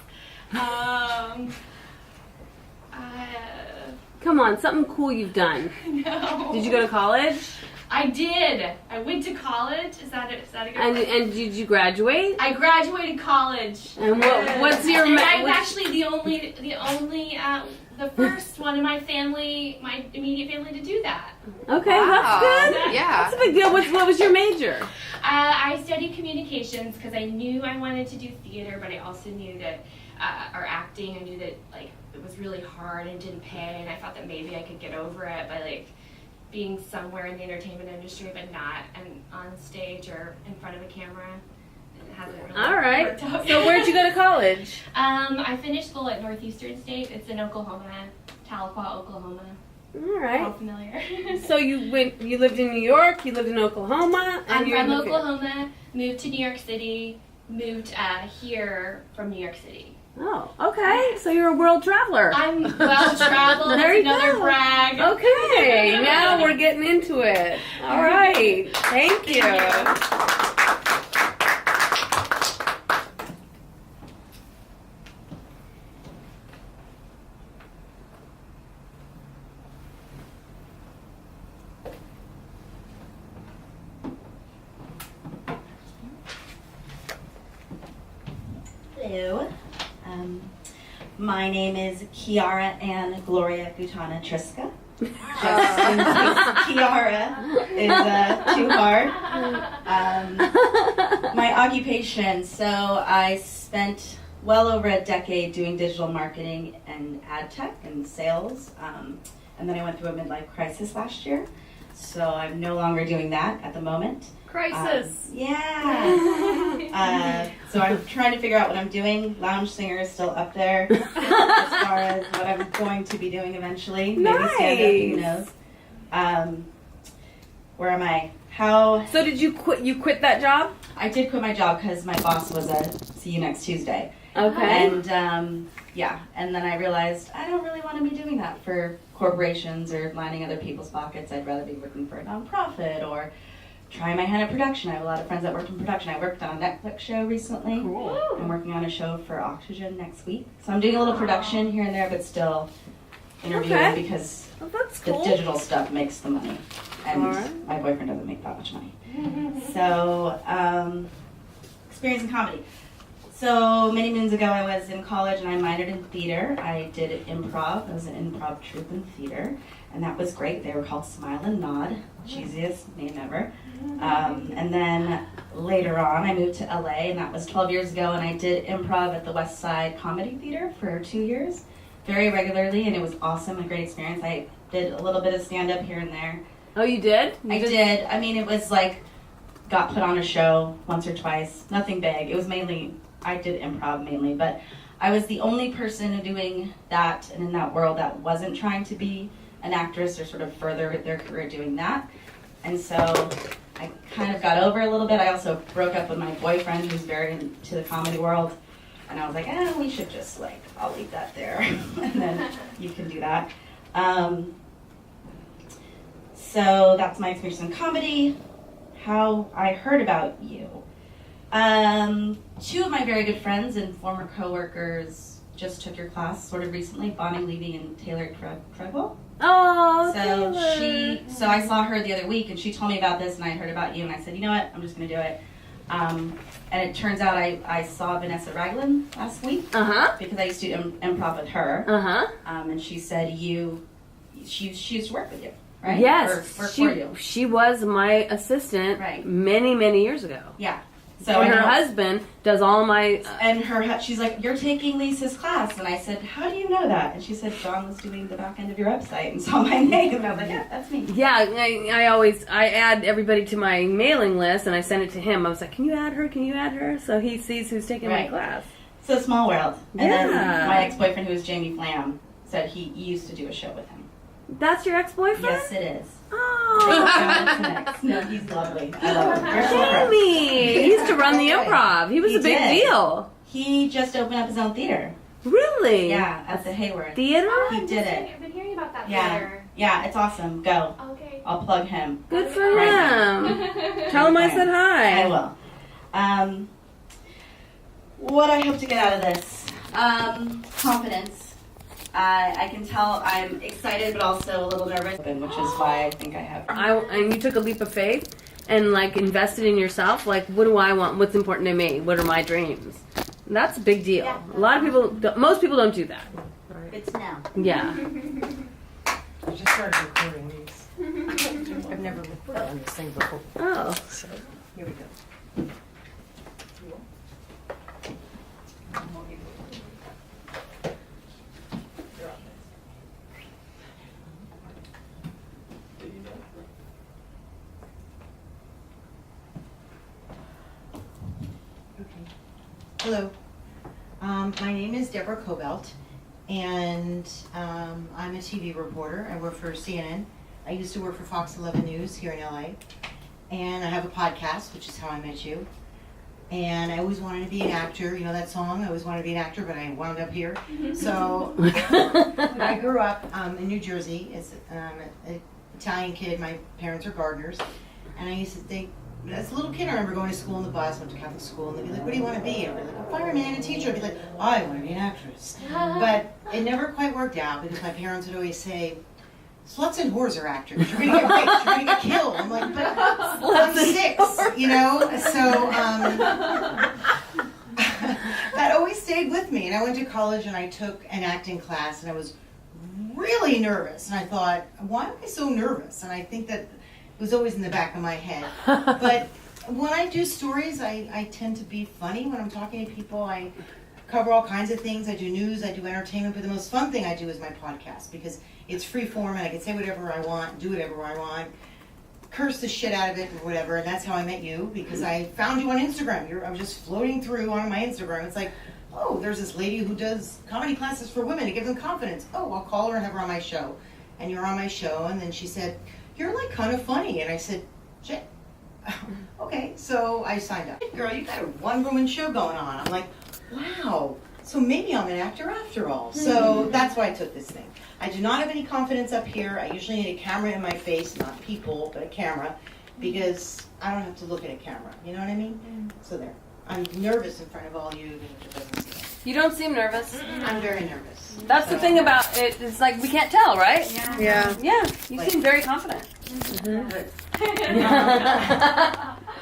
[SPEAKER 10] Come on, something cool you've done.
[SPEAKER 6] No.
[SPEAKER 10] Did you go to college?
[SPEAKER 6] I did. I went to collage. Is that a good
[SPEAKER 10] And
[SPEAKER 6] word?
[SPEAKER 10] and did you graduate?
[SPEAKER 6] I graduated college.
[SPEAKER 10] And what's your
[SPEAKER 6] And I'm actually the first one in my family, my immediate family, to do that.
[SPEAKER 10] Okay,
[SPEAKER 3] Wow.
[SPEAKER 10] that's good.
[SPEAKER 3] Yeah.
[SPEAKER 10] That's a big deal. What was your major?
[SPEAKER 6] I studied communications because I knew I wanted to do theater, but I also knew that, or acting, I knew that like it was really hard and didn't pay, and I thought that maybe I could get over it by like being somewhere in the entertainment industry, but not on stage or in front of a camera. It hasn't really
[SPEAKER 10] All right.
[SPEAKER 6] worked out.
[SPEAKER 10] So where'd you go to college?
[SPEAKER 6] I finished school at Northeastern State. It's in Oklahoma, Tahlequah, Oklahoma.
[SPEAKER 10] All
[SPEAKER 6] All
[SPEAKER 10] right.
[SPEAKER 6] familiar.
[SPEAKER 10] So you lived in New York, you lived in Oklahoma, and
[SPEAKER 6] I'm
[SPEAKER 10] you're
[SPEAKER 6] from
[SPEAKER 10] in the-
[SPEAKER 6] Oklahoma, moved to New York City, moved here from New York City.
[SPEAKER 10] Oh, okay. So you're a world traveler.
[SPEAKER 6] I'm well traveled.
[SPEAKER 10] There
[SPEAKER 6] That's
[SPEAKER 10] you
[SPEAKER 6] another
[SPEAKER 10] go.
[SPEAKER 6] brag.
[SPEAKER 10] Okay, now we're getting into it. All right. Thank you.
[SPEAKER 11] Hello. My name is Kiara Ann Gloria Gutana Triska. Just in case Kiara is too hard. My occupation. So I spent well over a decade doing digital marketing and ad tech and sales. and then I went through a midlife crisis last year. So I'm no longer doing that at the moment.
[SPEAKER 3] Crisis.
[SPEAKER 11] Yeah. So I'm trying to figure out what I'm doing. Lounge singer is still up there as far as what I'm going to be doing eventually. Maybe stand up, who knows. Where am I? How?
[SPEAKER 10] So did you quit? You quit that job?
[SPEAKER 11] I did quit my job because my boss was a see you next Tuesday.
[SPEAKER 10] Okay.
[SPEAKER 11] And and then I realized I don't really want to be doing that for corporations or lining other people's pockets. I'd rather be working for a nonprofit or trying my hand at production. I have a lot of friends that work in production. I worked on a Netflix show recently.
[SPEAKER 10] Cool.
[SPEAKER 11] I'm working on a show for Oxygen next week. So I'm doing a little production here and there, but still interviewing because
[SPEAKER 10] Well, that's
[SPEAKER 11] the
[SPEAKER 10] cool.
[SPEAKER 11] digital stuff makes the money. And
[SPEAKER 10] Alright.
[SPEAKER 11] my boyfriend doesn't make that much money. So, experience in comedy. So many moons ago, I was in college and I minored in theater. I did improv. I was an improv troupe in theater, and that was great. They were called Smile and Nod, cheesiest name ever. And then later on, I moved to LA, and that was 12 years ago, and I did improv at the West Side Comedy Theater for 2 years, very regularly, and it was awesome, a great experience. I did a little bit of stand-up here and there.
[SPEAKER 10] Oh, you did?
[SPEAKER 11] I did. I mean, it was like, got put on a show once or twice. Nothing big. It was mainly, I did improv mainly, but I was the only person doing that and in that world that wasn't trying to be an actress or sort of further their career doing that. And so I kind of got over a little bit. I also broke up with my boyfriend who's very into the comedy world. And I was like, we should just I'll leave that there. And then you can do that. So that's my experience in comedy. How I heard about you. 2 of my very good friends and former coworkers just took your class sort of recently, Bonnie Levy and Taylor Treadwell.
[SPEAKER 10] Oh,
[SPEAKER 11] So I saw her the other week and she told me about this and I heard about you and I said, you know what, I'm just going to do it. And it turns out I saw Vanessa Raglan last week because I used to do improv with her. And she said she used to work with you, right?
[SPEAKER 10] Yes,
[SPEAKER 11] Or work for you.
[SPEAKER 10] she was my assistant many, many years ago.
[SPEAKER 11] Yeah. So
[SPEAKER 10] and her husband does all my...
[SPEAKER 11] she's like, you're taking Lisa's class. And I said, how do you know that? And she said, John was doing the back end of your website and saw my name. And I was like, yeah, that's me.
[SPEAKER 10] Yeah, I add everybody to my mailing list and I send it to him. I was like, can you add her? Can you add her? So he sees who's taking my class.
[SPEAKER 11] So small world. And
[SPEAKER 10] Yeah.
[SPEAKER 11] then my ex-boyfriend, who was Jamie Flam, said he used to do a show with him.
[SPEAKER 10] That's your ex-boyfriend?
[SPEAKER 11] Yes, it is.
[SPEAKER 10] Oh.
[SPEAKER 11] No, he's lovely. I love him. We're so friends.
[SPEAKER 10] Jamie! He used to run the improv. He was a big deal.
[SPEAKER 11] He just opened up his own theater.
[SPEAKER 10] Really?
[SPEAKER 11] Yeah, at the Hayward.
[SPEAKER 10] Theater?
[SPEAKER 11] He did it.
[SPEAKER 6] I've been hearing about that
[SPEAKER 11] Yeah.
[SPEAKER 6] theater.
[SPEAKER 11] Yeah, it's awesome. Go.
[SPEAKER 6] Okay.
[SPEAKER 11] I'll plug him.
[SPEAKER 10] Good for
[SPEAKER 11] Right
[SPEAKER 10] him. Tell him I said hi.
[SPEAKER 11] I will. What I hope to get out of this? Confidence. I can tell I'm excited, but also a little nervous, which is why I think I have.
[SPEAKER 10] And you took a leap of faith and invested in yourself. What do I want? What's important to me? What are my dreams? That's a big deal.
[SPEAKER 6] Yeah.
[SPEAKER 10] A lot of people, most people don't do that.
[SPEAKER 11] It's now.
[SPEAKER 10] Yeah.
[SPEAKER 7] I just started recording these. I've never recorded on this thing before.
[SPEAKER 10] Oh.
[SPEAKER 7] So, here we go. Hello. My name is Deborah Cobelt, and I'm a TV reporter. I work for CNN. I used to work for Fox 11 News here in LA, and I have a podcast, which is how I met you. And I always wanted to be an actor. You know that song? I always wanted to be an actor, but I wound up here. So I grew up in New Jersey as an Italian kid. My parents are gardeners, and I used to think, as a little kid, I remember going to school in the bus, went to Catholic school, and they'd be like, what do you want to be? I'd be like, a fireman, a teacher. I'd be like, oh, I want to be an actress. But it never quite worked out because my parents would always say, sluts and whores are actors. You're going to get raped. You're going to get killed. I'm like, but I'm 6, you know? So that always stayed with me. And I went to college and I took an acting class and I was really nervous. And I thought, why am I so nervous? And I think that it was always in the back of my head. But when I do stories, I tend to be funny when I'm talking to people. cover all kinds of things. I do news, I do entertainment, but the most fun thing I do is my podcast because it's free form and I can say whatever I want, do whatever I want, curse the shit out of it or whatever. And that's how I met you because I found you on Instagram. I was just floating through on my Instagram. It's like, oh, there's this lady who does comedy classes for women to give them confidence. Oh, I'll call her and have her on my show. And you're on my show. And then she said, you're like kind of funny. And I said, shit. Okay, so I signed up. Girl, you got a one-woman show going on. I'm like, wow, so maybe I'm an actor after all. So that's why I took this thing. I do not have any confidence up here. I usually need a camera in my face, not people, but a camera, because I don't have to look at a camera. You know what I mean? So there. I'm nervous in front of all you, even if it doesn't seem.
[SPEAKER 10] You don't seem nervous.
[SPEAKER 7] I'm very nervous.
[SPEAKER 10] That's the thing about it. It's like we can't tell, right?
[SPEAKER 5] Yeah.
[SPEAKER 10] Yeah. You seem very confident.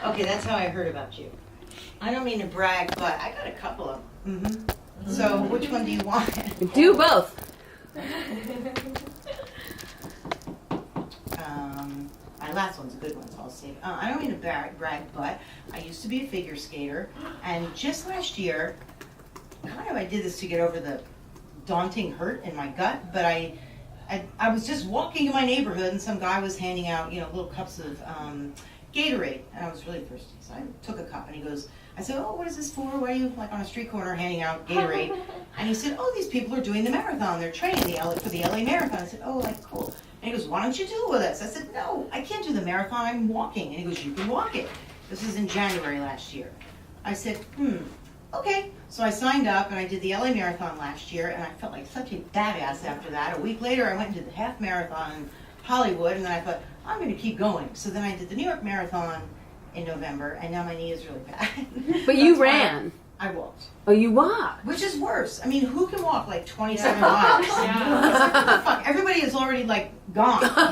[SPEAKER 7] Okay, that's how I heard about you. I don't mean to brag, but I got a couple of them. So which one do you want?
[SPEAKER 10] Do both.
[SPEAKER 7] My last one's a good one, so I'll save. I don't mean to brag, but I used to be a figure skater, and just last year, I did this to get over the daunting hurt in my gut, but I was just walking in my neighborhood, and some guy was handing out, little cups of Gatorade, and I was really thirsty, so I took a cup, and he goes, I said, oh, what is this for? Why are you on a street corner handing out Gatorade? And he said, oh, these people are doing the marathon. They're training for the LA Marathon. I said, oh, like, cool. And he goes, why don't you do it with us? I said, no, I can't do the marathon. I'm walking. And he goes, you can walk it. This is in January last year. I said, okay. So I signed up, and I did the LA Marathon last year, and I felt like such a badass after that. A week later, I went and did the half marathon in Hollywood, and then I thought, I'm going to keep going. So then I did the New York Marathon in November, and now my knee is really bad.
[SPEAKER 10] But you ran.
[SPEAKER 7] I walked.
[SPEAKER 10] Oh, you walked.
[SPEAKER 7] Which is worse. I mean, who can walk like 27 miles? It's like, what the fuck? Everybody is already like gone. They have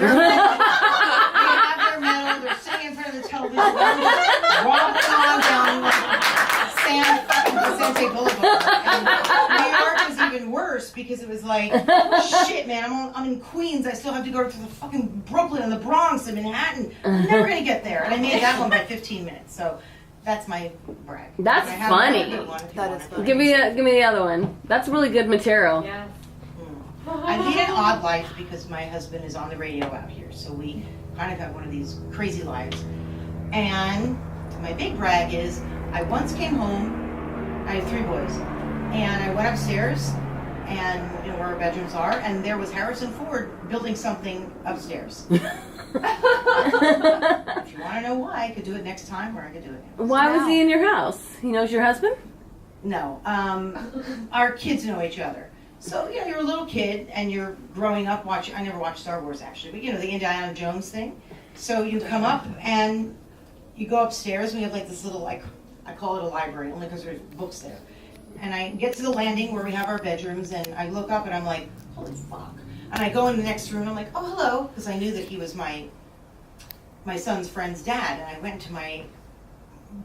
[SPEAKER 7] their medal. They're sitting in front of the television. They're walking on down San fucking Vicente Boulevard. And New York was even worse because it was like, shit, man. I'm in Queens. I still have to go to the fucking Brooklyn and the Bronx and Manhattan. I'm never gonna get there. And I made that one by 15 minutes. So. That's my brag.
[SPEAKER 10] That's funny.
[SPEAKER 5] That is funny.
[SPEAKER 10] Give me the other one. That's really good material.
[SPEAKER 2] Yes.
[SPEAKER 7] I lead an odd life because my husband is on the radio out here, so we kind of have one of these crazy lives. And my big brag is I once came home. I have 3 boys, and I went upstairs, and where our bedrooms are, and there was Harrison Ford building something upstairs. If you want to know why, I could do it next time, or I could do it now.
[SPEAKER 10] Why was he in your house? He knows your husband?
[SPEAKER 7] No. Our kids know each other. So, you're a little kid, and you're growing up watching, I never watched Star Wars, actually, but the Indiana Jones thing. So you come up, and you go upstairs, and we have like this little, I call it a library, only because there's books there. And I get to the landing where we have our bedrooms, and I look up, and I'm like, holy fuck. And I go in the next room, and I'm like, oh, hello, because I knew that he was my son's friend's dad. And I went into my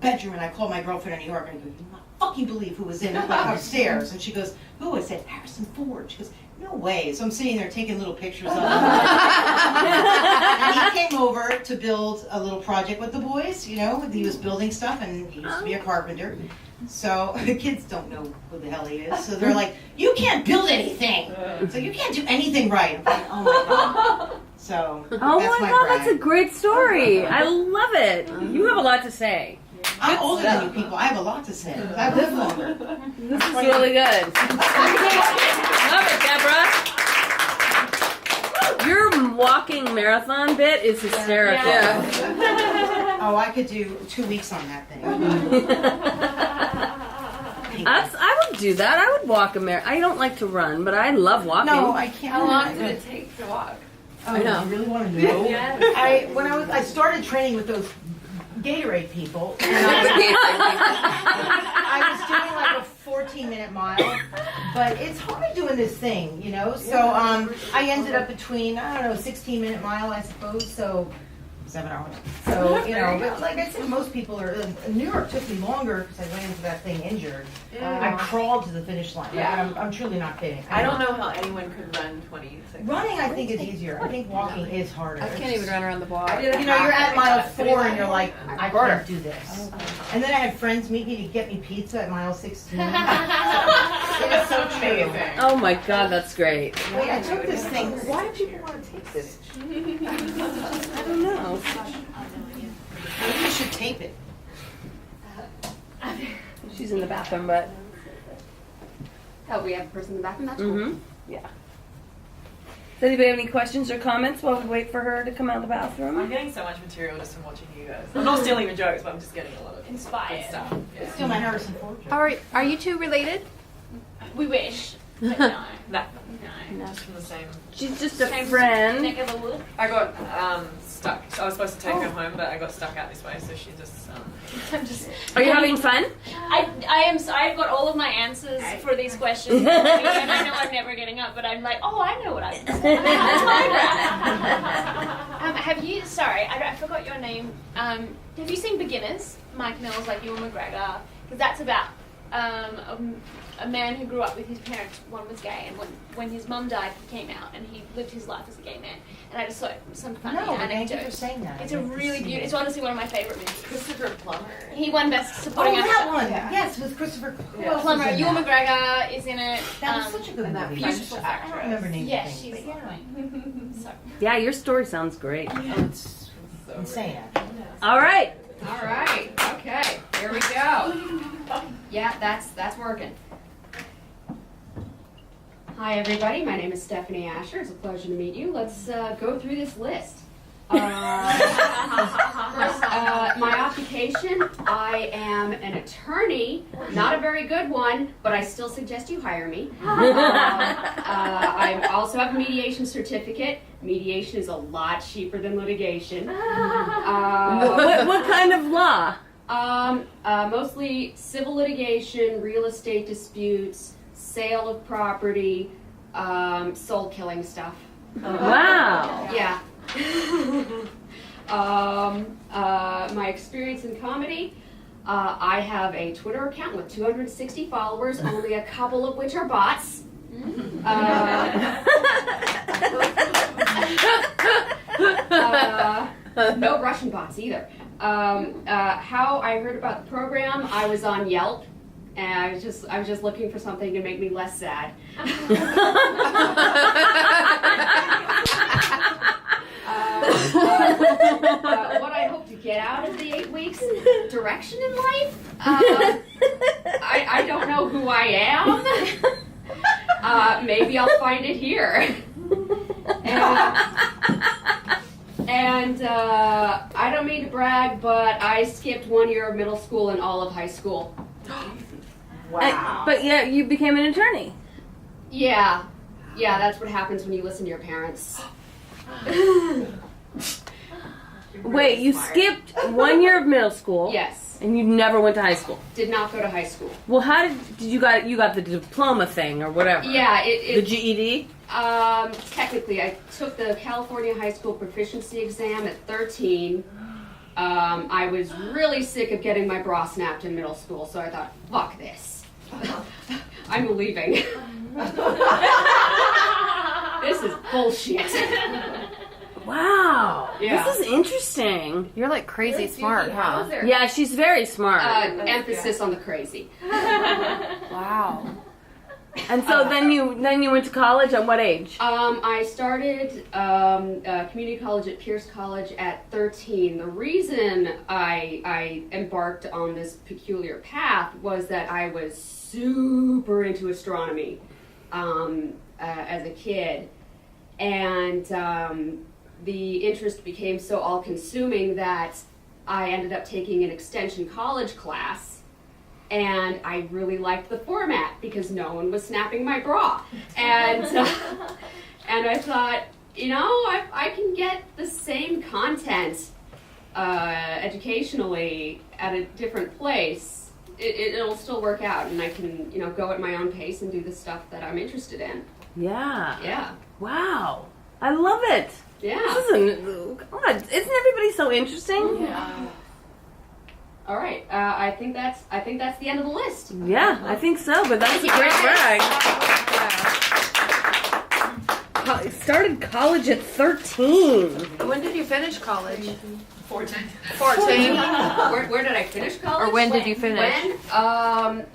[SPEAKER 7] bedroom, and I called my girlfriend in New York, and I go, you will not fucking believe who was in upstairs. And she goes, who? I said, Harrison Ford. She goes, no way. So I'm sitting there taking little pictures of him. And he came over to build a little project with the boys, he was building stuff, and he used to be a carpenter. So the kids don't know who the hell he is. So they're like, you can't build anything. So you can't do anything right. I'm like, oh my God. So
[SPEAKER 10] Oh
[SPEAKER 7] that's
[SPEAKER 10] my
[SPEAKER 7] my
[SPEAKER 10] God,
[SPEAKER 7] brag.
[SPEAKER 10] that's a great story. I love it. You have a lot to say.
[SPEAKER 7] I'm older than you people. I have a lot to say. I've lived longer.
[SPEAKER 10] This is really good. Love it, Deborah. Your walking marathon bit is hysterical.
[SPEAKER 7] Oh, I could do 2 weeks on that thing.
[SPEAKER 10] I would do that. I would walk a marathon. I don't like to run, but I love walking.
[SPEAKER 7] No, I can't.
[SPEAKER 5] How long did it take to walk?
[SPEAKER 7] Oh, I know. You really want to know?
[SPEAKER 2] Yes.
[SPEAKER 7] I started training with those Gatorade people, and I was doing like a 14-minute mile, but it's hard doing this thing, So I ended up between 16-minute mile, I suppose. So 7 hours. So, you know, but like I said, most people are, New York took me longer because I went into that thing injured. I crawled to the finish line.
[SPEAKER 5] Yeah.
[SPEAKER 7] I'm truly not kidding.
[SPEAKER 5] I don't know how anyone could run 26.
[SPEAKER 7] Running, I think, is easier. I think walking is harder.
[SPEAKER 5] I can't even run around the block.
[SPEAKER 7] You know, you're at mile 4 and you're like, I can't do this. And then I had friends meet me to get me pizza at mile 16. It is so true.
[SPEAKER 10] Oh my God, that's great.
[SPEAKER 7] Wait, I took this thing.
[SPEAKER 5] Why do people want to take this?
[SPEAKER 10] I don't know.
[SPEAKER 7] Maybe you should tape it.
[SPEAKER 10] She's in the bathroom, but.
[SPEAKER 3] Oh, we have a person in the bathroom. That's cool.
[SPEAKER 10] Yeah. Does anybody have any questions or comments while we wait for her to come out of the
[SPEAKER 9] I'm
[SPEAKER 10] bathroom?
[SPEAKER 9] getting so much material just from watching you guys. I'm not stealing the jokes, but I'm just getting a lot of
[SPEAKER 2] Inspired.
[SPEAKER 9] good stuff. Yeah.
[SPEAKER 7] Still my Harrison Ford joke.
[SPEAKER 5] Are you two related?
[SPEAKER 2] We wish. But no.
[SPEAKER 9] No,
[SPEAKER 2] No.
[SPEAKER 9] just from the same.
[SPEAKER 10] She's just a
[SPEAKER 2] Same
[SPEAKER 10] friend.
[SPEAKER 2] neck of the wood.
[SPEAKER 9] I got stuck. So I was supposed to take her home, but I got stuck out this way, so she just.
[SPEAKER 2] I'm just.
[SPEAKER 10] Are you having fun?
[SPEAKER 2] I am. I've got all of my answers for these questions, and I know I'm never getting up. But I'm like, oh, I know what I. Have you? Sorry, I forgot your name. Have you seen Beginners? Mike Mills, like Ewan McGregor, because that's about a man who grew up with his parents. One was gay, and when his mum died, he came out and he lived his life as a gay man. And I just saw some funny
[SPEAKER 7] No, but thank you for
[SPEAKER 2] anecdotes.
[SPEAKER 7] saying that.
[SPEAKER 2] It's a really beautiful. It's honestly one of my favorite movies.
[SPEAKER 5] Christopher Plummer.
[SPEAKER 2] He won Best
[SPEAKER 7] Oh,
[SPEAKER 2] Supporting Actor.
[SPEAKER 7] that one. Yes, with Christopher. Who else was
[SPEAKER 2] Plummer.
[SPEAKER 7] in
[SPEAKER 2] Ewan
[SPEAKER 7] that?
[SPEAKER 2] McGregor is in it.
[SPEAKER 7] That was such a good
[SPEAKER 5] and that
[SPEAKER 7] movie.
[SPEAKER 2] beautiful
[SPEAKER 7] I don't remember names.
[SPEAKER 2] Yeah,
[SPEAKER 7] of things,
[SPEAKER 2] she's
[SPEAKER 7] but
[SPEAKER 2] lovely. So.
[SPEAKER 10] Yeah, your story sounds great.
[SPEAKER 7] It's insane.
[SPEAKER 10] All right.
[SPEAKER 3] All right. Okay. Here we go. Yeah, that's working. Hi, everybody. My name is Stephanie Asher. It's a pleasure to meet you. Let's go through this list. First, my occupation, I am an attorney, not a very good one, but I still suggest you hire me. I also have a mediation certificate. Mediation is a lot cheaper than litigation.
[SPEAKER 10] What kind of law?
[SPEAKER 3] Mostly civil litigation, real estate disputes, sale of property, soul killing stuff.
[SPEAKER 10] Wow.
[SPEAKER 3] Yeah. My experience in comedy, I have a Twitter account with 260 followers, only a couple of which are bots. No Russian bots either. How I heard about the program, I was on Yelp, and I was just looking for something to make me less sad. What I hope to get out of the 8 weeks, direction in life. I don't know who I am. Maybe I'll find it here. And I don't mean to brag, but I skipped 1 year of middle school and all of high school.
[SPEAKER 5] Wow.
[SPEAKER 10] But yeah, you became an attorney.
[SPEAKER 3] Yeah, that's what happens when you listen to your parents.
[SPEAKER 10] Wait, you skipped 1 year of middle school.
[SPEAKER 3] Yes,
[SPEAKER 10] And you never went to high school.
[SPEAKER 3] did not go to high school.
[SPEAKER 10] Well, how did you got the diploma thing or whatever?
[SPEAKER 3] Yeah,
[SPEAKER 10] The GED.
[SPEAKER 3] technically, I took the California High School Proficiency Exam at 13. I was really sick of getting my bra snapped in middle school, so I thought, fuck this. I'm leaving. This is bullshit.
[SPEAKER 10] Wow.
[SPEAKER 3] Yeah.
[SPEAKER 10] This is interesting.
[SPEAKER 5] You're like crazy smart, huh?
[SPEAKER 10] Yeah, she's very smart.
[SPEAKER 3] Emphasis on the crazy.
[SPEAKER 5] Wow.
[SPEAKER 10] And so then you went to college at what age?
[SPEAKER 3] I started community college at Pierce College at 13. The reason I embarked on this peculiar path was that I was super into astronomy as a kid. And the interest became so all-consuming that I ended up taking an extension college class. And I really liked the format because no one was snapping my bra. And and I thought, I can get the same content educationally at a different place. It'll still work out, and I can, go at my own pace and do the stuff that I'm interested in.
[SPEAKER 10] Yeah.
[SPEAKER 3] Yeah.
[SPEAKER 10] Wow. I love it.
[SPEAKER 3] Yeah.
[SPEAKER 10] This isn't. God, isn't everybody so interesting?
[SPEAKER 5] Yeah.
[SPEAKER 3] All right. I think that's the end of the list.
[SPEAKER 10] Yeah, I think so. But that's a great brag. Started college at 13.
[SPEAKER 5] When did you finish college?
[SPEAKER 9] 14.
[SPEAKER 5] 14.
[SPEAKER 3] Where did I finish college?
[SPEAKER 5] Or when did you finish?
[SPEAKER 3] When?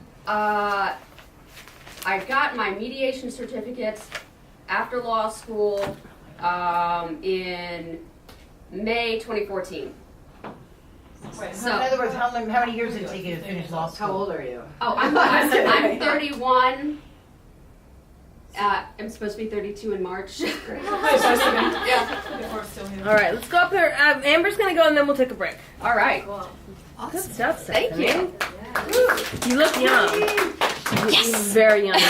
[SPEAKER 3] I got my mediation certificates after law school in May 2014.
[SPEAKER 7] Wait,
[SPEAKER 3] So-
[SPEAKER 7] in other words, how many years did it take you to finish law school?
[SPEAKER 5] How old are you?
[SPEAKER 3] Oh, I'm 31. I'm supposed to be 32 in March.
[SPEAKER 9] Yeah. Before still here.
[SPEAKER 10] All right, let's go up there. Amber's gonna go, and then we'll take a break.
[SPEAKER 3] All right.
[SPEAKER 10] Good stuff,
[SPEAKER 3] Thank
[SPEAKER 10] Stephanie.
[SPEAKER 3] you.
[SPEAKER 10] You look young. Yes. Very young.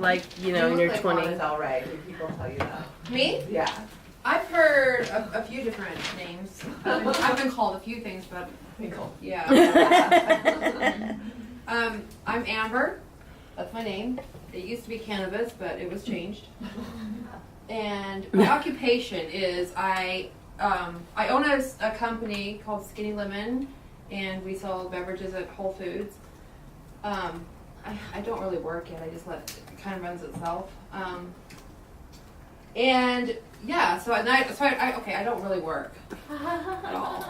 [SPEAKER 10] Like, in your 20s.
[SPEAKER 5] All right. People tell you that.
[SPEAKER 12] Me?
[SPEAKER 5] Yeah.
[SPEAKER 12] I've heard a few different names. I've been called a few things, but yeah. I'm Amber. That's my name. It used to be cannabis, but it was changed. And my occupation is I own a company called Skinny Lemon, and we sell beverages at Whole Foods. I don't really work yet. I just let it kind of runs itself. And yeah, so at night, I don't really work at all.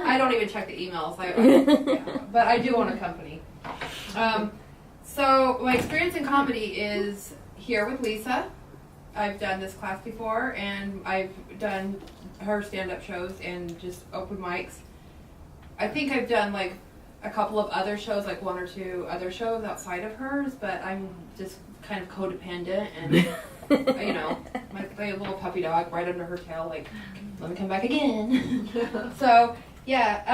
[SPEAKER 12] I don't even check the emails. But I do own a company. So my experience in comedy is here with Lisa. I've done this class before, and I've done her stand-up shows and just open mics. I think I've done like a couple of other shows, like 1 or 2 other shows outside of hers, but I'm just kind of codependent, and my little puppy dog right under her tail, like, let me come back again. So yeah,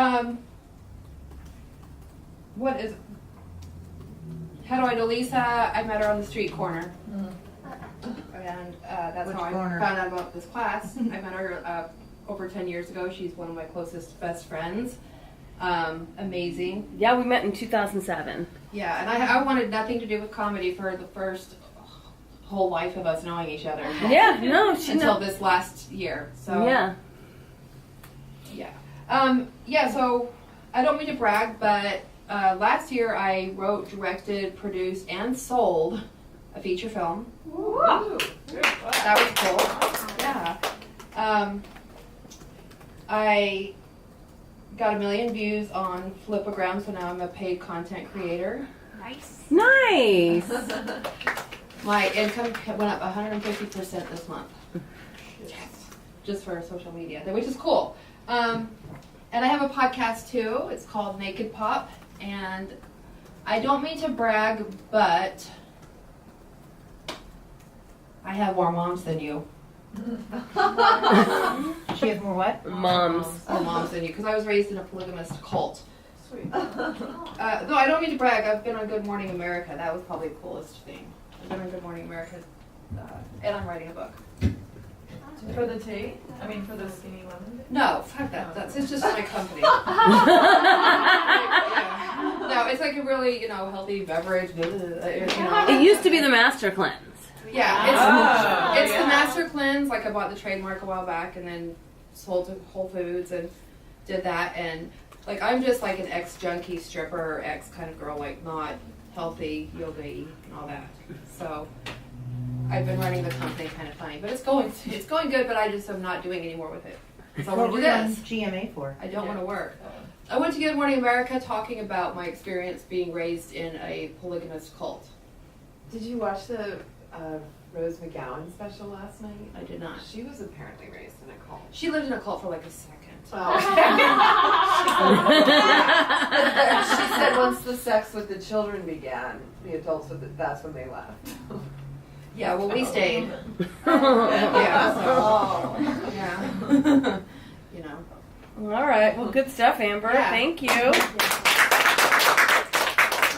[SPEAKER 12] how do I know Lisa? I met her on the street corner. And that's
[SPEAKER 7] Which
[SPEAKER 12] how
[SPEAKER 7] corner?
[SPEAKER 12] I found out about this class. I met her over 10 years ago. She's one of my closest best friends. Amazing.
[SPEAKER 10] Yeah, we met in 2007.
[SPEAKER 12] Yeah, and I wanted nothing to do with comedy for the first whole life of us knowing each other.
[SPEAKER 10] Yeah, no,
[SPEAKER 12] Until this last year. So
[SPEAKER 10] yeah.
[SPEAKER 12] Yeah, so I don't mean to brag, but last year I wrote, directed, produced, and sold a feature film.
[SPEAKER 5] Woo.
[SPEAKER 12] That was cool. Yeah. I got 1 million views on Flipagram, so now I'm a paid content creator.
[SPEAKER 10] Nice.
[SPEAKER 12] My income went up 150% this month. Just for social media, which is cool. And I have a podcast too. It's called Naked Pop, and I don't mean to brag, but I have more moms than you.
[SPEAKER 7] She has more what?
[SPEAKER 10] Moms.
[SPEAKER 12] More moms than you, because I was raised in a polygamist cult.
[SPEAKER 5] Sweet.
[SPEAKER 12] No, I don't mean to brag. I've been on Good Morning America. That was probably the coolest thing. I've been on Good Morning America, and I'm writing a book.
[SPEAKER 9] For the tea? I mean, for the Skinny Lemon?
[SPEAKER 12] No, fuck that. It's just my company. No, it's like a really, healthy beverage.
[SPEAKER 10] It used to be the Master Cleanse.
[SPEAKER 12] Yeah, it's the Master Cleanse. Like, I bought the trademark a while back and then sold to Whole Foods and did that. And, like, I'm just like an ex-junkie stripper, ex kind of girl, like, not healthy, yoga-y, and all that. So I've been running the company kind of funny. But it's going good, but I just am not doing any more with it. So I want to do this.
[SPEAKER 7] GMA for?
[SPEAKER 12] I don't want to work. I went to Good Morning America talking about my experience being raised in a polygamist cult.
[SPEAKER 5] Did you watch the Rose McGowan special last night?
[SPEAKER 12] I did not.
[SPEAKER 5] She was apparently raised in a cult.
[SPEAKER 12] She lived in a cult for like a second.
[SPEAKER 5] Oh. She said once the sex with the children began, the adults said that's when they left.
[SPEAKER 12] Yeah, well, we stayed.
[SPEAKER 5] Oh.
[SPEAKER 12] Yeah.
[SPEAKER 10] All right. Well, good stuff, Amber.
[SPEAKER 12] Yeah.
[SPEAKER 10] Thank you.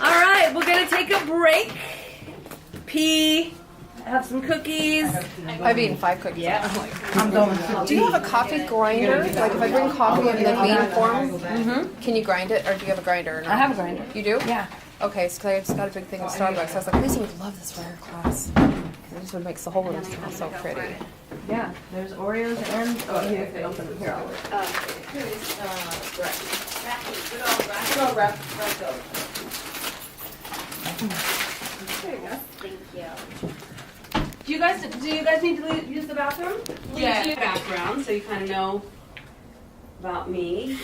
[SPEAKER 10] All right. We're going to take a break. Pee. Have some cookies.
[SPEAKER 5] I've eaten 5 cookies.
[SPEAKER 10] Yeah.
[SPEAKER 7] I'm going.
[SPEAKER 5] Do you have a coffee grinder? Like if I bring coffee in the bean form, can you grind it, or do you have a grinder? Or not?
[SPEAKER 10] I have a grinder.
[SPEAKER 5] You do?
[SPEAKER 10] Yeah.
[SPEAKER 5] Okay, so I just got a big thing at Starbucks. I was like, Lisa would love this for her class.
[SPEAKER 13] It just makes the whole room smell so pretty.
[SPEAKER 10] Yeah, there's Oreos and here, if they open them here, I'll look.
[SPEAKER 6] Thank you.
[SPEAKER 1] Do you guys need to use the bathroom?
[SPEAKER 10] Yeah.
[SPEAKER 1] Background, so you kind of know about me.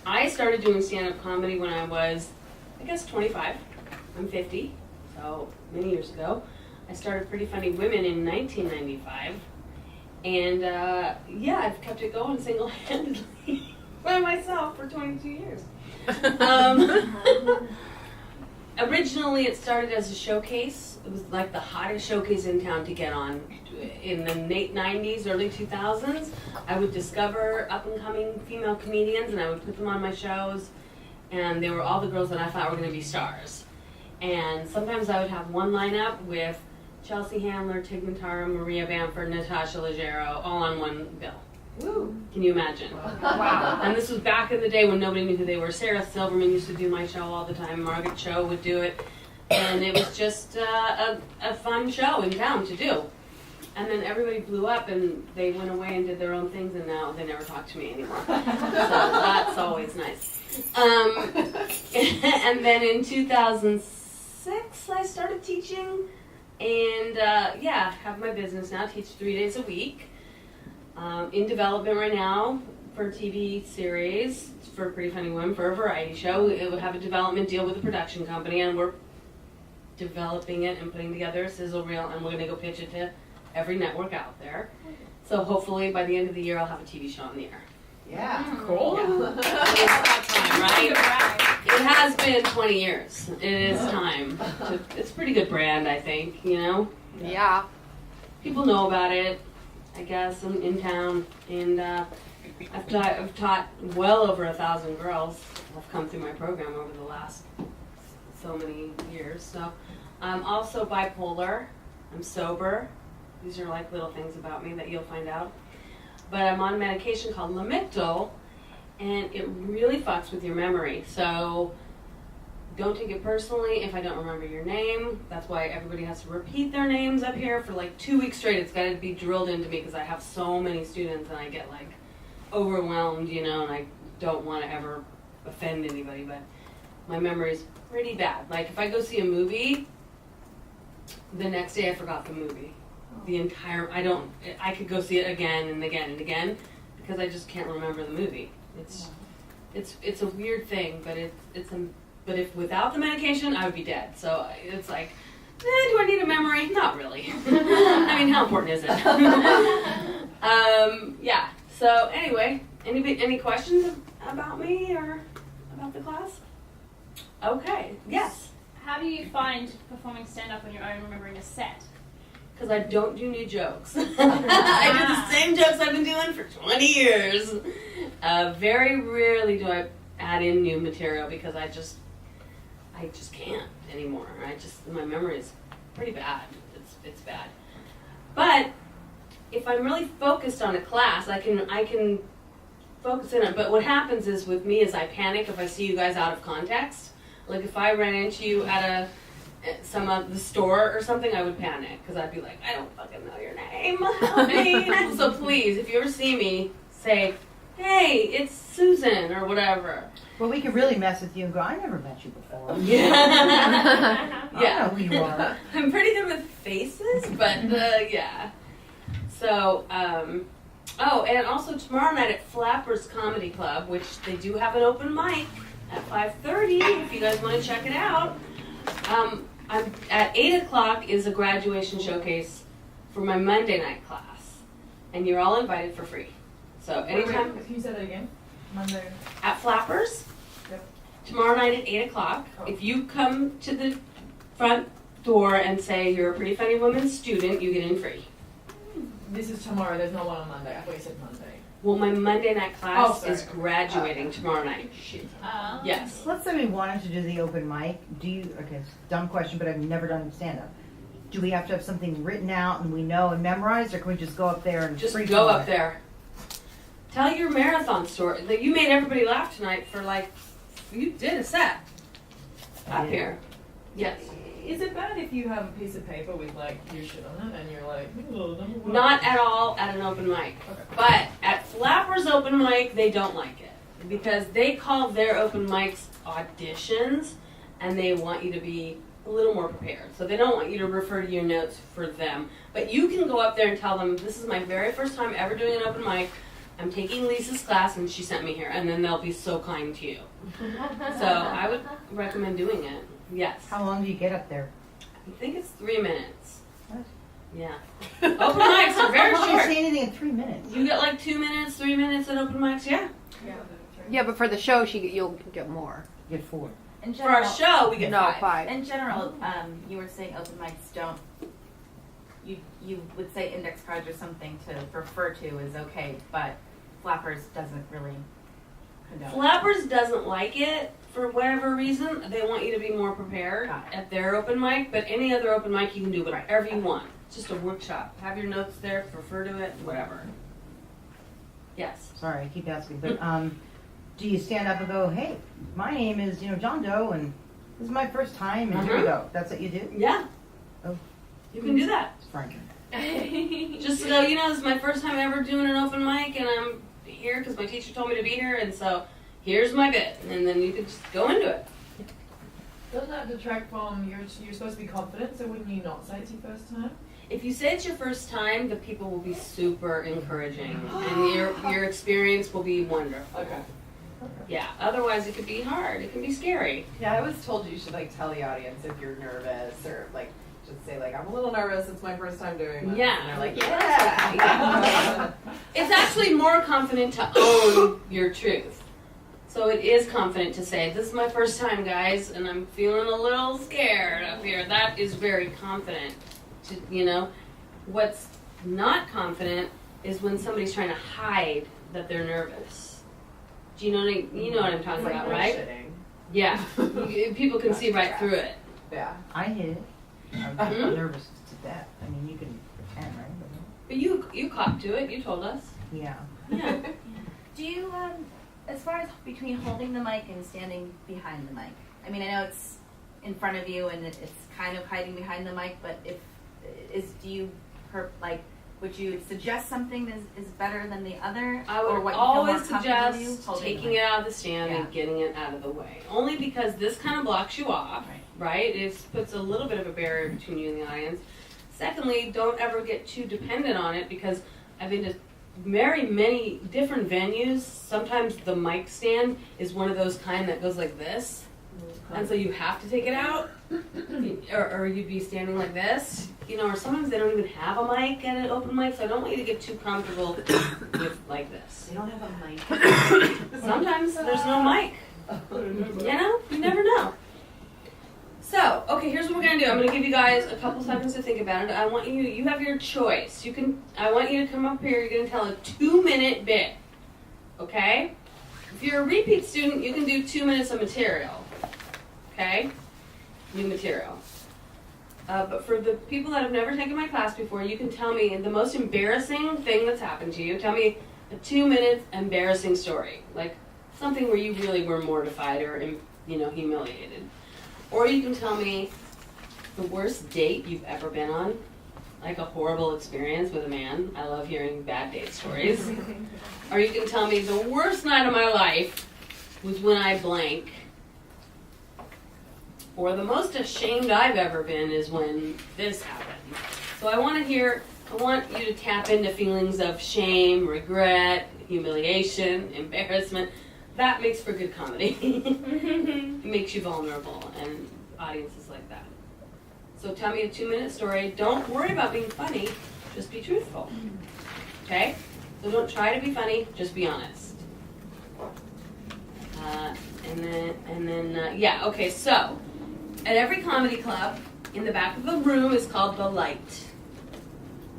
[SPEAKER 1] I started doing stand-up comedy when I was, I guess, 25. I'm 50, so many years ago. I started Pretty Funny Women in 1995, and yeah, I've kept it going single-handedly by myself for 22 years. Originally, it started as a showcase. It was like the hottest showcase in town to get on. In the late 90s, early 2000s, I would discover up-and-coming female comedians, and I would put them on my shows, and they were all the girls that I thought were going to be stars. And sometimes I would have one lineup with Chelsea Handler, Tig Notaro, Maria Bamford, Natasha Leggero, all on one bill.
[SPEAKER 12] Woo.
[SPEAKER 1] Can you imagine?
[SPEAKER 12] Wow.
[SPEAKER 1] And this was back in the day when nobody knew who they were. Sarah Silverman used to do my show all the time. Margaret Cho would do it. And it was just a fun show in town to do. And then everybody blew up and they went away and did their own things, and now they never talk to me anymore. So that's always nice. And then in 2006, I started teaching. And yeah, have my business now. Teach 3 days a week. In development right now for a TV series for Pretty Funny Women, for a variety show. It would have a development deal with a production company, and we're developing it and putting together a sizzle reel, and we're going to go pitch it to every network out there. So hopefully by the end of the year I'll have a TV show on the air.
[SPEAKER 5] Yeah.
[SPEAKER 1] Cool. Yeah. It's about time, right? It has been 20 years. It is time. It's a pretty good brand, I think, you know?
[SPEAKER 13] Yeah.
[SPEAKER 1] People know about it, I guess, in town. And I've taught well over 1,000 girls. Have come through my program over the last so many years. So I'm also bipolar. I'm sober. These are like little things about me that you'll find out. But I'm on medication called Lamictal, and it really fucks with your memory. So don't take it personally if I don't remember your name. That's why everybody has to repeat their names up here for like 2 weeks straight. It's got to be drilled into me because I have so many students and I get like overwhelmed, you know, and I don't want to ever offend anybody, but my memory's pretty bad. Like if I go see a movie, the next day I forgot the movie. The entire, I could go see it again and again and again because I just can't remember the movie. It's a weird thing, but but if without the medication, I would be dead. So it's like, do I need a memory? Not really. I mean, how important is it? Yeah. So anyway, any questions about me or about the class? Okay. Yes.
[SPEAKER 2] How do you find performing stand-up on your own, remembering a set?
[SPEAKER 1] Because I don't do new jokes. I do the same jokes I've been doing for 20 years. Very rarely do I add in new material because I just can't anymore. My memory is pretty bad. It's bad. But if I'm really focused on a class, I can focus in on it. But what happens is with me is I panic if I see you guys out of context. Like if I ran into you at some of the store or something, I would panic because I'd be like, I don't fucking know your name. Help me. So please, if you ever see me, say, hey, it's Susan or whatever.
[SPEAKER 7] Well, we could really mess with you and go, I never met you before.
[SPEAKER 1] Yeah.
[SPEAKER 7] I know who you are.
[SPEAKER 1] I'm pretty good with faces, but yeah. So, oh, and also tomorrow night at Flappers Comedy Club, which they do have an open mic at 5:30 if you guys want to check it out. I'm at 8 o'clock is a graduation showcase for my Monday night class, and you're all invited for free. So anytime.
[SPEAKER 9] Can you say that again? Monday.
[SPEAKER 1] At Flappers.
[SPEAKER 9] Yep.
[SPEAKER 1] Tomorrow night at 8 o'clock.
[SPEAKER 9] Oh.
[SPEAKER 1] If you come to the front door and say you're a Pretty Funny Women student, you get in free.
[SPEAKER 9] This is tomorrow. There's no one on Monday. I thought you said Monday.
[SPEAKER 1] Well, my Monday night class
[SPEAKER 9] sorry.
[SPEAKER 1] is graduating tomorrow night.
[SPEAKER 9] Shit.
[SPEAKER 1] Yes.
[SPEAKER 7] Let's say we wanted to do the open mic. Okay, it's a dumb question, but I've never done stand-up. Do we have to have something written out and we know and memorized, or can we just go up there and
[SPEAKER 1] Just
[SPEAKER 7] free
[SPEAKER 1] go
[SPEAKER 7] form
[SPEAKER 1] up
[SPEAKER 7] it?
[SPEAKER 1] there. Tell your marathon story. That you made everybody laugh tonight for like, you did a set up here. Yes.
[SPEAKER 9] Is it bad if you have a piece of paper with like your shit on it and you're like, oh, number one?
[SPEAKER 1] Not at all at an open mic.
[SPEAKER 9] Okay.
[SPEAKER 1] But at Flapper's open mic, they don't like it. Because they call their open mics auditions, and they want you to be a little more prepared. So they don't want you to refer to your notes for them. But you can go up there and tell them, this is my very first time ever doing an open mic. I'm taking Lisa's class, and she sent me here. And then they'll be so kind to you. So I would recommend doing it. Yes.
[SPEAKER 7] How long do you get up there?
[SPEAKER 1] I think it's 3 minutes.
[SPEAKER 7] What?
[SPEAKER 1] Yeah. Open mics are very
[SPEAKER 7] How can you
[SPEAKER 1] short.
[SPEAKER 7] say anything in 3 minutes?
[SPEAKER 1] You get like 2 minutes, 3 minutes at open mics, yeah.
[SPEAKER 13] Yeah, but for the show, you'll get more.
[SPEAKER 7] You get 4.
[SPEAKER 14] In
[SPEAKER 1] For our
[SPEAKER 14] general,
[SPEAKER 1] show, we get
[SPEAKER 13] No,
[SPEAKER 1] 5.
[SPEAKER 14] in general, you were saying open mics don't. You would say index cards or something to refer to is okay, but Flappers doesn't really condone.
[SPEAKER 1] Flappers doesn't like it for whatever reason. They want you to be more prepared at their open mic, but any other open mic you can do whatever you want. It's just a workshop. Have your notes there, refer to it, whatever. Yes.
[SPEAKER 7] Sorry, I keep asking, but do you stand up and go, hey, my name is, John Doe, and this is my first time, and here we go. That's what you do?
[SPEAKER 1] Yeah.
[SPEAKER 7] Oh.
[SPEAKER 1] You can do that.
[SPEAKER 7] It's frightening.
[SPEAKER 1] Just to go, this is my first time ever doing an open mic, and I'm here because my teacher told me to be here, and so here's my bit. And then you can just go into it.
[SPEAKER 9] Doesn't that detract from you're supposed to be confident, so wouldn't you not say it's your first time?
[SPEAKER 1] If you say it's your first time, the people will be super encouraging, and your experience will be wonderful.
[SPEAKER 5] Okay.
[SPEAKER 1] Yeah, otherwise it could be hard. It can be scary.
[SPEAKER 5] Yeah, I was told you should tell the audience if you're nervous or just say I'm a little nervous. It's my first time doing this.
[SPEAKER 1] Yeah.
[SPEAKER 5] And they're like,
[SPEAKER 1] yeah. It's actually more confident to own your truth. So it is confident to say, this is my first time, guys, and I'm feeling a little scared up here. That is very confident. What's not confident is when somebody's trying to hide that they're nervous. Do you know what I'm talking about, right?
[SPEAKER 5] Bullshitting.
[SPEAKER 1] Yeah. People can see right through it.
[SPEAKER 5] Yeah.
[SPEAKER 7] I hid it. I'm nervous to death. I mean, you can pretend, right?
[SPEAKER 1] But you caught to it. You told us.
[SPEAKER 7] Yeah.
[SPEAKER 1] Yeah.
[SPEAKER 14] Do you, as far as between holding the mic and standing behind the mic? I mean, I know it's in front of you and it's kind of hiding behind the mic, but would you suggest something is better than the other?
[SPEAKER 1] I would
[SPEAKER 14] or what
[SPEAKER 1] always
[SPEAKER 14] you feel more comfortable
[SPEAKER 1] suggest
[SPEAKER 14] with, holding
[SPEAKER 1] taking
[SPEAKER 14] the
[SPEAKER 1] it
[SPEAKER 14] mic?
[SPEAKER 1] out of the stand and getting it out of the way. Only because this kind of blocks you off, right? It puts a little bit of a barrier between you and the audience. Secondly, don't ever get too dependent on it because I've been to very many different venues. Sometimes the mic stand is one of those kind that goes like this. And so you have to take it out, or you'd be standing like this, or sometimes they don't even have a mic at an open mic, so I don't want you to get too comfortable with like this.
[SPEAKER 5] They don't have a mic.
[SPEAKER 1] Sometimes there's no mic. You never know. So, okay, here's what we're gonna do. I'm gonna give you guys a couple seconds to think about it. I want you have your choice. I want you to come up here, you're gonna tell a 2-minute bit. Okay? If you're a repeat student, you can do 2 minutes of material. Okay? New material. But for the people that have never taken my class before, you can tell me the most embarrassing thing that's happened to you. Tell me a 2-minute embarrassing story. Like something where you really were mortified or, humiliated. Or you can tell me the worst date you've ever been on. Like a horrible experience with a man. I love hearing bad date stories. Or you can tell me the worst night of my life was when I blank. Or the most ashamed I've ever been is when this happened. So I want you to tap into feelings of shame, regret, humiliation, embarrassment. That makes for good comedy. It makes you vulnerable, and audiences like that. So tell me a 2-minute story. Don't worry about being funny. Just be truthful. Okay? So don't try to be funny. Just be honest. Okay, so at every comedy club, in the back of the room is called the light.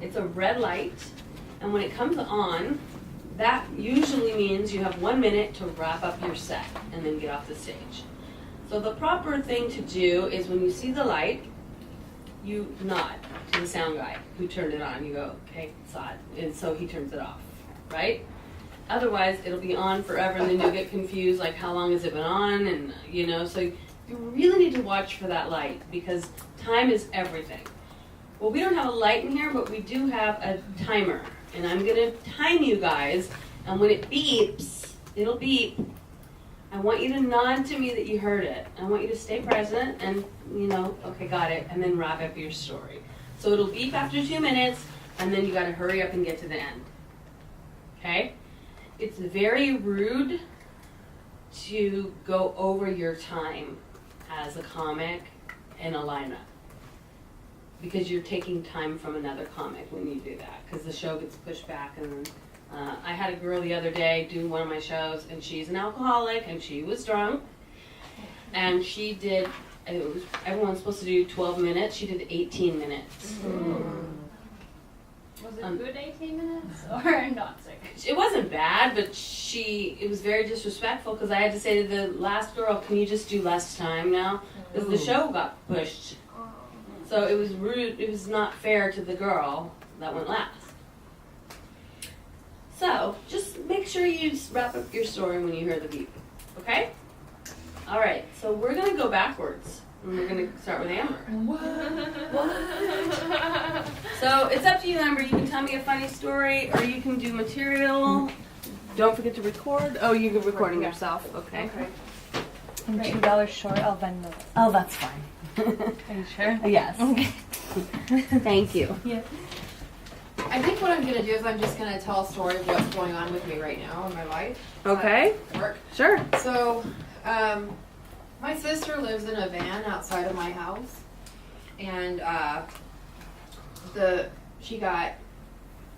[SPEAKER 1] It's a red light, and when it comes on, that usually means you have 1 minute to wrap up your set and then get off the stage. So the proper thing to do is when you see the light, you nod to the sound guy who turned it on. You go, okay, saw it, and so he turns it off, right? Otherwise, it'll be on forever, and then you'll get confused, like how long has it been on, and so you really need to watch for that light because time is everything. Well, we don't have a light in here, but we do have a timer. And I'm going to time you guys. And when it beeps, it'll beep. I want you to nod to me that you heard it. I want you to stay present and, okay, got it. And then wrap up your story. So it'll beep after 2 minutes, and then you got to hurry up and get to the end. Okay? It's very rude to go over your time as a comic in a lineup because you're taking time from another comic when you do that because the show gets pushed back. And I had a girl the other day doing one of my shows, and she's an alcoholic, and she was drunk, and she did, everyone's supposed to do 12 minutes, she did 18 minutes.
[SPEAKER 2] Was it good 18 minutes or not so good?
[SPEAKER 1] It wasn't bad, but it was very disrespectful because I had to say to the last girl, can you just do less time now? Because the show got pushed. So it was rude, it was not fair to the girl that went last. So just make sure you wrap up your story when you hear the beep, okay? All right, so we're going to go backwards. And we're going to start with Amber. What? So it's up to you, Amber. You can tell me a funny story, or you can do material. Don't forget to record. Oh, you're recording yourself. Okay.
[SPEAKER 15] I'm $2 short. I'll Venmo it.
[SPEAKER 10] Oh, that's fine.
[SPEAKER 15] Are you sure?
[SPEAKER 10] Yes.
[SPEAKER 15] Okay.
[SPEAKER 10] Thank you.
[SPEAKER 15] Yeah.
[SPEAKER 12] I think what I'm going to do is I'm just going to tell a story of what's going on with me right now in my life.
[SPEAKER 10] Okay.
[SPEAKER 12] Work.
[SPEAKER 10] Sure.
[SPEAKER 12] So, my sister lives in a van outside of my house, and she got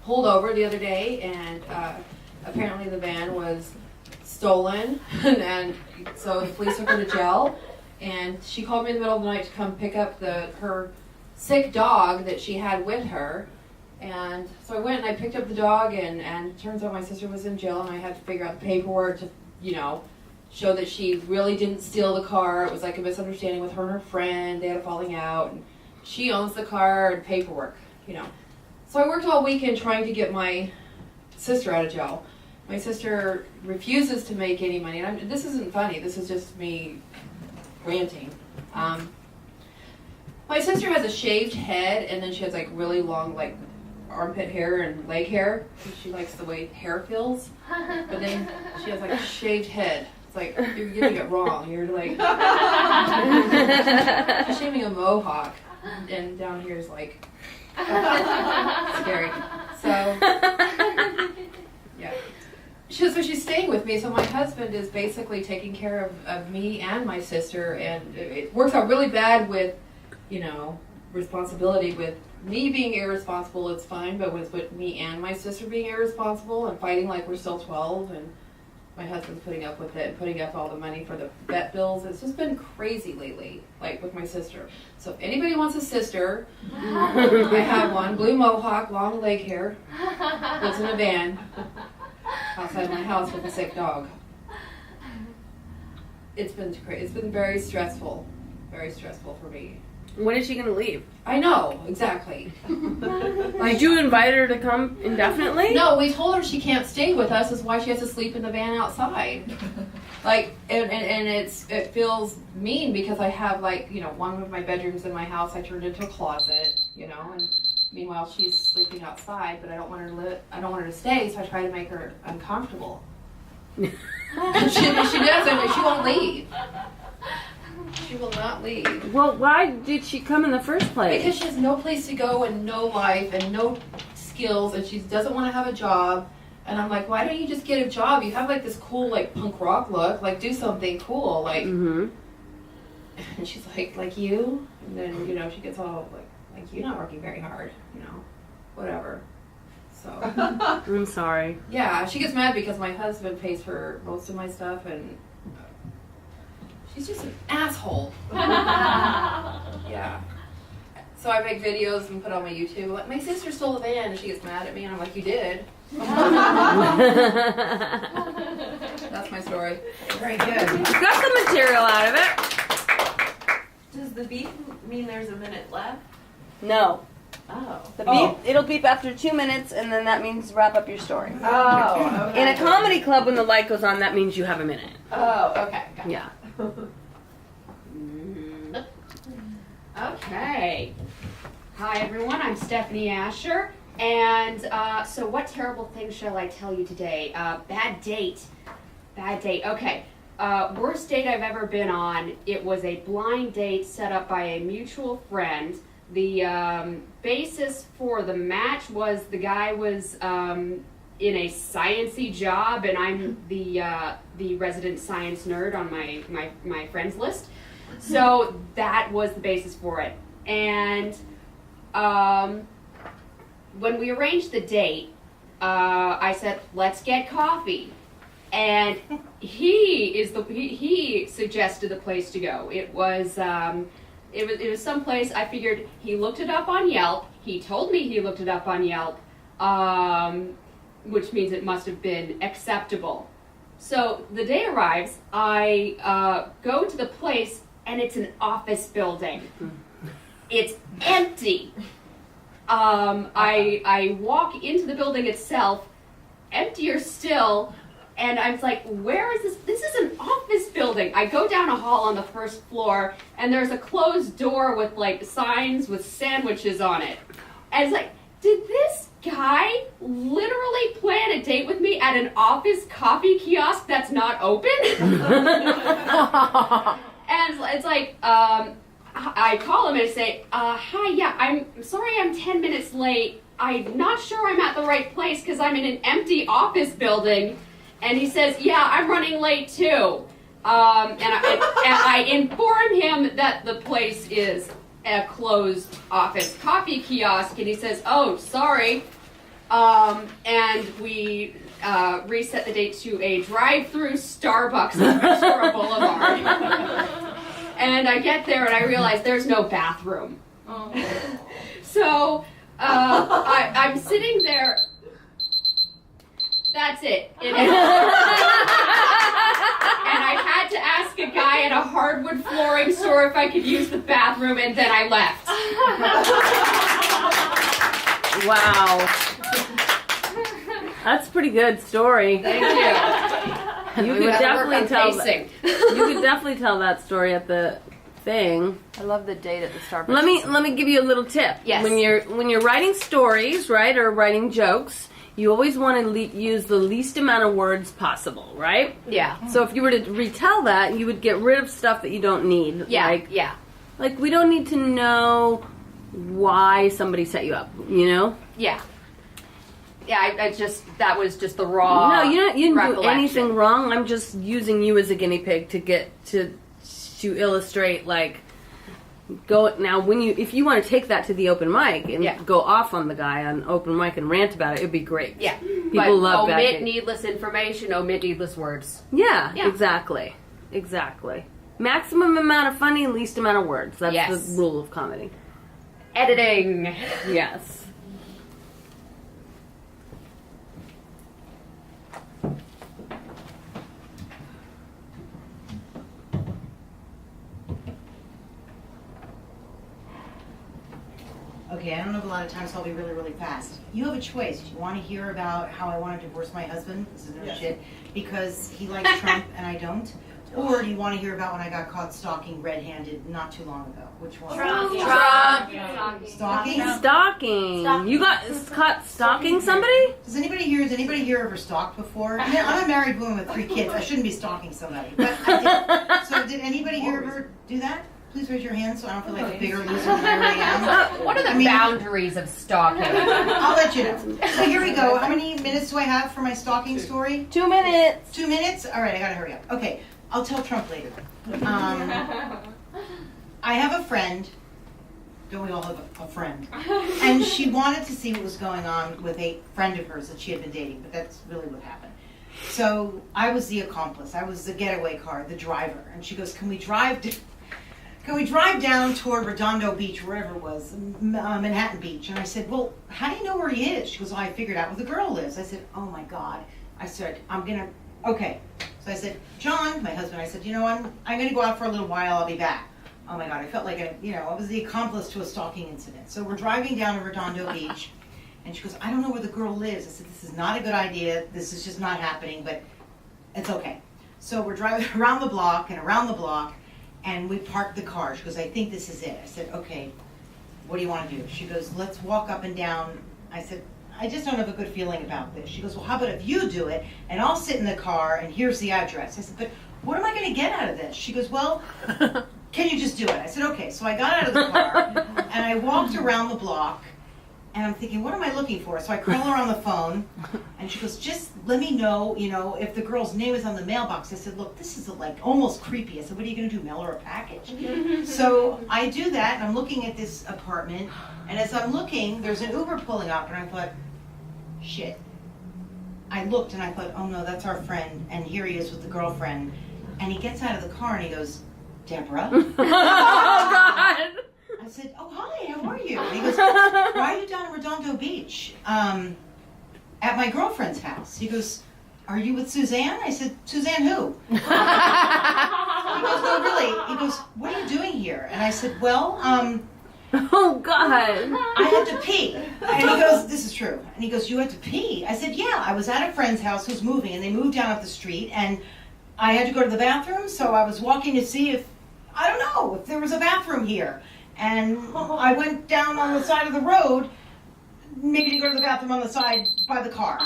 [SPEAKER 12] pulled over the other day, and apparently the van was stolen, and so the police took her to jail. And she called me in the middle of the night to come pick up her sick dog that she had with her. And so I went and I picked up the dog, and it turns out my sister was in jail, and I had to figure out the paperwork to, show that she really didn't steal the car. It was like a misunderstanding with her and her friend. They had a falling out, and she owns the car and paperwork, So I worked all weekend trying to get my sister out of jail. My sister refuses to make any money. And this isn't funny. This is just me ranting. My sister has a shaved head, and then she has like really long armpit hair and leg hair. She likes the way hair feels. But then she has like a shaved head. It's like, you're getting it wrong. You're like she's shaving a mohawk, and down here is like scary. So yeah. So she's staying with me, so my husband is basically taking care of me and my sister, and it works out really bad with, responsibility. With me being irresponsible, it's fine, but with me and my sister being irresponsible and fighting like we're still 12, and my husband's putting up with it and putting up all the money for the vet bills, it's just been crazy lately, like with my sister. So if anybody wants a sister, I have one, blue mohawk, long leg hair, lives in a van outside my house with a sick dog. It's been crazy. It's been very stressful for me.
[SPEAKER 10] When is she going to leave?
[SPEAKER 12] I know, exactly.
[SPEAKER 10] Did you invite her to come indefinitely?
[SPEAKER 12] No, we told her she can't stay with us. Is why she has to sleep in the van outside. And it feels mean because I have one of my bedrooms in my house I turned into a closet, and meanwhile she's sleeping outside, but I don't want her to stay, so I try to make her uncomfortable. And she doesn't. She won't leave. She will not leave.
[SPEAKER 10] Well, why did she come in the first place?
[SPEAKER 12] Because she has no place to go and no life and no skills, and she doesn't want to have a job. And I'm like, why don't you just get a job? You have this cool punk rock look. Do something cool.
[SPEAKER 10] Mm-hmm.
[SPEAKER 12] And she's like you. And then she gets all like you're not working very hard. Whatever. So
[SPEAKER 10] I'm sorry.
[SPEAKER 12] Yeah, she gets mad because my husband pays for most of my stuff, and she's just an asshole. Yeah. So I make videos and put on my YouTube. Like, my sister stole the van, and she gets mad at me, and I'm like, you did. That's my story.
[SPEAKER 7] Very good.
[SPEAKER 10] Got some material out of it.
[SPEAKER 5] Does the beep mean there's a minute left?
[SPEAKER 10] No.
[SPEAKER 5] Oh.
[SPEAKER 10] The beep, it'll beep after 2 minutes, and then that means wrap up your story.
[SPEAKER 5] Oh, okay.
[SPEAKER 10] In a comedy club, when the light goes on, that means you have a minute.
[SPEAKER 5] Oh, okay. Got
[SPEAKER 10] Yeah.
[SPEAKER 3] Okay. Hi, everyone. I'm Stephanie Asher. And so what terrible thing shall I tell you today? Bad date. Bad date. Okay. Worst date I've ever been on. It was a blind date set up by a mutual friend. The basis for the match was the guy was in a sciencey job, and I'm the resident science nerd on my friends list. So that was the basis for it. And when we arranged the date, I said, let's get coffee. And he suggested the place to go. It was someplace. I figured he looked it up on Yelp. He told me he looked it up on Yelp, which means it must have been acceptable. So the day arrives. I go to the place, and it's an office building. It's empty. I walk into the building itself, emptier still. And I was like, where is this? This is an office building. I go down a hall on the first floor, and there's a closed door with like signs with sandwiches on it. And it's like, did this guy literally plan a date with me at an office coffee kiosk that's not open? And it's like, I call him and I say, hi, yeah, I'm sorry I'm 10 minutes late. I'm not sure I'm at the right place because I'm in an empty office building. And he says, yeah, I'm running late too. And I inform him that the place is a closed office coffee kiosk. And he says, oh, sorry. And we reset the date to a drive-through Starbucks on Ventura Boulevard. And I get there and I realize there's no bathroom. Oh. So I'm sitting there. That's it. And I had to ask a guy at a hardwood flooring store if I could use the bathroom, and then I left.
[SPEAKER 10] Wow. That's a pretty good story.
[SPEAKER 3] Thank you.
[SPEAKER 10] You could definitely tell. You could definitely tell that story at the thing.
[SPEAKER 13] I love the date at the Starbucks.
[SPEAKER 10] Let me give you a little tip.
[SPEAKER 3] Yes.
[SPEAKER 10] When you're writing stories, right, or writing jokes, you always want to use the least amount of words possible, right?
[SPEAKER 3] Yeah.
[SPEAKER 10] So if you were to retell that, you would get rid of stuff that you don't need.
[SPEAKER 3] Yeah.
[SPEAKER 10] Like we don't need to know why somebody set you up, you know?
[SPEAKER 3] Yeah. Yeah, that was just the raw.
[SPEAKER 10] No, you didn't do
[SPEAKER 3] recollection.
[SPEAKER 10] anything wrong. I'm just using you as a guinea pig to get to illustrate, like, go now. If you want to take that to the open mic and go off on the guy on open mic and rant about it, it'd be great.
[SPEAKER 3] Yeah,
[SPEAKER 10] people love that.
[SPEAKER 3] Omit needless information. Omit needless words.
[SPEAKER 10] Yeah, exactly. Maximum amount of funny, least amount of words. That's the rule of comedy.
[SPEAKER 3] Editing.
[SPEAKER 10] Yes.
[SPEAKER 7] Okay, I don't have a lot of time, so I'll be really, really fast. You have a choice. Do you want to hear about how I want to divorce my husband? This is no shit. Because he likes Trump and I don't? Or do you want to hear about when I got caught stalking red-handed not too long ago? Which one?
[SPEAKER 6] Trump.
[SPEAKER 7] Stalking?
[SPEAKER 10] Stalking. You got caught stalking somebody?
[SPEAKER 7] Has anybody here ever stalked before? I mean, I'm a married woman with 3 kids. I shouldn't be stalking somebody. But I did. So did anybody here ever do that? Please raise your hand so I don't feel like a bigger loser than I really am.
[SPEAKER 3] What are the boundaries of stalking?
[SPEAKER 7] I'll let you know. So here we go. How many minutes do I have for my stalking story?
[SPEAKER 10] 2 minutes.
[SPEAKER 7] 2 minutes? All right, I gotta hurry up. Okay, I'll tell Trump later. I have a friend. Don't we all have a friend? And she wanted to see what was going on with a friend of hers that she had been dating, but that's really what happened. So I was the accomplice. I was the getaway car, the driver. And she goes, Can we drive down toward Redondo Beach, wherever it was, Manhattan Beach? And I said, well, how do you know where he is? She goes, well, I figured out where the girl lives. I said, oh my God. I said, okay. So I said, John, my husband, I said, you know, I'm going to go out for a little while. I'll be back. Oh my God. I felt like I was the accomplice to a stalking incident. So we're driving down to Redondo Beach. And she goes, I don't know where the girl lives. I said, this is not a good idea. This is just not happening, but it's okay. So we're driving around the block and around the block. and we parked the car. She goes, I think this is it. I said, okay, what do you want to do? She goes, let's walk up and down. I said, I just don't have a good feeling about this. She goes, well, how about if you do it, and I'll sit in the car, and here's the address. I said, but what am I going to get out of this? She goes, well, can you just do it? I said, okay. So I got out of the car, and I walked around the block, and I'm thinking, what am I looking for? So I call her on the phone, and she goes, just let me know, if the girl's name is on the mailbox. I said, look, this is like almost creepy. I said, what are you going to do, mail her a package? So I do that, and I'm looking at this apartment, and as I'm looking, there's an Uber pulling up, and I thought, shit. I looked, and I thought, oh no, that's our friend, and here he is with the girlfriend. And he gets out of the car, and he goes, Deborah?
[SPEAKER 10] Oh, God.
[SPEAKER 7] I said, oh, hi, how are you? And he goes, why are you down in Redondo Beach? At my girlfriend's house. He goes, are you with Suzanne? I said, Suzanne who? He goes, no, really. He goes, what are you doing here? And I said, well,
[SPEAKER 10] oh, God.
[SPEAKER 7] I had to pee. And he goes, this is true. And he goes, you had to pee? I said, yeah, I was at a friend's house who's moving, and they moved down up the street, and I had to go to the bathroom, so I was walking to see if there was a bathroom here. And I went down on the side of the road, maybe to go to the bathroom on the side by the car.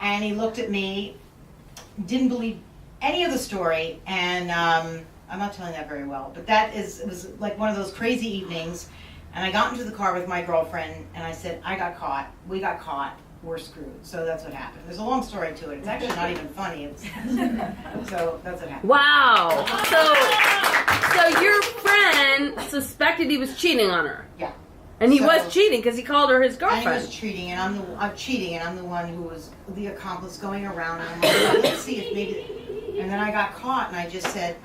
[SPEAKER 7] And he looked at me, didn't believe any of the story, and I'm not telling that very well, but it was like one of those crazy evenings, and I got into the car with my girlfriend, and I said, I got caught, we got caught, we're screwed. So that's what happened. There's a long story to it. It's actually not even funny. So that's what happened.
[SPEAKER 10] Wow. So your friend suspected he was cheating on her.
[SPEAKER 7] Yeah.
[SPEAKER 10] And he was cheating because he called her his girlfriend.
[SPEAKER 7] And he was cheating, and I'm cheating, and I'm the one who was the accomplice going around. And I'm like, let's see if maybe. And then I got caught, and I just said,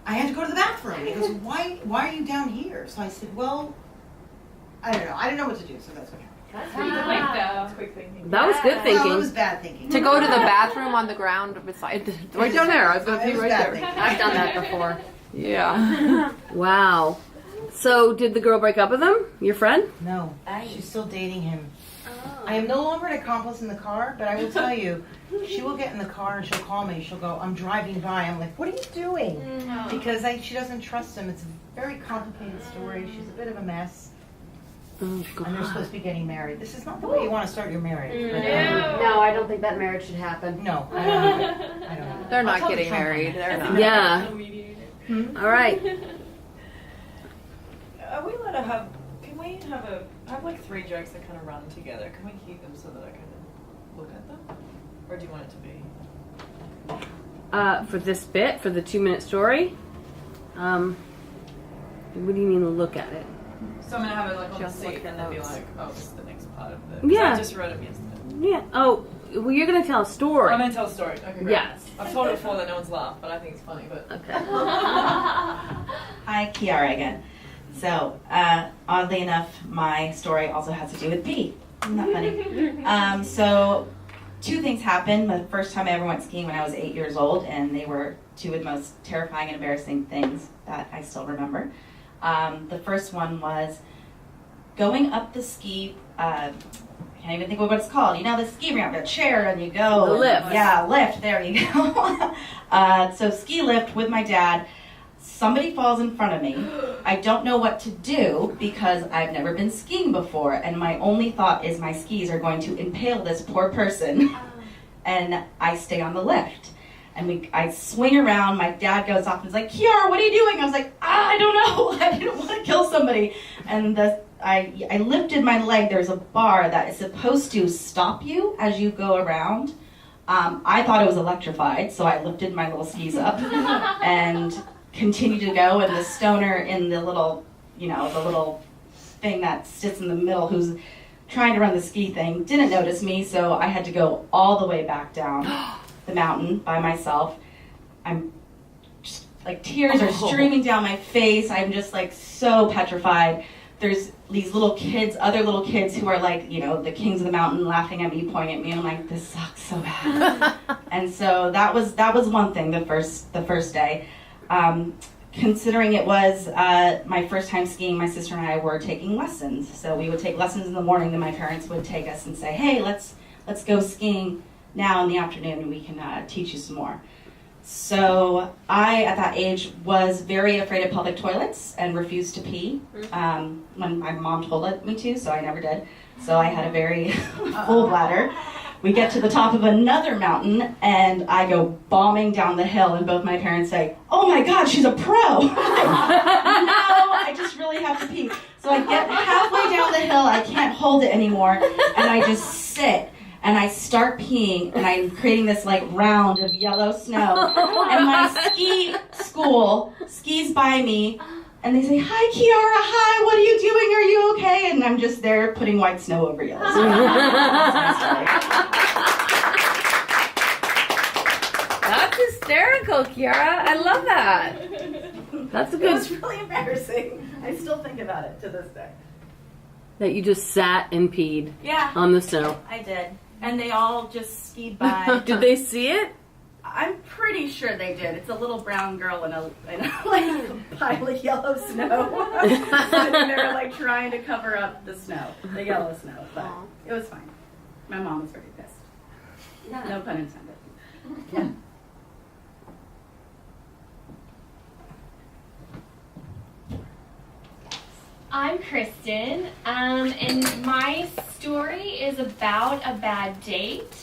[SPEAKER 7] I had to go to the bathroom. He goes, why are you down here? So I said, well, I don't know. I didn't know what to do, so that's what happened.
[SPEAKER 6] That's pretty quick, though.
[SPEAKER 9] That's quick thinking.
[SPEAKER 10] That was good thinking.
[SPEAKER 7] No, it was bad thinking.
[SPEAKER 13] To go to the bathroom on the ground beside, right down there. I was going to be right there.
[SPEAKER 3] I've done that before.
[SPEAKER 13] Yeah.
[SPEAKER 10] Wow. So did the girl break up with him, your friend?
[SPEAKER 7] No, she's still dating him. I am no longer an accomplice in the car, but I will tell you, she will get in the car and she'll call me. She'll go, I'm driving by. I'm like, what are you doing? Because she doesn't trust him. It's a very complicated story. She's a bit of a mess.
[SPEAKER 10] Oh, God.
[SPEAKER 7] And they're supposed to be getting married. This is not the way you want to start your marriage. But,
[SPEAKER 3] No, I don't think that marriage should happen.
[SPEAKER 7] no, I don't either.
[SPEAKER 13] They're not getting married. They're not.
[SPEAKER 10] Yeah. All right.
[SPEAKER 9] Are we allowed to have? Can we have like 3 jokes that kind of run together? Can we keep them so that I can look at them, or do you want it to be?
[SPEAKER 10] For this bit, for the 2-minute story, what do you mean look at it?
[SPEAKER 9] So I'm gonna have it like on
[SPEAKER 13] Just
[SPEAKER 9] the
[SPEAKER 13] look
[SPEAKER 9] seat
[SPEAKER 13] at
[SPEAKER 9] and
[SPEAKER 13] the
[SPEAKER 9] then be
[SPEAKER 13] notes.
[SPEAKER 9] like, oh, this is the next part of the. 'cause
[SPEAKER 10] Yeah.
[SPEAKER 9] I just wrote them yesterday.
[SPEAKER 10] Yeah. Oh, well, you're gonna tell a story.
[SPEAKER 9] I'm gonna tell a story. Okay, great.
[SPEAKER 10] Yes.
[SPEAKER 9] I've told it before that no one's laughed, but I think it's funny. But
[SPEAKER 10] Okay.
[SPEAKER 11] Hi, Kiara again. So, oddly enough, my story also has to do with pee. Isn't that funny? So, 2 things happened. The first time I ever went skiing when I was 8 years old, and they were 2 of the most terrifying and embarrassing things that I still remember. The first one was going up the ski, I can't even think of what it's called. You know, the ski ramp, a chair, and you go.
[SPEAKER 10] The lift.
[SPEAKER 11] Yeah, lift, there you go. So ski lift with my dad. Somebody falls in front of me. I don't know what to do because I've never been skiing before, and my only thought is my skis are going to impale this poor person, and I stay on the lift. And I swing around, my dad goes off and is like, Kiara, what are you doing? I was like, I don't know, I didn't want to kill somebody. And I lifted my leg. There's a bar that is supposed to stop you as you go around. I thought it was electrified, so I lifted my little skis up and continued to go. And the stoner in the little, the little thing that sits in the middle who's trying to run the ski thing didn't notice me, so I had to go all the way back down the mountain by myself. I'm just like tears are streaming down my face. I'm just like so petrified. There's these little kids, other little kids who are like, the kings of the mountain laughing at me, pointing at me, and I'm like, this sucks so bad. And so that was one thing the first day. Considering it was my first time skiing, my sister and I were taking lessons. So we would take lessons in the morning, then my parents would take us and say, hey, let's go skiing now in the afternoon and we can teach you some more. So I, at that age, was very afraid of public toilets and refused to pee when my mom told me to, so I never did. So I had a very full bladder. We get to the top of another mountain, and I go bombing down the hill, and both my parents say, "Oh my God, she's a pro!" I'm like, no, I just really have to pee. So I get halfway down the hill, I can't hold it anymore, and I just sit. And I start peeing, and I'm creating this like round of yellow snow. And my ski school skis by me, and they say, "Hi, Kiara, hi, what are you doing? Are you okay?" And I'm just there putting white snow over yellow snow.
[SPEAKER 10] That's hysterical, Kiara. I love that. That's a
[SPEAKER 11] It
[SPEAKER 10] good.
[SPEAKER 11] was really embarrassing. I still think about it to this day.
[SPEAKER 10] That you just sat and peed
[SPEAKER 11] Yeah,
[SPEAKER 10] on the snow.
[SPEAKER 11] I did. And they all just skied by.
[SPEAKER 10] Did they see it?
[SPEAKER 11] I'm pretty sure they did. It's a little brown girl in a like a pile of yellow snow. And they were like trying to cover up the snow, the yellow snow. But it was fine. My mom was very pissed. No pun intended. Yeah.
[SPEAKER 2] I'm Kristen, and my story is about a bad date.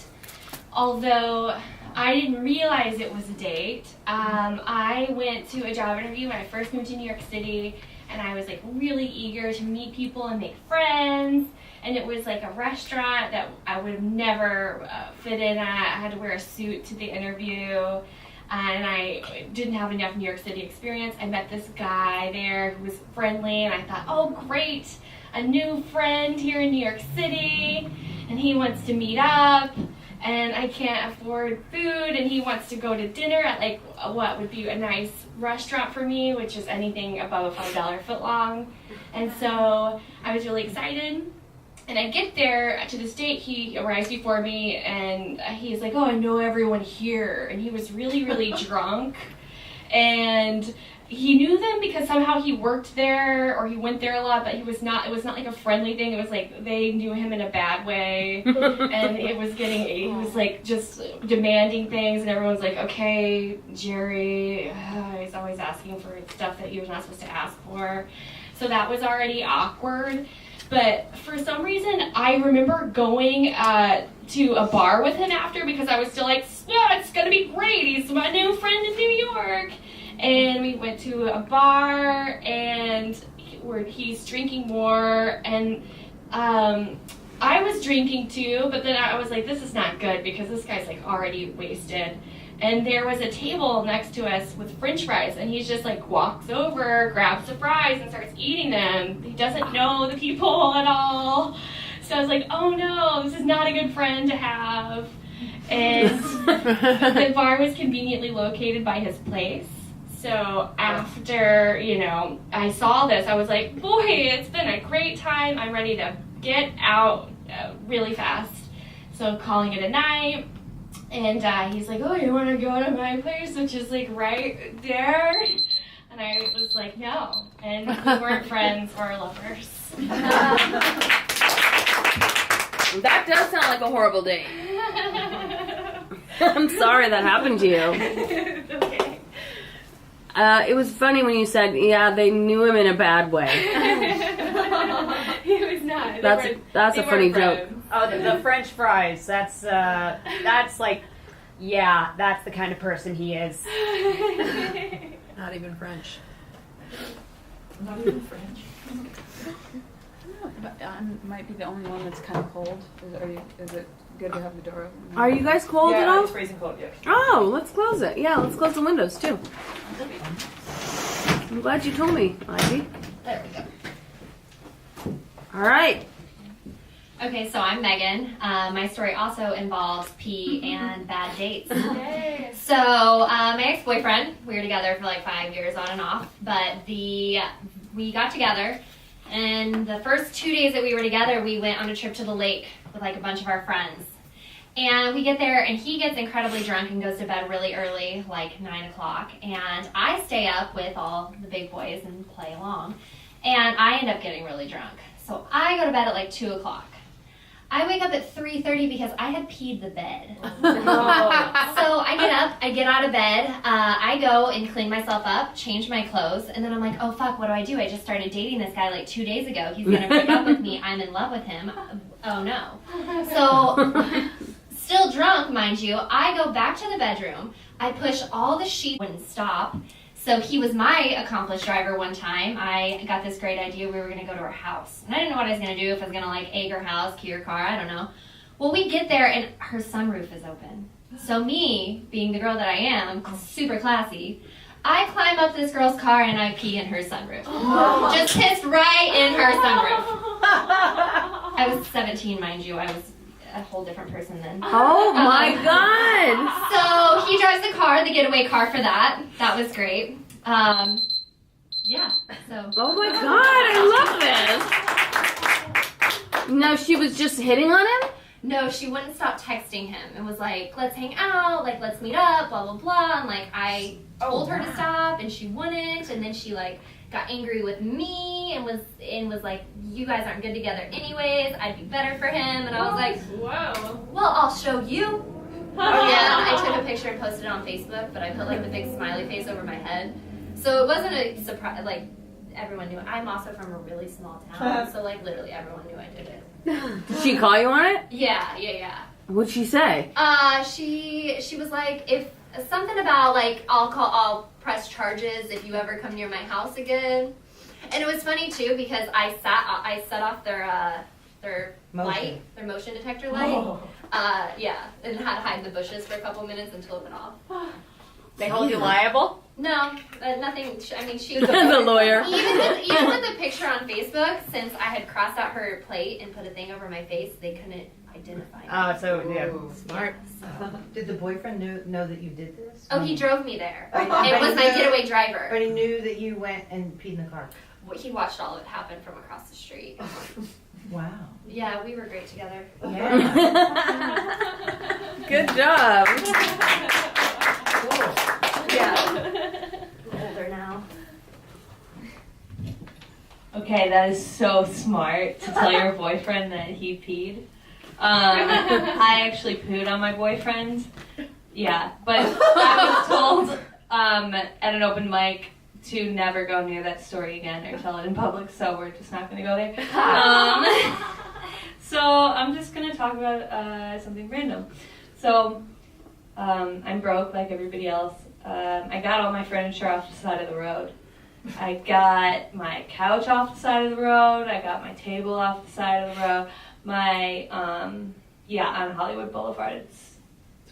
[SPEAKER 2] Although I didn't realize it was a date. I went to a job interview when I first moved to New York City, and I was like really eager to meet people and make friends. And it was like a restaurant that I would have never fit in at. I had to wear a suit to the interview. And I didn't have enough New York City experience. I met this guy there who was friendly, and I thought, oh great, a new friend here in New York City, and he wants to meet up, and I can't afford food, and he wants to go to dinner at like what would be a nice restaurant for me, which is anything above a $5 footlong. And so I was really excited. And I get there to this date, he arrives before me, and he's like, "Oh, I know everyone here." And he was really, really drunk. And he knew them because somehow he worked there, or he went there a lot, but it was not like a friendly thing. It was like they knew him in a bad way. And he was like just demanding things, and everyone's like, "Okay, Jerry," he's always asking for stuff that he was not supposed to ask for. So that was already awkward. But for some reason, I remember going to a bar with him after, because I was still like, "Yeah, it's gonna be great. He's my new friend in New York." And we went to a bar, and he's drinking more, and I was drinking too. But then I was like, "This is not good," because this guy's like already wasted. And there was a table next to us with French fries, and he just like walks over, grabs the fries, and starts eating them. He doesn't know the people at all. So I was like, "Oh no, this is not a good friend to have." And the bar was conveniently located by his place. So after, I saw this, I was like, "Boy, it's been a great time. I'm ready to get out really fast." So calling it a night. And he's like, "Oh, you want to go to my place, which is like right there?" And I was like, "No." And we weren't friends or lovers.
[SPEAKER 10] That does sound like a horrible date. I'm sorry that happened to you.
[SPEAKER 2] Okay.
[SPEAKER 10] It was funny when you said, "Yeah, they knew him in a bad way."
[SPEAKER 2] He was not.
[SPEAKER 10] That's a funny joke.
[SPEAKER 3] Oh, the French fries. That's like, yeah, that's the kind of person he is.
[SPEAKER 13] Not even French.
[SPEAKER 9] Not even French.
[SPEAKER 15] But I might be the only one that's kind of cold. Is it good to have the door open?
[SPEAKER 10] Are you guys cold at all?
[SPEAKER 9] It's freezing cold, yeah.
[SPEAKER 10] Oh, let's close it. Yeah, let's close the windows too. I'm glad you told me, Ivy.
[SPEAKER 6] There we go.
[SPEAKER 10] All right.
[SPEAKER 6] Okay, so I'm Megan. My story also involves pee and bad dates. So my ex-boyfriend, we were together for like 5 years on and off, but we got together, and the first 2 days that we were together, we went on a trip to the lake with like a bunch of our friends. And we get there, and he gets incredibly drunk and goes to bed really early, like 9 o'clock, and I stay up with all the big boys and play along, and I end up getting really drunk. So I go to bed at like 2 o'clock. I wake up at 3:30 because I had peed the bed. So I get up, I get out of bed, I go and clean myself up, change my clothes, and then I'm like, oh fuck, what do? I just started dating this guy like 2 days ago. He's gonna break up with me. I'm in love with him. Oh no. So, still drunk, mind you, I go back to the bedroom. I push all the sheets, wouldn't stop. So he was my accomplice driver one time. I got this great idea. We were gonna go to her house. And I didn't know what I was gonna do, if I was gonna like egg her house, key her car, I don't know. Well, we get there and her sunroof is open. So me, being the girl that I am, I'm super classy, I climb up this girl's car and I pee in her sunroof. Just pissed right in her sunroof. I was 17, mind you. I was a whole different person then.
[SPEAKER 10] Oh my god!
[SPEAKER 6] So he drives the car, the getaway car for that. That was great. Yeah. So.
[SPEAKER 10] Oh my god, I love this. No, she was just hitting on him?
[SPEAKER 6] No, she wouldn't stop texting him. It was like, let's hang out, like, let's meet up, blah, blah, blah. And, like, I told her to stop, and she wouldn't. And then she, like, got angry with me and was like, you guys aren't good together anyways. I'd be better for him. And I was like,
[SPEAKER 2] whoa.
[SPEAKER 6] Well, I'll show you. Yeah, I took a picture and posted it on Facebook, but I put, like, the big smiley face over my head. So it wasn't a surprise, like, everyone knew. I'm also from a really small town, so, like, literally everyone knew I did it.
[SPEAKER 10] Did she call you on it?
[SPEAKER 6] Yeah.
[SPEAKER 10] What'd she say?
[SPEAKER 6] She was like, if something about like I'll press charges if you ever come near my house again. And it was funny too because I set off their light, their motion detector light. Yeah, and had to hide in the bushes for a couple minutes until it went off.
[SPEAKER 13] They hold you liable?
[SPEAKER 6] No, nothing. I mean, she.
[SPEAKER 10] The lawyer.
[SPEAKER 6] Even with the picture on Facebook, since I had crossed out her plate and put a thing over my face, they couldn't identify me.
[SPEAKER 13] Oh, so yeah,
[SPEAKER 10] smart.
[SPEAKER 7] Did the boyfriend know that you did this?
[SPEAKER 6] Oh, he drove me there.
[SPEAKER 7] But
[SPEAKER 6] It was my getaway driver.
[SPEAKER 7] But he knew that you went and peed in the car.
[SPEAKER 6] He watched all of it happen from across the street.
[SPEAKER 7] Wow.
[SPEAKER 6] Yeah, we were great together.
[SPEAKER 7] Yeah.
[SPEAKER 10] Good job.
[SPEAKER 7] Cool.
[SPEAKER 6] Yeah. I'm older now.
[SPEAKER 4] Okay, that is so smart to tell your boyfriend that he peed. I actually pooed on my boyfriend. Yeah, but I was told at an open mic to never go near that story again or tell it in public, so we're just not going to go there. So I'm just going to talk about something random. So I'm broke like everybody else. I got all my furniture off the side of the road. I got my couch off the side of the road. I got my table off the side of the road. My, on Hollywood Boulevard, it's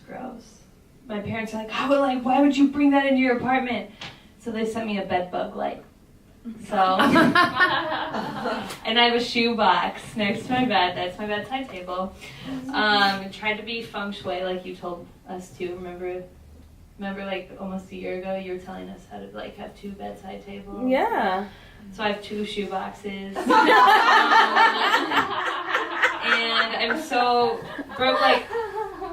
[SPEAKER 4] gross. My parents are like, why would you bring that into your apartment? So they sent me a bed bug light. So, and I have a shoe box next to my bed. That's my bedside table. I tried to be feng shui like you told us to. Remember like almost a year ago you were telling us how to like have 2 bedside tables?
[SPEAKER 10] Yeah.
[SPEAKER 4] So I have 2 shoe boxes. And I'm so broke, like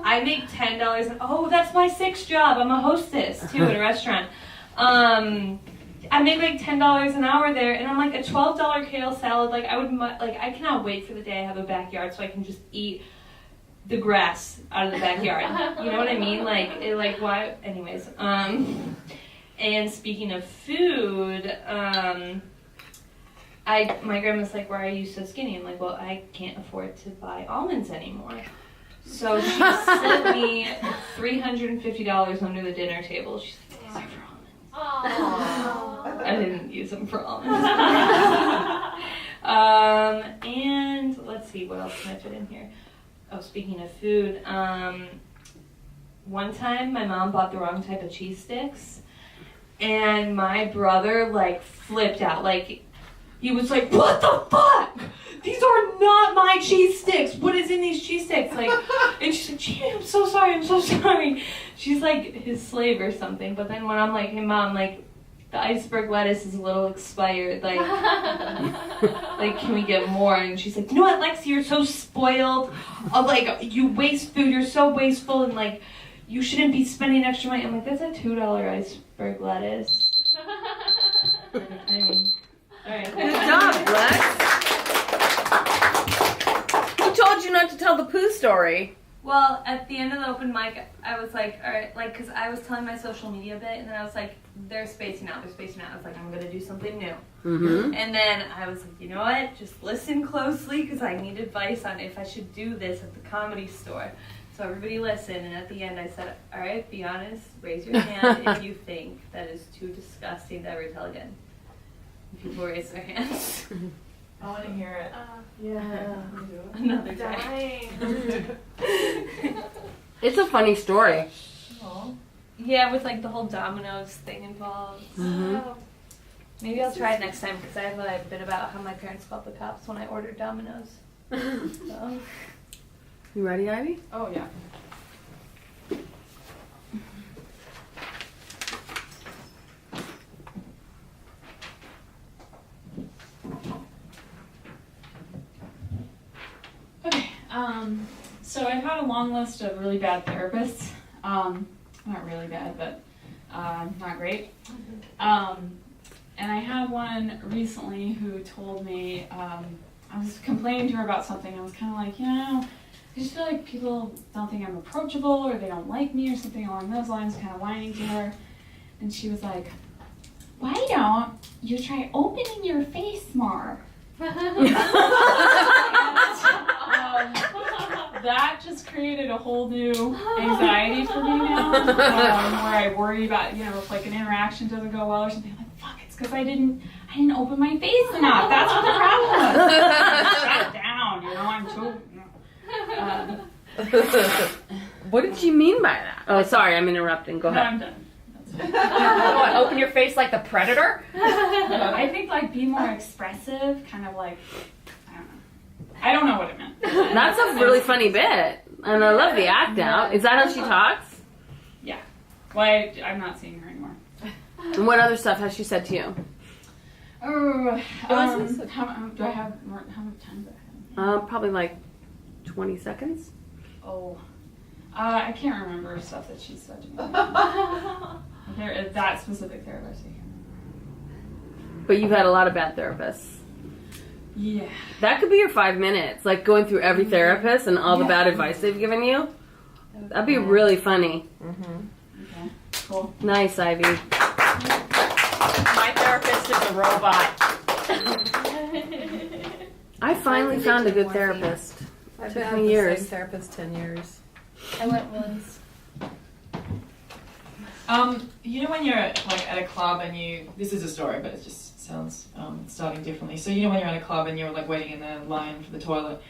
[SPEAKER 4] I make $10. Oh, that's my 6th job. I'm a hostess too at a restaurant. I make like $10 an hour there, and I'm like a $12 kale salad. Like I cannot wait for the day I have a backyard so I can just eat the grass out of the backyard. You know what I mean? Why? Anyways. And speaking of food, my grandma's like, why are you so skinny? I'm like, well, I can't afford to buy almonds anymore. So she sent me $350 under the dinner table. She's like, these are for almonds. I didn't use them for almonds. And let's see, what else can I put in here? Oh, speaking of food, one time my mom bought the wrong type of cheese sticks, and my brother flipped out. He was like, what the fuck? These are not my cheese sticks. What is in these cheese sticks? And she's like, gee, I'm so sorry. She's like his slave or something. But then when I'm like, hey mom, the iceberg lettuce is a little expired. Can we get more? And she's like, you know what, Lexi, you're so spoiled. You waste food. You're so wasteful, and you shouldn't be spending extra money. I'm like, that's a $2 iceberg lettuce. I mean, all right.
[SPEAKER 10] Good job, Lex. Who told you not to tell the poo story?
[SPEAKER 4] Well, at the end of the open mic, I was like, all right, like, because I was telling my social media bit, and then I was like, they're spacing out. I was like, I'm going to do something new.
[SPEAKER 10] Mm-hmm.
[SPEAKER 4] And then I was like, you know what? Just listen closely, because I need advice on if I should do this at the Comedy Store. So everybody listen, and at the end I said, all right, be honest, raise your hand if you think that is too disgusting to ever tell again. And people raise their hands.
[SPEAKER 9] I want to hear it.
[SPEAKER 4] Yeah. Another time.
[SPEAKER 10] It's a funny story.
[SPEAKER 4] Aww. Yeah, with like the whole Domino's thing involved.
[SPEAKER 10] Mm-hmm.
[SPEAKER 4] Maybe I'll try it next time because I have a bit about how my parents called the cops when I ordered Domino's. So.
[SPEAKER 10] You ready, Ivy?
[SPEAKER 15] Oh, yeah.
[SPEAKER 16] Okay, so I've had a long list of really bad therapists. Not really bad, but not great. And I had one recently who told me, I was complaining to her about something. I was kind of like, you know, I just feel like people don't think I'm approachable or they don't like me or something along those lines, kind of whining to her. And she was like, why don't you try opening your face more? That just created a whole new anxiety for me now, where I worry about, you know, if like an interaction doesn't go well or something. I'm like, fuck, it's because I didn't open my face enough. That's what the problem was. Shut down, you know, I'm too.
[SPEAKER 10] What did she mean by that? Oh, sorry, I'm interrupting. Go ahead.
[SPEAKER 16] I'm done.
[SPEAKER 3] What, open your face like the Predator?
[SPEAKER 16] I think like be more expressive, kind of like, I don't know what it meant.
[SPEAKER 10] That's a really funny bit, and I love the act out. Is that how she talks?
[SPEAKER 16] Yeah. Well, I'm not seeing her anymore.
[SPEAKER 10] And what other stuff has she said to you?
[SPEAKER 16] Oh, do I have more? How much time do I have?
[SPEAKER 10] Probably like 20 seconds.
[SPEAKER 16] Oh, I can't remember stuff that she said to me. That specific therapist. I can't remember.
[SPEAKER 10] But you've had a lot of bad therapists.
[SPEAKER 16] Yeah.
[SPEAKER 10] That could be your 5 minutes, like going through every therapist and all the bad advice they've given you. That'd be really funny.
[SPEAKER 16] Mm-hmm. Okay. Cool.
[SPEAKER 10] Nice, Ivy.
[SPEAKER 3] My therapist is a robot.
[SPEAKER 10] I finally found a good therapist.
[SPEAKER 13] I've
[SPEAKER 10] Took
[SPEAKER 13] been
[SPEAKER 10] me
[SPEAKER 13] with
[SPEAKER 10] years.
[SPEAKER 13] the same therapist 10 years.
[SPEAKER 4] I went once.
[SPEAKER 9] You know when you're like at a club and this is a story, but it just sounds starting differently. So you know when you're at a club and you're like waiting in the line for the toilet,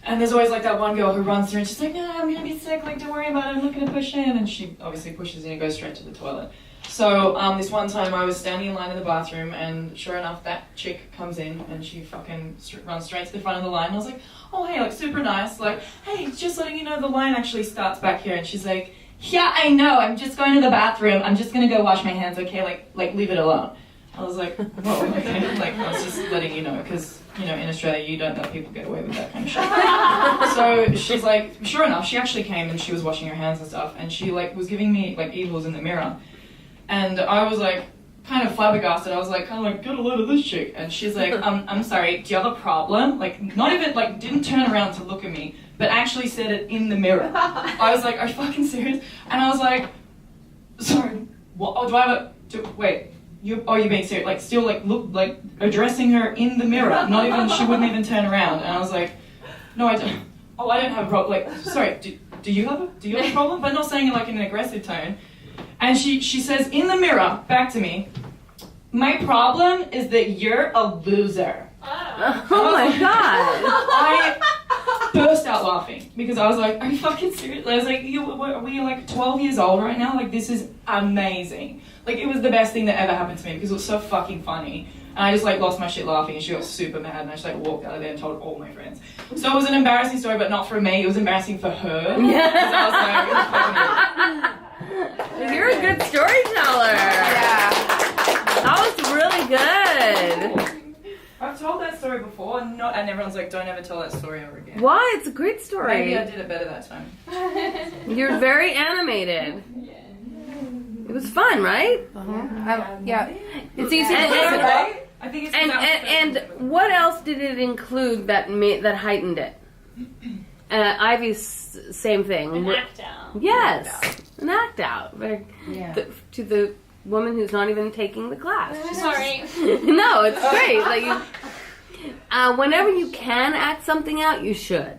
[SPEAKER 9] and there's always like that one girl who runs through and she's like, no, I'm gonna be sick, like don't worry about it, I'm not gonna push in, and she obviously pushes in and goes straight to the toilet. So this one time I was standing in line in the bathroom, and sure enough that chick comes in and she fucking runs straight to the front of the line, and I was like, oh hey, like super nice, like hey, just letting you know the line actually starts back here. And she's like, yeah, I know, I'm just going to the bathroom, I'm just gonna go wash my hands, okay, like leave it alone. I was like, whoa, okay, like I was just letting you know, because you know in Australia you don't let people get away with that kind of shit. So she's like, sure enough, she actually came and she was washing her hands and stuff, and she like was giving me like evils in the mirror, and I was like kind of flabbergasted. I was like, kind of like, get a load of this chick, and she's like, I'm sorry, do you have a problem? Like not even like didn't turn around to look at me, but actually said it in the mirror. I was like, are you fucking serious? And I was like, sorry, what? Oh, do I have a? Wait. You're being serious? Like, still, like, look, like, addressing her in the mirror. Not even, she wouldn't even turn around. And I was like, no, I don't. Oh, I don't have a problem. Like, sorry, do you have a problem? But not saying it like in an aggressive tone. And she says in the mirror back to me, my problem is that you're a loser.
[SPEAKER 10] Oh my god!
[SPEAKER 9] I burst out laughing because I was like, are you fucking serious? I was like, are we like 12 years old right now? Like, this is amazing. Like, it was the best thing that ever happened to me because it was so fucking funny. And I just like lost my shit laughing, and she got super mad, and I just like walked out of there and told all my friends. So it was an embarrassing story, but not for me. It was embarrassing for her. I was like,
[SPEAKER 10] you're a good storyteller.
[SPEAKER 13] Yeah.
[SPEAKER 10] That was really good.
[SPEAKER 9] I've told that story before, and everyone's like, don't ever tell that story ever again.
[SPEAKER 10] Why? It's a great story.
[SPEAKER 9] Maybe I did it better that time.
[SPEAKER 10] You're very animated. It was fun, right?
[SPEAKER 13] Yeah. It's easy to
[SPEAKER 10] And-
[SPEAKER 13] listen.
[SPEAKER 9] Right? I think it's
[SPEAKER 10] And what else did it include that heightened it? Ivy's same thing.
[SPEAKER 2] An act out.
[SPEAKER 10] Yes, an act out.
[SPEAKER 7] Yeah.
[SPEAKER 10] To the woman who's not even taking the class.
[SPEAKER 2] Sorry.
[SPEAKER 10] No, it's great. Like you, whenever you can act something out, you should,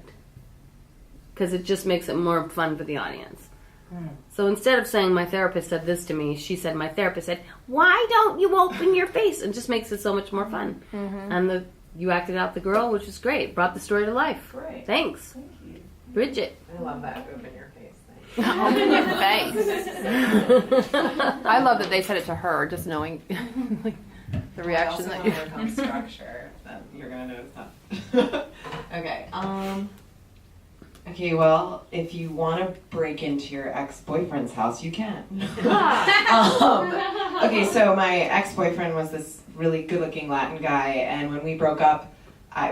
[SPEAKER 10] because it just makes it more fun for the audience. So instead of saying my therapist said this to me, she said my therapist said, "Why don't you open your face?" It just makes it so much more fun. And you acted out the girl, which is great. Brought the story to life.
[SPEAKER 5] Great.
[SPEAKER 10] Thanks.
[SPEAKER 5] Thank you.
[SPEAKER 10] Bridget.
[SPEAKER 5] I love that open your face thing.
[SPEAKER 13] Open your face. I love that they said it to her, just knowing like, the reaction that you.
[SPEAKER 8] work on structure. That you're gonna notice that. Okay. Okay. Well, if you want to break into your ex-boyfriend's house, you can. Okay. So my ex-boyfriend was this really good-looking Latin guy, and when we broke up,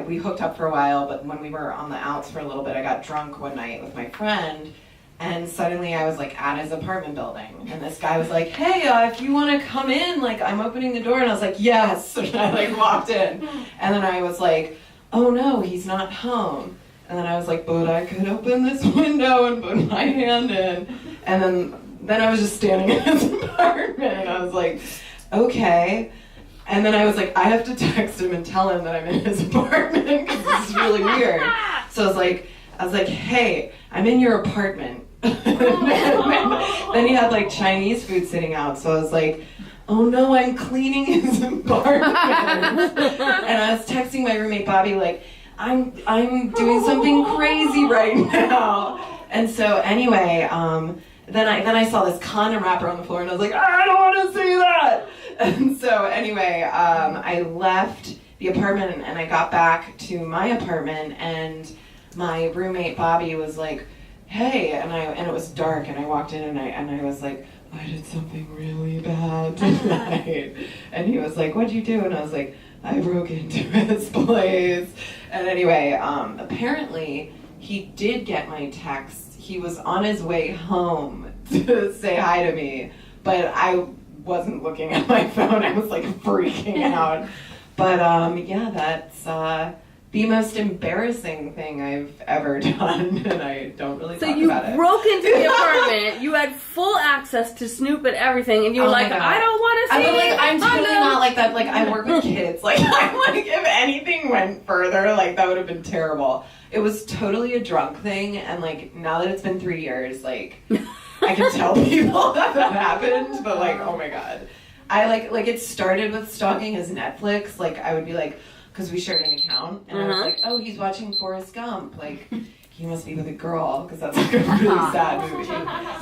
[SPEAKER 8] we hooked up for a while. But when we were on the outs for a little bit, I got drunk one night with my friend. And suddenly I was like at his apartment building, and this guy was like, "Hey, if you want to come in, like I'm opening the door." And I was like, "Yes." And I like walked in, and then I was like, "Oh no, he's not home." And then I was like, "But I could open this window and put my hand in." And then I was just standing in his apartment, and I was like, "Okay." And then I was like, I have to text him and tell him that I'm in his apartment because this is really weird. So I was like, "Hey, I'm in your apartment." Then he had like Chinese food sitting out, so I was like, "Oh no, I'm cleaning his apartment." And I was texting my roommate Bobby like, I'm doing something crazy right now. And so anyway, then I saw this condom wrapper on the floor, and I was like, I don't want to see that. And so anyway, I left the apartment and I got back to my apartment, and my roommate Bobby was like, "Hey," and it was dark, and I walked in and I was like, "I did something really bad tonight." And he was like, "What'd you do?" And I was like, "I broke into his place." And anyway, apparently he did get my text. He was on his way home to say hi to me, but I wasn't looking at my phone. I was like freaking out. But yeah, that's the most embarrassing thing I've ever done, and I don't really talk about it.
[SPEAKER 10] So you broke into the apartment, you had full access to snoop at everything, and you were like, "I don't want to see it."
[SPEAKER 8] I'm totally not like that. Like, I work with kids. Like, I'm like, if anything went further, like, that would have been terrible. It was totally a drunk thing, and like, now that it's been 3 years, like, I can tell people that happened, but like, oh my god. I like it started with stalking his Netflix. Like, I would be like, because we shared an account, and I was like, "Oh, he's watching Forrest Gump. Like, he must be with a girl, because that's like a really sad movie."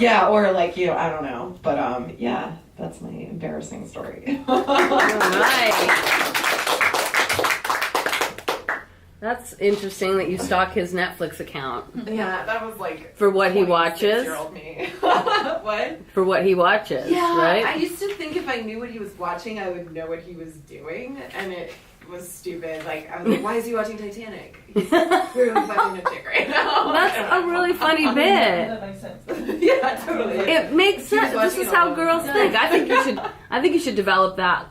[SPEAKER 8] Yeah, or like, you know, I don't know. But yeah, that's my embarrassing story.
[SPEAKER 10] All right. That's interesting that you stalk his Netflix account.
[SPEAKER 8] Yeah, that was like
[SPEAKER 10] for what he watches.
[SPEAKER 8] 26-year-old me. What?
[SPEAKER 10] For what he watches,
[SPEAKER 8] Yeah,
[SPEAKER 10] right?
[SPEAKER 8] I used to think if I knew what he was watching, I would know what he was doing, and it was stupid. Like, I was like, "Why is he watching Titanic? He's clearly fucking a chick right now."
[SPEAKER 10] That's a really funny bit.
[SPEAKER 8] That makes sense. Yeah, totally.
[SPEAKER 10] It makes sense. This is how girls think. I think you should develop that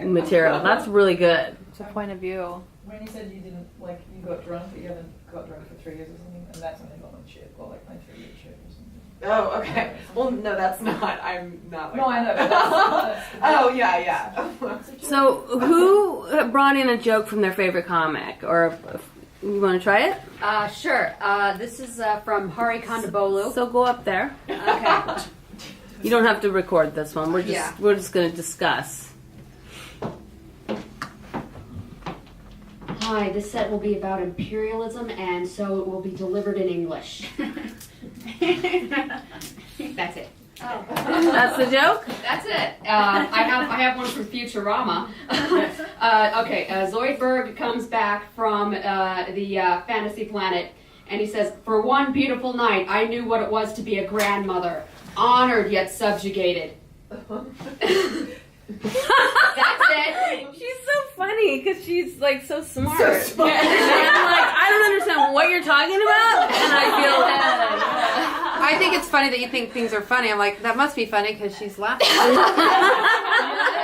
[SPEAKER 10] material. That's really good.
[SPEAKER 13] It's a point of view.
[SPEAKER 9] When you said you didn't, like, you got drunk, but you haven't got drunk for 3 years or something, and that's when they got on shit, or like my 3-year shit or something.
[SPEAKER 8] Oh, okay. Well, no, that's not. I'm not like
[SPEAKER 9] No, I know.
[SPEAKER 8] that.
[SPEAKER 9] That's
[SPEAKER 8] Oh, yeah.
[SPEAKER 10] So, who brought in a joke from their favorite comic? Or you want to try it?
[SPEAKER 3] Sure. This is from Hari Kondabolu.
[SPEAKER 10] So go up there.
[SPEAKER 3] Okay.
[SPEAKER 10] You don't have to record this one. We're just going to discuss.
[SPEAKER 3] Hi, this set will be about imperialism, and so it will be delivered in English. That's it.
[SPEAKER 2] Oh.
[SPEAKER 10] That's the joke?
[SPEAKER 3] That's it. I have one from Futurama. Okay, Zoidberg comes back from the fantasy planet, and he says, "For one beautiful night, I knew what it was to be a grandmother, honored yet subjugated." That's it.
[SPEAKER 10] She's so funny because she's like so smart.
[SPEAKER 3] So smart.
[SPEAKER 10] And I'm like, I don't understand what you're talking about, and
[SPEAKER 13] I think it's funny that you think things are funny. I'm like, that must be funny because she's laughing.
[SPEAKER 3] I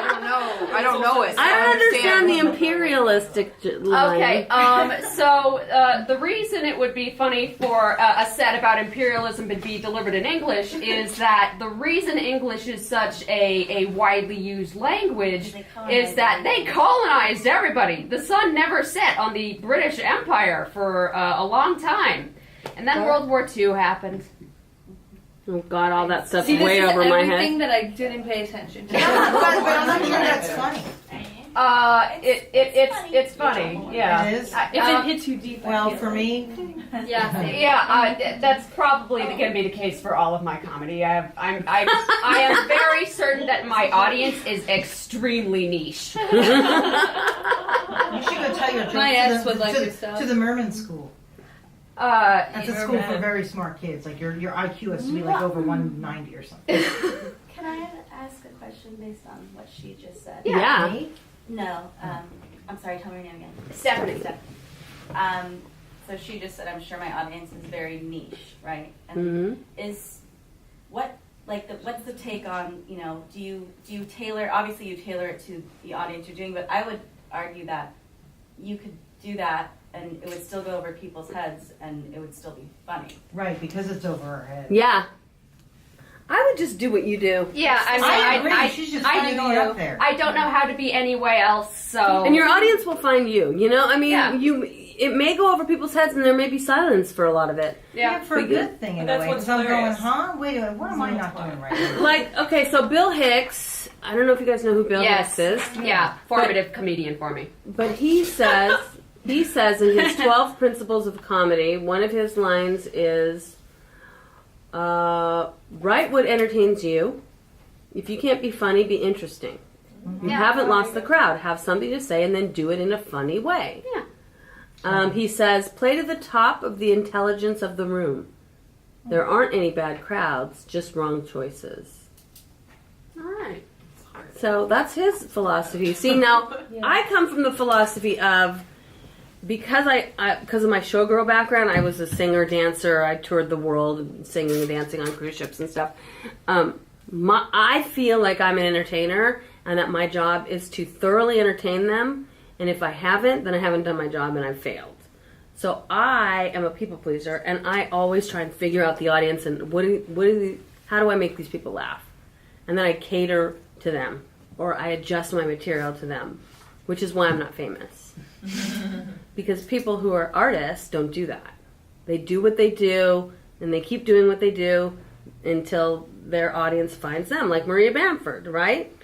[SPEAKER 3] don't
[SPEAKER 12] don't know. I don't know it. So
[SPEAKER 10] I don't understand the imperialistic line.
[SPEAKER 3] Okay, so the reason it would be funny for a set about imperialism to be delivered in English is that the reason English is such a widely used language is that they colonized everybody. The sun never set on the British Empire for a long time. And then World War II happened.
[SPEAKER 10] Oh God, all that stuff's
[SPEAKER 17] See, this
[SPEAKER 10] way
[SPEAKER 17] is
[SPEAKER 10] over my
[SPEAKER 17] everything
[SPEAKER 10] head.
[SPEAKER 17] that I didn't pay attention to.
[SPEAKER 7] But I'm not sure that's funny.
[SPEAKER 3] It's funny, yeah.
[SPEAKER 7] It is?
[SPEAKER 17] If it hits you deep,
[SPEAKER 7] Well, for me,
[SPEAKER 3] That's probably going to be the case for all of my comedy. I am very certain that my audience is extremely niche.
[SPEAKER 7] you should go tell your jokes
[SPEAKER 17] My ex would like this
[SPEAKER 7] to
[SPEAKER 17] stuff.
[SPEAKER 7] the Merman School. That's a school for very smart kids. Like your IQ has to be like over 190 or something.
[SPEAKER 11] Can I ask a question based on what she just said?
[SPEAKER 10] Yeah.
[SPEAKER 7] Me?
[SPEAKER 11] No, I'm sorry, tell me your name again.
[SPEAKER 3] Stephanie.
[SPEAKER 11] So she just said, I'm sure my audience is very niche, right? And is what what's the take on, do you tailor, obviously you tailor it to the audience you're doing, but I would argue that you could do that and it would still go over people's heads and it would still be funny.
[SPEAKER 7] Right, because it's over her head.
[SPEAKER 10] Yeah. I would just do what you do.
[SPEAKER 3] Yeah,
[SPEAKER 7] I agree. She's just funny going up there.
[SPEAKER 3] I don't know how to be any way else, so.
[SPEAKER 10] And your audience will find you. I mean,
[SPEAKER 3] Yeah.
[SPEAKER 10] it may go over people's heads, and there may be silence for a lot of it.
[SPEAKER 7] Yeah, for a good thing in a way. Because I'm going, huh? Wait a minute, what am I not doing right now?
[SPEAKER 10] Like, okay, so Bill Hicks. I don't know if you guys know who Bill Hicks is.
[SPEAKER 3] Yeah, formative comedian for me.
[SPEAKER 10] But he says in his 12 principles of comedy, one of his lines is, write what entertains you. If you can't be funny, be interesting. You haven't lost the crowd. Have something to say and then do it in a funny way.
[SPEAKER 3] Yeah.
[SPEAKER 10] He says, play to the top of the intelligence of the room. There aren't any bad crowds, just wrong choices.
[SPEAKER 3] All right.
[SPEAKER 10] So that's his philosophy. See, now, I come from the philosophy of, because of my showgirl background, I was a singer, dancer. I toured the world singing and dancing on cruise ships and stuff. I feel like I'm an entertainer, and that my job is to thoroughly entertain them. And if I haven't, then I haven't done my job and I've failed. So I am a people pleaser, and I always try and figure out the audience and how do I make these people laugh? And then I cater to them, or I adjust my material to them, which is why I'm not famous. Because people who are artists don't do that. They do what they do, and they keep doing what they do until their audience finds them, like Maria Bamford, right?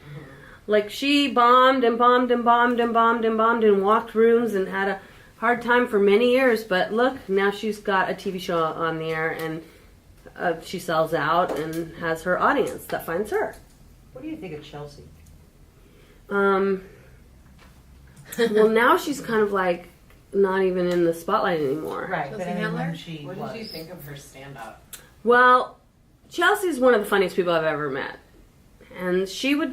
[SPEAKER 10] Like, she bombed and bombed and bombed and bombed and bombed and walked rooms and had a hard time for many years, but look, now she's got a TV show on the air, and she sells out and has her audience that finds her.
[SPEAKER 7] What do you think of Chelsea?
[SPEAKER 10] Well, now she's kind of like not even in the spotlight anymore.
[SPEAKER 7] Right,
[SPEAKER 5] Chelsea
[SPEAKER 7] but I mean,
[SPEAKER 5] Handler?
[SPEAKER 7] when she
[SPEAKER 5] What
[SPEAKER 7] was.
[SPEAKER 5] did you think of her stand-up?
[SPEAKER 10] Well, Chelsea's one of the funniest people I've ever met. And she was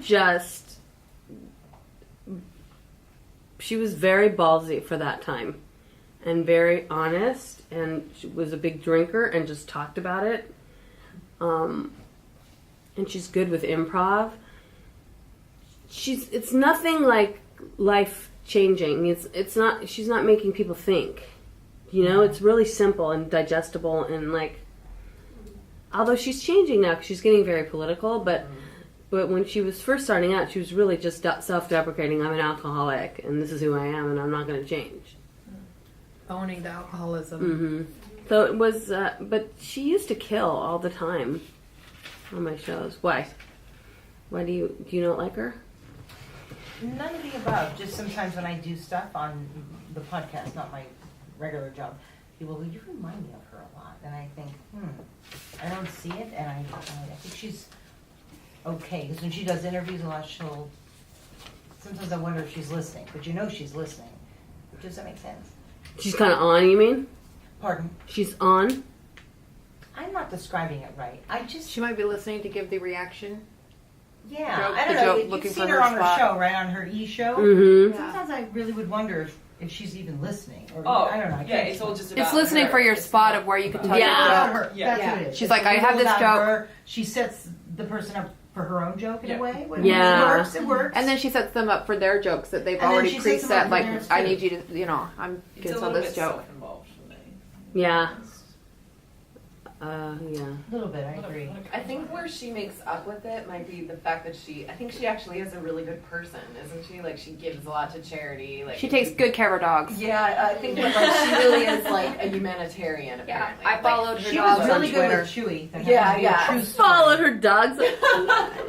[SPEAKER 10] very ballsy for that time. And very honest. And she was a big drinker and just talked about it. And she's good with improv. It's nothing like life-changing. She's not making people think. It's really simple and digestible and although she's changing now because she's getting very political, but when she was first starting out, she was really just self-deprecating. I'm an alcoholic, and this is who I am, and I'm not going to change.
[SPEAKER 12] Owning the alcoholism.
[SPEAKER 10] Mm-hmm. So it was, but she used to kill all the time on my shows. Why? Why do you not like her?
[SPEAKER 7] None of the above. Just sometimes when I do stuff on the podcast, not my regular job, people go, you remind me of her a lot. And I think, I don't see it, and I think she's okay. Because when she does interviews a lot, sometimes I wonder if she's listening. But she's listening. Does that make sense?
[SPEAKER 10] She's kind of on, you mean?
[SPEAKER 7] Pardon?
[SPEAKER 10] She's on?
[SPEAKER 7] I'm not describing it right.
[SPEAKER 12] She might be listening to give the reaction.
[SPEAKER 7] Yeah,
[SPEAKER 12] Joke,
[SPEAKER 7] I don't
[SPEAKER 12] the
[SPEAKER 7] know.
[SPEAKER 12] joke,
[SPEAKER 7] You've
[SPEAKER 12] looking
[SPEAKER 7] seen
[SPEAKER 12] for
[SPEAKER 7] her
[SPEAKER 12] her
[SPEAKER 7] on
[SPEAKER 12] spot.
[SPEAKER 7] her show, right? On her e-show.
[SPEAKER 10] Mm-hmm.
[SPEAKER 7] Sometimes I really would wonder if she's even listening. Or,
[SPEAKER 4] Oh,
[SPEAKER 7] I don't know. I
[SPEAKER 4] yeah,
[SPEAKER 7] can't
[SPEAKER 4] it's all
[SPEAKER 7] explain.
[SPEAKER 4] just about
[SPEAKER 12] It's listening
[SPEAKER 4] her.
[SPEAKER 12] for your spot of where you can tell
[SPEAKER 10] Yeah.
[SPEAKER 12] your
[SPEAKER 7] About
[SPEAKER 12] joke.
[SPEAKER 7] her. That's what it is.
[SPEAKER 12] She's
[SPEAKER 7] It's
[SPEAKER 12] like, I
[SPEAKER 7] a
[SPEAKER 12] have
[SPEAKER 7] little
[SPEAKER 12] this
[SPEAKER 7] about
[SPEAKER 12] joke.
[SPEAKER 7] her. She sets the person up for her own joke in a way. When
[SPEAKER 10] Yeah.
[SPEAKER 7] it works, it works.
[SPEAKER 13] And then she sets them up for their jokes that they've
[SPEAKER 7] And then
[SPEAKER 13] already
[SPEAKER 7] she sets them up
[SPEAKER 13] preset.
[SPEAKER 7] for
[SPEAKER 13] Like,
[SPEAKER 7] theirs,
[SPEAKER 13] I
[SPEAKER 7] too.
[SPEAKER 13] need you to, you know, I'm
[SPEAKER 5] It's
[SPEAKER 13] good
[SPEAKER 5] a
[SPEAKER 13] on
[SPEAKER 5] little
[SPEAKER 13] this
[SPEAKER 5] bit
[SPEAKER 13] joke.
[SPEAKER 5] self-involved for me.
[SPEAKER 10] Yeah. Yeah.
[SPEAKER 7] A little bit, I agree.
[SPEAKER 5] I think where she makes up with it might be the fact that I think she actually is a really good person, isn't she? Like, she gives a lot to charity. Like,
[SPEAKER 13] She takes good care of her dogs.
[SPEAKER 5] Yeah, I think that, like, she really is like a humanitarian. Apparently,
[SPEAKER 3] I followed her
[SPEAKER 7] She
[SPEAKER 3] dogs
[SPEAKER 7] was really
[SPEAKER 3] on
[SPEAKER 7] good
[SPEAKER 3] Twitter.
[SPEAKER 7] with Chewy. That
[SPEAKER 5] Yeah,
[SPEAKER 7] happened to be a
[SPEAKER 5] yeah.
[SPEAKER 7] true story.
[SPEAKER 10] Followed her dogs.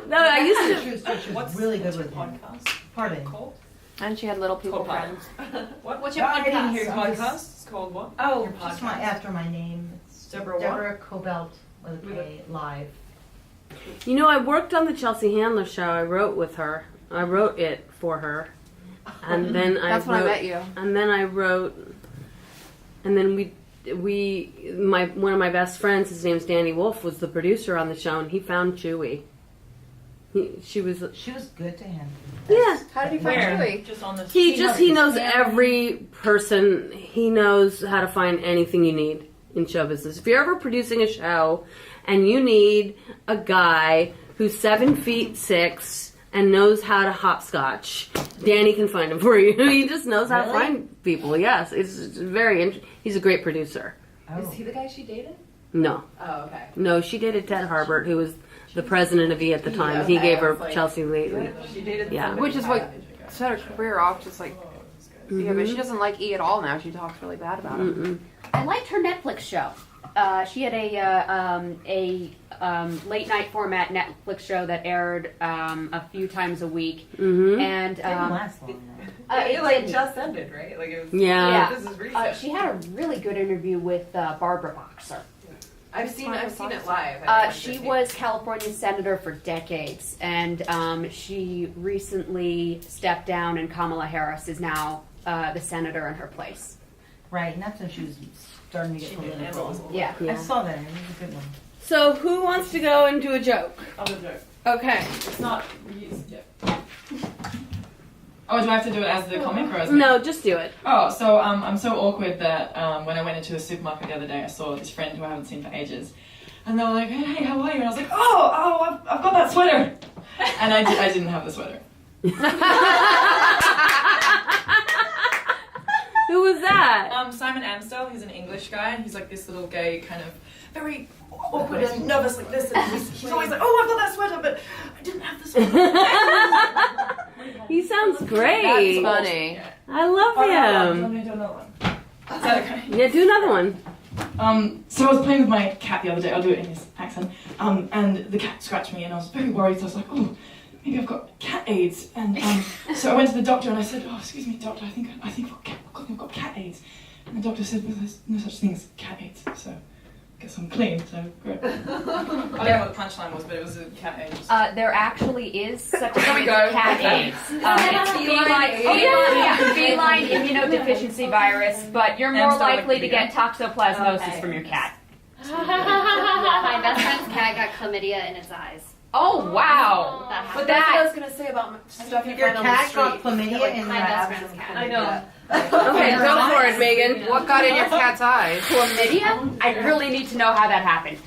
[SPEAKER 10] No, I used to.
[SPEAKER 7] True story. She was really good with him. Pardon.
[SPEAKER 13] And she had little people friends.
[SPEAKER 2] What's your
[SPEAKER 7] I didn't
[SPEAKER 2] podcast?
[SPEAKER 7] hear
[SPEAKER 5] Your podcast is called what?
[SPEAKER 7] Oh,
[SPEAKER 5] Your
[SPEAKER 7] just
[SPEAKER 5] podcast?
[SPEAKER 7] after my name. It's
[SPEAKER 5] Deborah what?
[SPEAKER 7] Deborah Cobelt with a K, live.
[SPEAKER 10] You know, I worked on the Chelsea Handler show. I wrote with her. I wrote it for her, and then
[SPEAKER 13] That's when I met you.
[SPEAKER 10] And then I wrote, and then one of my best friends, his name's Danny Wolf, was the producer on the show, and he found Chewy. She was
[SPEAKER 7] good to him.
[SPEAKER 10] Yeah.
[SPEAKER 13] How did you find Chewy?
[SPEAKER 5] Just on the.
[SPEAKER 10] He knows every person. He knows how to find anything you need in show business. If you're ever producing a show and you need a guy who's 7'6" and knows how to hopscotch, Danny can find him for you. He just knows how to
[SPEAKER 5] Really?
[SPEAKER 10] find people. Yes, it's very interesting. He's a great producer.
[SPEAKER 5] Is he the guy she dated?
[SPEAKER 10] No.
[SPEAKER 5] Oh, okay.
[SPEAKER 10] No, she dated Ted Harbert, who was the president of E at the time.
[SPEAKER 5] Yeah,
[SPEAKER 10] he
[SPEAKER 5] okay,
[SPEAKER 10] gave
[SPEAKER 5] I
[SPEAKER 10] her
[SPEAKER 5] was like,
[SPEAKER 10] Chelsea lately.
[SPEAKER 5] She dated
[SPEAKER 10] Yeah.
[SPEAKER 5] somebody
[SPEAKER 13] Which is what
[SPEAKER 5] high.
[SPEAKER 13] set her career off, just like, yeah, but she
[SPEAKER 10] Mhm.
[SPEAKER 13] doesn't like E at all now. She talks really bad about him.
[SPEAKER 3] I liked her Netflix show. She had a late night format Netflix show that aired a few times a week,
[SPEAKER 10] Mhm.
[SPEAKER 3] and
[SPEAKER 7] Didn't last long though.
[SPEAKER 5] It like
[SPEAKER 3] didn't.
[SPEAKER 5] just ended, right? Like it was.
[SPEAKER 10] Yeah.
[SPEAKER 5] This is recent.
[SPEAKER 3] She had a really good interview with Barbara Boxer.
[SPEAKER 5] I've seen it live. I've never
[SPEAKER 3] She
[SPEAKER 5] seen
[SPEAKER 3] was California's senator for decades, and she recently stepped down, and Kamala Harris is now the senator in her place.
[SPEAKER 7] Right, and that's when she was starting to get political.
[SPEAKER 3] Yeah.
[SPEAKER 7] I saw that. It was a good one.
[SPEAKER 10] So who wants to go and do a joke?
[SPEAKER 9] I'll do a joke.
[SPEAKER 10] Okay.
[SPEAKER 9] It's not. Yeah. Oh, do I have to do it as the comic or as me?
[SPEAKER 10] No, just do it.
[SPEAKER 9] Oh, so I'm so awkward that when I went into a supermarket the other day, I saw this friend who I haven't seen for ages, and they were like, "Hey, how are you?" And I was like, "Oh, I've got that sweater," and I didn't have the sweater.
[SPEAKER 10] Who was that?
[SPEAKER 9] Simon Amstel. He's an English guy. He's like this little gay, kind of very awkward and nervous like this, and he's always like, "Oh, I've got that sweater, but I didn't have the sweater."
[SPEAKER 10] He sounds great.
[SPEAKER 13] That's funny.
[SPEAKER 10] I love
[SPEAKER 9] Let
[SPEAKER 10] him.
[SPEAKER 9] me do another one. Is that okay?
[SPEAKER 10] Yeah, do another one.
[SPEAKER 9] So I was playing with my cat the other day. I'll do it in his accent. And the cat scratched me, and I was very worried. So I was like, "Oh, maybe I've got cat AIDS." And so I went to the doctor, and I said, "Oh, excuse me, doctor. I think I've got cat AIDS." And the doctor said, "Well, there's no such thing as cat AIDS." So I guess I'm clean. So great. I don't know what the punchline was, but it was a cat AIDS.
[SPEAKER 3] There actually is such a
[SPEAKER 9] There we
[SPEAKER 3] thing
[SPEAKER 9] go.
[SPEAKER 3] as cat
[SPEAKER 9] Okay.
[SPEAKER 3] AIDS. It's feline immunodeficiency virus, but you're more
[SPEAKER 9] Amstel
[SPEAKER 3] likely to
[SPEAKER 9] Wikipedia.
[SPEAKER 3] get toxoplasmosis
[SPEAKER 6] Okay.
[SPEAKER 3] from your cat.
[SPEAKER 6] My best friend's cat got chlamydia in its eyes.
[SPEAKER 3] Oh wow!
[SPEAKER 6] That
[SPEAKER 5] But
[SPEAKER 6] happened.
[SPEAKER 5] that's what I was gonna say about stuff you
[SPEAKER 7] Your
[SPEAKER 5] find on the
[SPEAKER 7] cat
[SPEAKER 5] street.
[SPEAKER 7] got chlamydia in
[SPEAKER 6] My
[SPEAKER 7] the
[SPEAKER 6] best friend's cat.
[SPEAKER 5] I know.
[SPEAKER 10] Okay, go for it, Megan.
[SPEAKER 13] What got in your cat's eyes?
[SPEAKER 3] Chlamydia? I really need to know how that happened.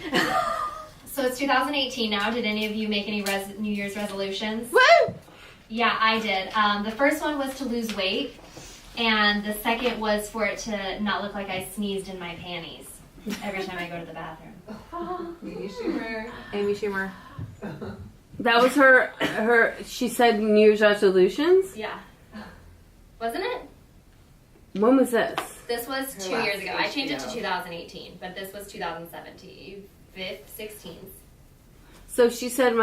[SPEAKER 6] So it's 2018 now. Did any of you make any New Year's resolutions?
[SPEAKER 13] Woo!
[SPEAKER 6] Yeah, I did. The first one was to lose weight, and the second was for it to not look like I sneezed in my panties every time I go to the bathroom.
[SPEAKER 13] Amy Schumer.
[SPEAKER 10] That was her. She said New Year's resolutions.
[SPEAKER 6] Yeah. Wasn't it?
[SPEAKER 10] When was this?
[SPEAKER 6] This was
[SPEAKER 5] Her
[SPEAKER 6] 2
[SPEAKER 5] last
[SPEAKER 6] years ago. I changed it to
[SPEAKER 5] HBO.
[SPEAKER 6] 2018, but this was 2017. 16.
[SPEAKER 10] So she said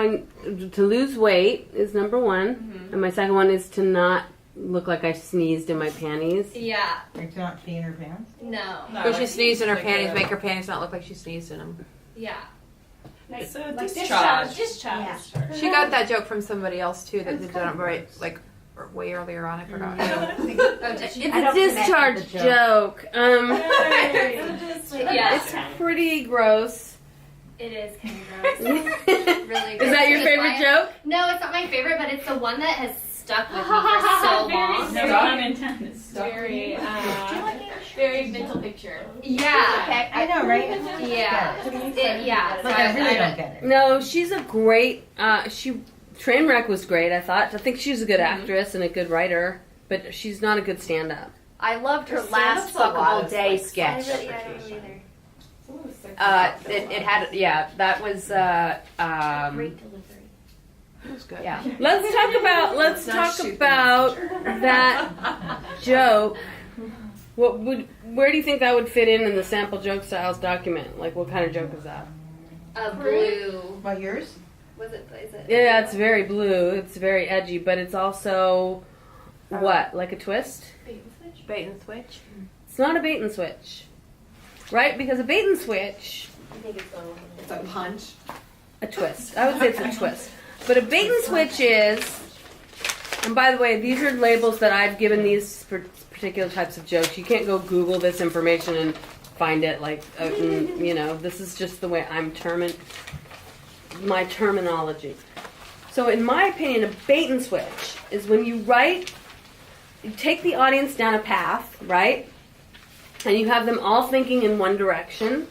[SPEAKER 10] to lose weight is number one, and my second one is to not look like I sneezed in my panties.
[SPEAKER 6] Yeah.
[SPEAKER 7] Or to not pee in her pants?
[SPEAKER 6] No.
[SPEAKER 13] When she sneezed in her panties, make her panties not look like she sneezed in them.
[SPEAKER 6] Yeah.
[SPEAKER 9] It's a
[SPEAKER 6] Like
[SPEAKER 9] discharge.
[SPEAKER 6] discharge.
[SPEAKER 13] She got that joke from somebody else too that did that right, like way earlier on. I forgot.
[SPEAKER 10] It's a discharge joke.
[SPEAKER 6] Yeah.
[SPEAKER 10] It's pretty gross.
[SPEAKER 6] It is kind of gross. Really
[SPEAKER 10] Is that your
[SPEAKER 6] gross.
[SPEAKER 10] favorite joke?
[SPEAKER 6] No, it's not my favorite, but it's the one that has stuck with me for so long.
[SPEAKER 16] No pun intended. Very.
[SPEAKER 2] Very mental picture.
[SPEAKER 6] Yeah.
[SPEAKER 2] Okay.
[SPEAKER 7] I know, right?
[SPEAKER 6] Yeah.
[SPEAKER 7] Like, I really don't get it.
[SPEAKER 10] No, she's a great. Trainwreck was great. I thought. I think she's a good actress and a good writer, but she's not a good stand-up.
[SPEAKER 3] I loved her
[SPEAKER 5] Her
[SPEAKER 3] last
[SPEAKER 5] stand-up's a lot
[SPEAKER 3] fuckable
[SPEAKER 5] of,
[SPEAKER 3] day
[SPEAKER 5] like,
[SPEAKER 3] sketch.
[SPEAKER 6] I don't either.
[SPEAKER 3] It had, yeah, that was,
[SPEAKER 6] Great delivery.
[SPEAKER 13] good.
[SPEAKER 3] yeah.
[SPEAKER 10] Let's talk about that joke. Where do you think that would fit in the sample joke styles document? Like, what kind of joke is that?
[SPEAKER 6] Blue.
[SPEAKER 7] What, yours?
[SPEAKER 6] Was it? Is it?
[SPEAKER 10] Yeah, it's very blue. It's very edgy, but it's also what? Like a twist?
[SPEAKER 13] Bait and switch.
[SPEAKER 10] It's not a bait and switch, right? Because a bait and switch,
[SPEAKER 6] I think it's going.
[SPEAKER 5] It's a punch.
[SPEAKER 10] a twist. I would say it's a twist. But a bait and switch is, and by the way, these are labels that I've given these particular types of jokes. You can't go Google this information and find it. Like, this is just the way I'm my terminology. So in my opinion, a bait and switch is when you take the audience down a path, right? And you have them all thinking in one direction,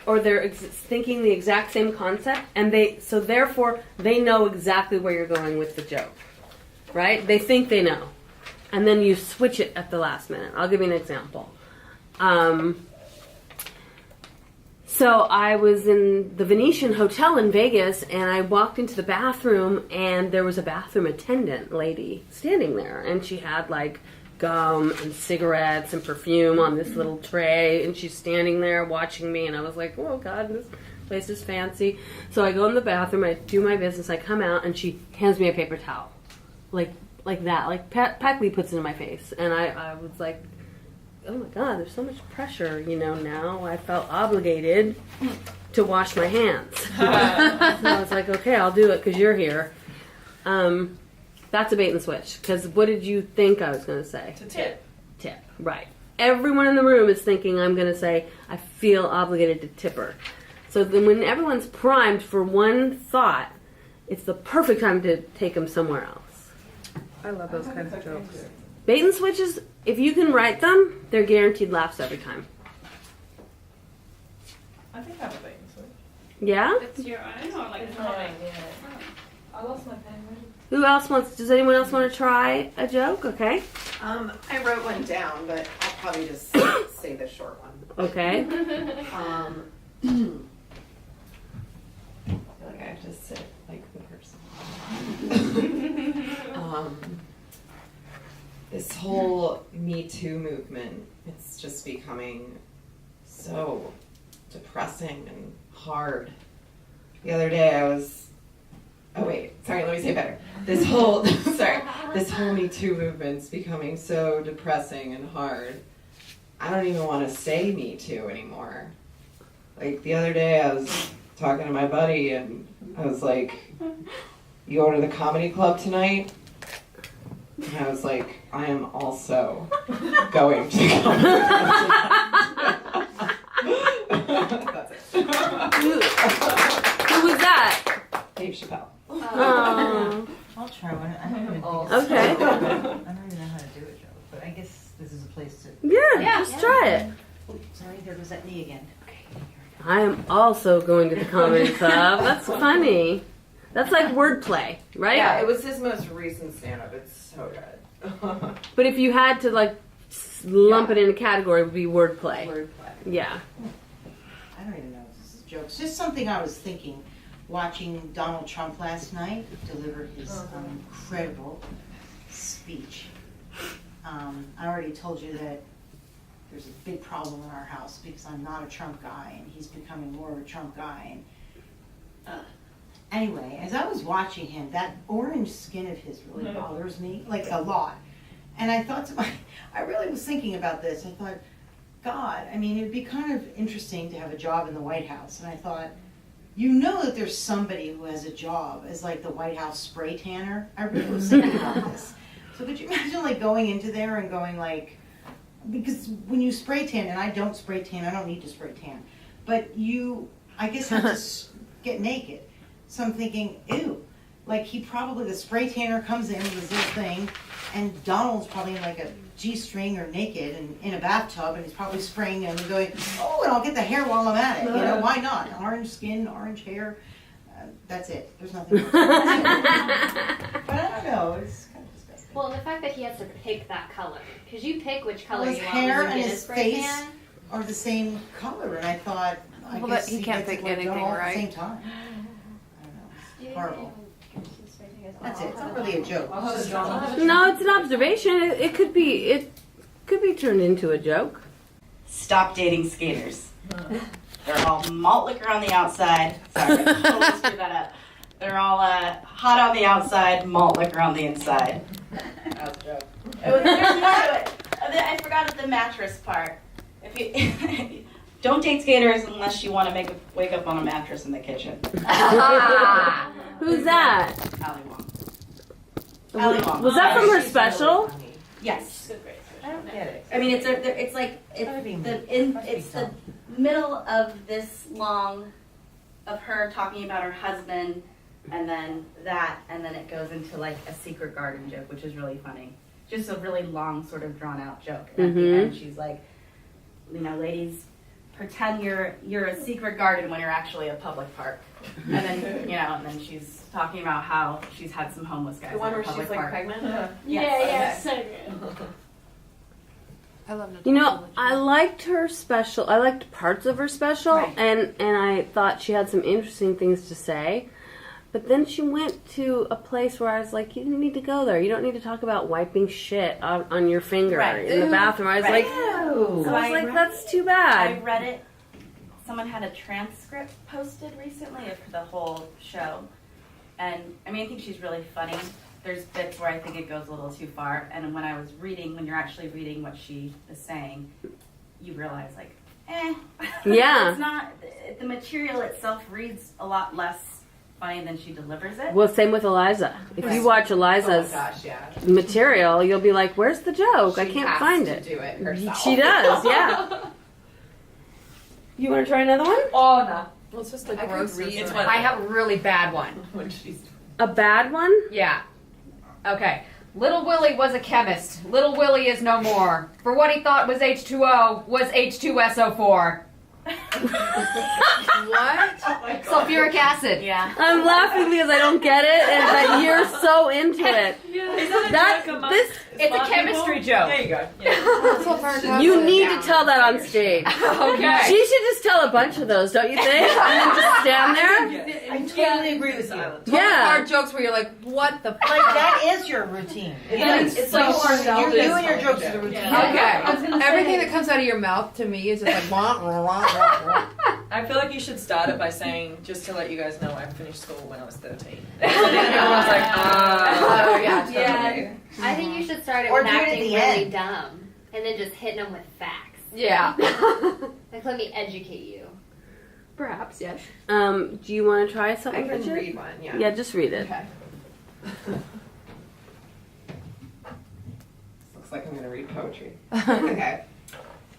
[SPEAKER 10] or they're thinking the exact same concept, and therefore they know exactly where you're going with the joke, right? They think they know. And then you switch it at the last minute. I'll give you an example. So I was in the Venetian Hotel in Vegas, and I walked into the bathroom, and there was a bathroom attendant lady standing there, and she had like gum and cigarettes and perfume on this little tray, and she's standing there watching me, and I was like, oh God, this place is fancy. So I go in the bathroom, I do my business, I come out, and she hands me a paper towel, like that, like Pac Lee puts it in my face, and I was like, oh my God, there's so much pressure, now I felt obligated to wash my hands. So I was like, okay, I'll do it because you're here. That's a bait and switch. Because what did you think I was going to say?
[SPEAKER 5] To tip.
[SPEAKER 10] Tip, right. Everyone in the room is thinking I'm going to say, I feel obligated to tip her. So then when everyone's primed for one thought, it's the perfect time to take them somewhere else.
[SPEAKER 13] I love those kinds of jokes.
[SPEAKER 10] Bait and switches, if you can write them, they're guaranteed laughs every time.
[SPEAKER 9] I think I have a bait and switch.
[SPEAKER 10] Yeah?
[SPEAKER 2] It's your own or like
[SPEAKER 9] It's mine, yeah. I lost my pen.
[SPEAKER 10] Who else does anyone else want to try a joke? Okay.
[SPEAKER 5] I wrote one down, but I'll probably just say the short one.
[SPEAKER 10] Okay.
[SPEAKER 5] I feel like I have to sit like the person. This whole Me Too movement, it's just becoming so depressing and hard. The other day let me say it better. This whole Me Too movement's becoming so depressing and hard. I don't even want to say Me Too anymore. Like the other day I was talking to my buddy and I was like, you going to the comedy club tonight? And I was like, I am also going to the comedy club tonight. That's it.
[SPEAKER 10] Who was that?
[SPEAKER 5] Dave Chappelle.
[SPEAKER 7] I'll try one. I don't even
[SPEAKER 10] Okay.
[SPEAKER 7] I don't even know how to do a joke, but I guess this is a place to.
[SPEAKER 10] Just try it.
[SPEAKER 7] Oh, sorry, there goes that knee again. Okay.
[SPEAKER 10] I am also going to the comedy club. That's funny. That's like wordplay, right?
[SPEAKER 5] Yeah, it was his most recent stand-up. It's so good.
[SPEAKER 10] But if you had to like lump it in a category, it would be wordplay.
[SPEAKER 5] Wordplay.
[SPEAKER 10] Yeah.
[SPEAKER 7] I don't even know if this is a joke. It's just something I was thinking, watching Donald Trump last night deliver his incredible speech. I already told you that there's a big problem in our house because I'm not a Trump guy and he's becoming more of a Trump guy. And anyway, as I was watching him, that orange skin of his really bothers me, like a lot. And I thought I really was thinking about this. I thought, God, I mean, it'd be kind of interesting to have a job in the White House. And I thought, that there's somebody who has a job as like the White House spray tanner. I really was thinking about this. So could you imagine like going into there and going like, because when you spray tan, and I don't spray tan, I don't need to spray tan, but you, I guess, have to get naked. So I'm thinking, ew. like he probably, the spray tanner comes in with his little thing, and Donald's probably in like a G-string or naked and in a bathtub, and he's probably spraying him and going, oh, and I'll get the hair while I'm at it. You know, why not? Orange skin, orange hair. That's it. There's nothing else. But I don't know. It's kind of disgusting.
[SPEAKER 6] Well, the fact that he has to pick that color, because you pick which color
[SPEAKER 7] His
[SPEAKER 6] you
[SPEAKER 7] hair
[SPEAKER 6] want when
[SPEAKER 7] and
[SPEAKER 6] you get
[SPEAKER 7] his
[SPEAKER 6] spray
[SPEAKER 7] face
[SPEAKER 6] tan.
[SPEAKER 7] are the same color, and I thought, I
[SPEAKER 13] Well,
[SPEAKER 7] guess
[SPEAKER 13] but he can't
[SPEAKER 7] gets
[SPEAKER 13] pick
[SPEAKER 7] it
[SPEAKER 13] anything,
[SPEAKER 7] all
[SPEAKER 13] right?
[SPEAKER 7] at the same time. I don't know. It's horrible. That's it. It's not really a joke. It's just
[SPEAKER 10] No, it's an observation. It could be turned into a joke.
[SPEAKER 11] Stop dating skaters. They're all malt liquor on the outside. Sorry, I totally screwed that up. They're all hot on the outside, malt liquor on the inside. That was a joke. There's more to it. I forgot the mattress part. If you don't date skaters unless you want to wake up on a mattress in the kitchen.
[SPEAKER 10] Who's that?
[SPEAKER 11] Ali Wong. Ali Wong.
[SPEAKER 10] Was that from her special?
[SPEAKER 11] Yes.
[SPEAKER 7] I don't get it.
[SPEAKER 11] I mean, it's the middle of this long of her talking about her husband, and then that, and then it goes into like a secret garden joke, which is really funny. Just a really long, sort of drawn out joke. And at the end, she's like, you know, ladies, pretend you're a secret garden when you're actually a public park. And then, you know, and then she's talking about how she's had some homeless guys.
[SPEAKER 17] The one
[SPEAKER 11] in a
[SPEAKER 17] where she's
[SPEAKER 11] public
[SPEAKER 17] like
[SPEAKER 11] park.
[SPEAKER 17] pregnant?
[SPEAKER 2] Yeah, so good.
[SPEAKER 13] I love
[SPEAKER 10] You know, I liked her special. I liked parts of her special,
[SPEAKER 11] Right.
[SPEAKER 10] and I thought she had some interesting things to say. But then she went to a place where I was like, you didn't need to go there. You don't need to talk about wiping shit on your finger
[SPEAKER 11] Right.
[SPEAKER 10] in the bathroom. I was
[SPEAKER 11] Right.
[SPEAKER 10] like, that's too bad.
[SPEAKER 11] I read it. Someone had a transcript posted recently of the whole show. And I mean, I think she's really funny. There's bits where I think it goes a little too far. And when I was reading, when you're actually reading what she is saying, you realize like,
[SPEAKER 10] Yeah.
[SPEAKER 11] It's not, the material itself reads a lot less funny than she delivers it.
[SPEAKER 10] Well, same with Eliza. If you watch Eliza's
[SPEAKER 17] yeah.
[SPEAKER 10] material, you'll be like, where's the joke? I
[SPEAKER 17] She
[SPEAKER 10] can't
[SPEAKER 17] has
[SPEAKER 10] find
[SPEAKER 17] to
[SPEAKER 10] it.
[SPEAKER 17] do it herself.
[SPEAKER 10] She does, yeah. You want to try another one?
[SPEAKER 17] Oh, no.
[SPEAKER 13] Well, it's just like
[SPEAKER 17] I could
[SPEAKER 13] gross.
[SPEAKER 17] read
[SPEAKER 13] isn't
[SPEAKER 17] one.
[SPEAKER 13] it?
[SPEAKER 3] I have a really bad one.
[SPEAKER 17] When she's
[SPEAKER 10] A bad one?
[SPEAKER 3] Yeah. Okay. Little Willie was a chemist. Little Willie is no more. For what he thought was H2O was H2SO4.
[SPEAKER 13] What?
[SPEAKER 3] Sulfuric acid.
[SPEAKER 11] Yeah.
[SPEAKER 10] I'm laughing because I don't get it, and that you're so into it.
[SPEAKER 3] It's a chemistry joke.
[SPEAKER 17] There you go.
[SPEAKER 10] You need to tell that on stage.
[SPEAKER 3] Okay.
[SPEAKER 10] She should just tell a bunch of those, don't you think? And then just stand there.
[SPEAKER 7] I totally agree with you.
[SPEAKER 10] Yeah.
[SPEAKER 13] Hard jokes where you're like, what the?
[SPEAKER 7] Like that is your routine.
[SPEAKER 17] It's like
[SPEAKER 7] You're doing your jokes is a routine.
[SPEAKER 13] Okay. Everything that comes out of your mouth to me is just like wah, wah, wah, wah.
[SPEAKER 9] I feel like you should start it by saying, just to let you guys know, I finished school when I was 13. And then everyone's like,
[SPEAKER 13] Oh yeah. Totally.
[SPEAKER 6] Yeah. I think you should start it
[SPEAKER 7] Or
[SPEAKER 6] with
[SPEAKER 7] do it at
[SPEAKER 6] acting
[SPEAKER 7] the
[SPEAKER 6] really
[SPEAKER 7] end.
[SPEAKER 6] dumb, and then just hitting them with facts.
[SPEAKER 3] Yeah.
[SPEAKER 6] Like, let me educate you.
[SPEAKER 3] Perhaps, yes.
[SPEAKER 10] Do you want to try
[SPEAKER 17] I
[SPEAKER 10] something,
[SPEAKER 17] can
[SPEAKER 10] Bridget?
[SPEAKER 17] read one, yeah.
[SPEAKER 10] Yeah, just read it.
[SPEAKER 17] Okay.
[SPEAKER 5] Looks like I'm going to read poetry. Okay.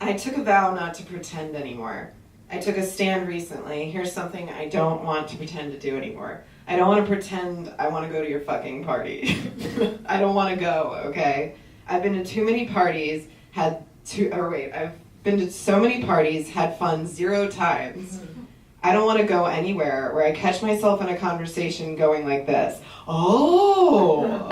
[SPEAKER 5] I took a vow not to pretend anymore. I took a stand recently. Here's something I don't want to pretend to do anymore. I don't want to pretend I want to go to your fucking party. I don't want to go, okay? I've been to too many parties, I've been to so many parties, had fun 0 times. I don't want to go anywhere where I catch myself in a conversation going like this. Oh!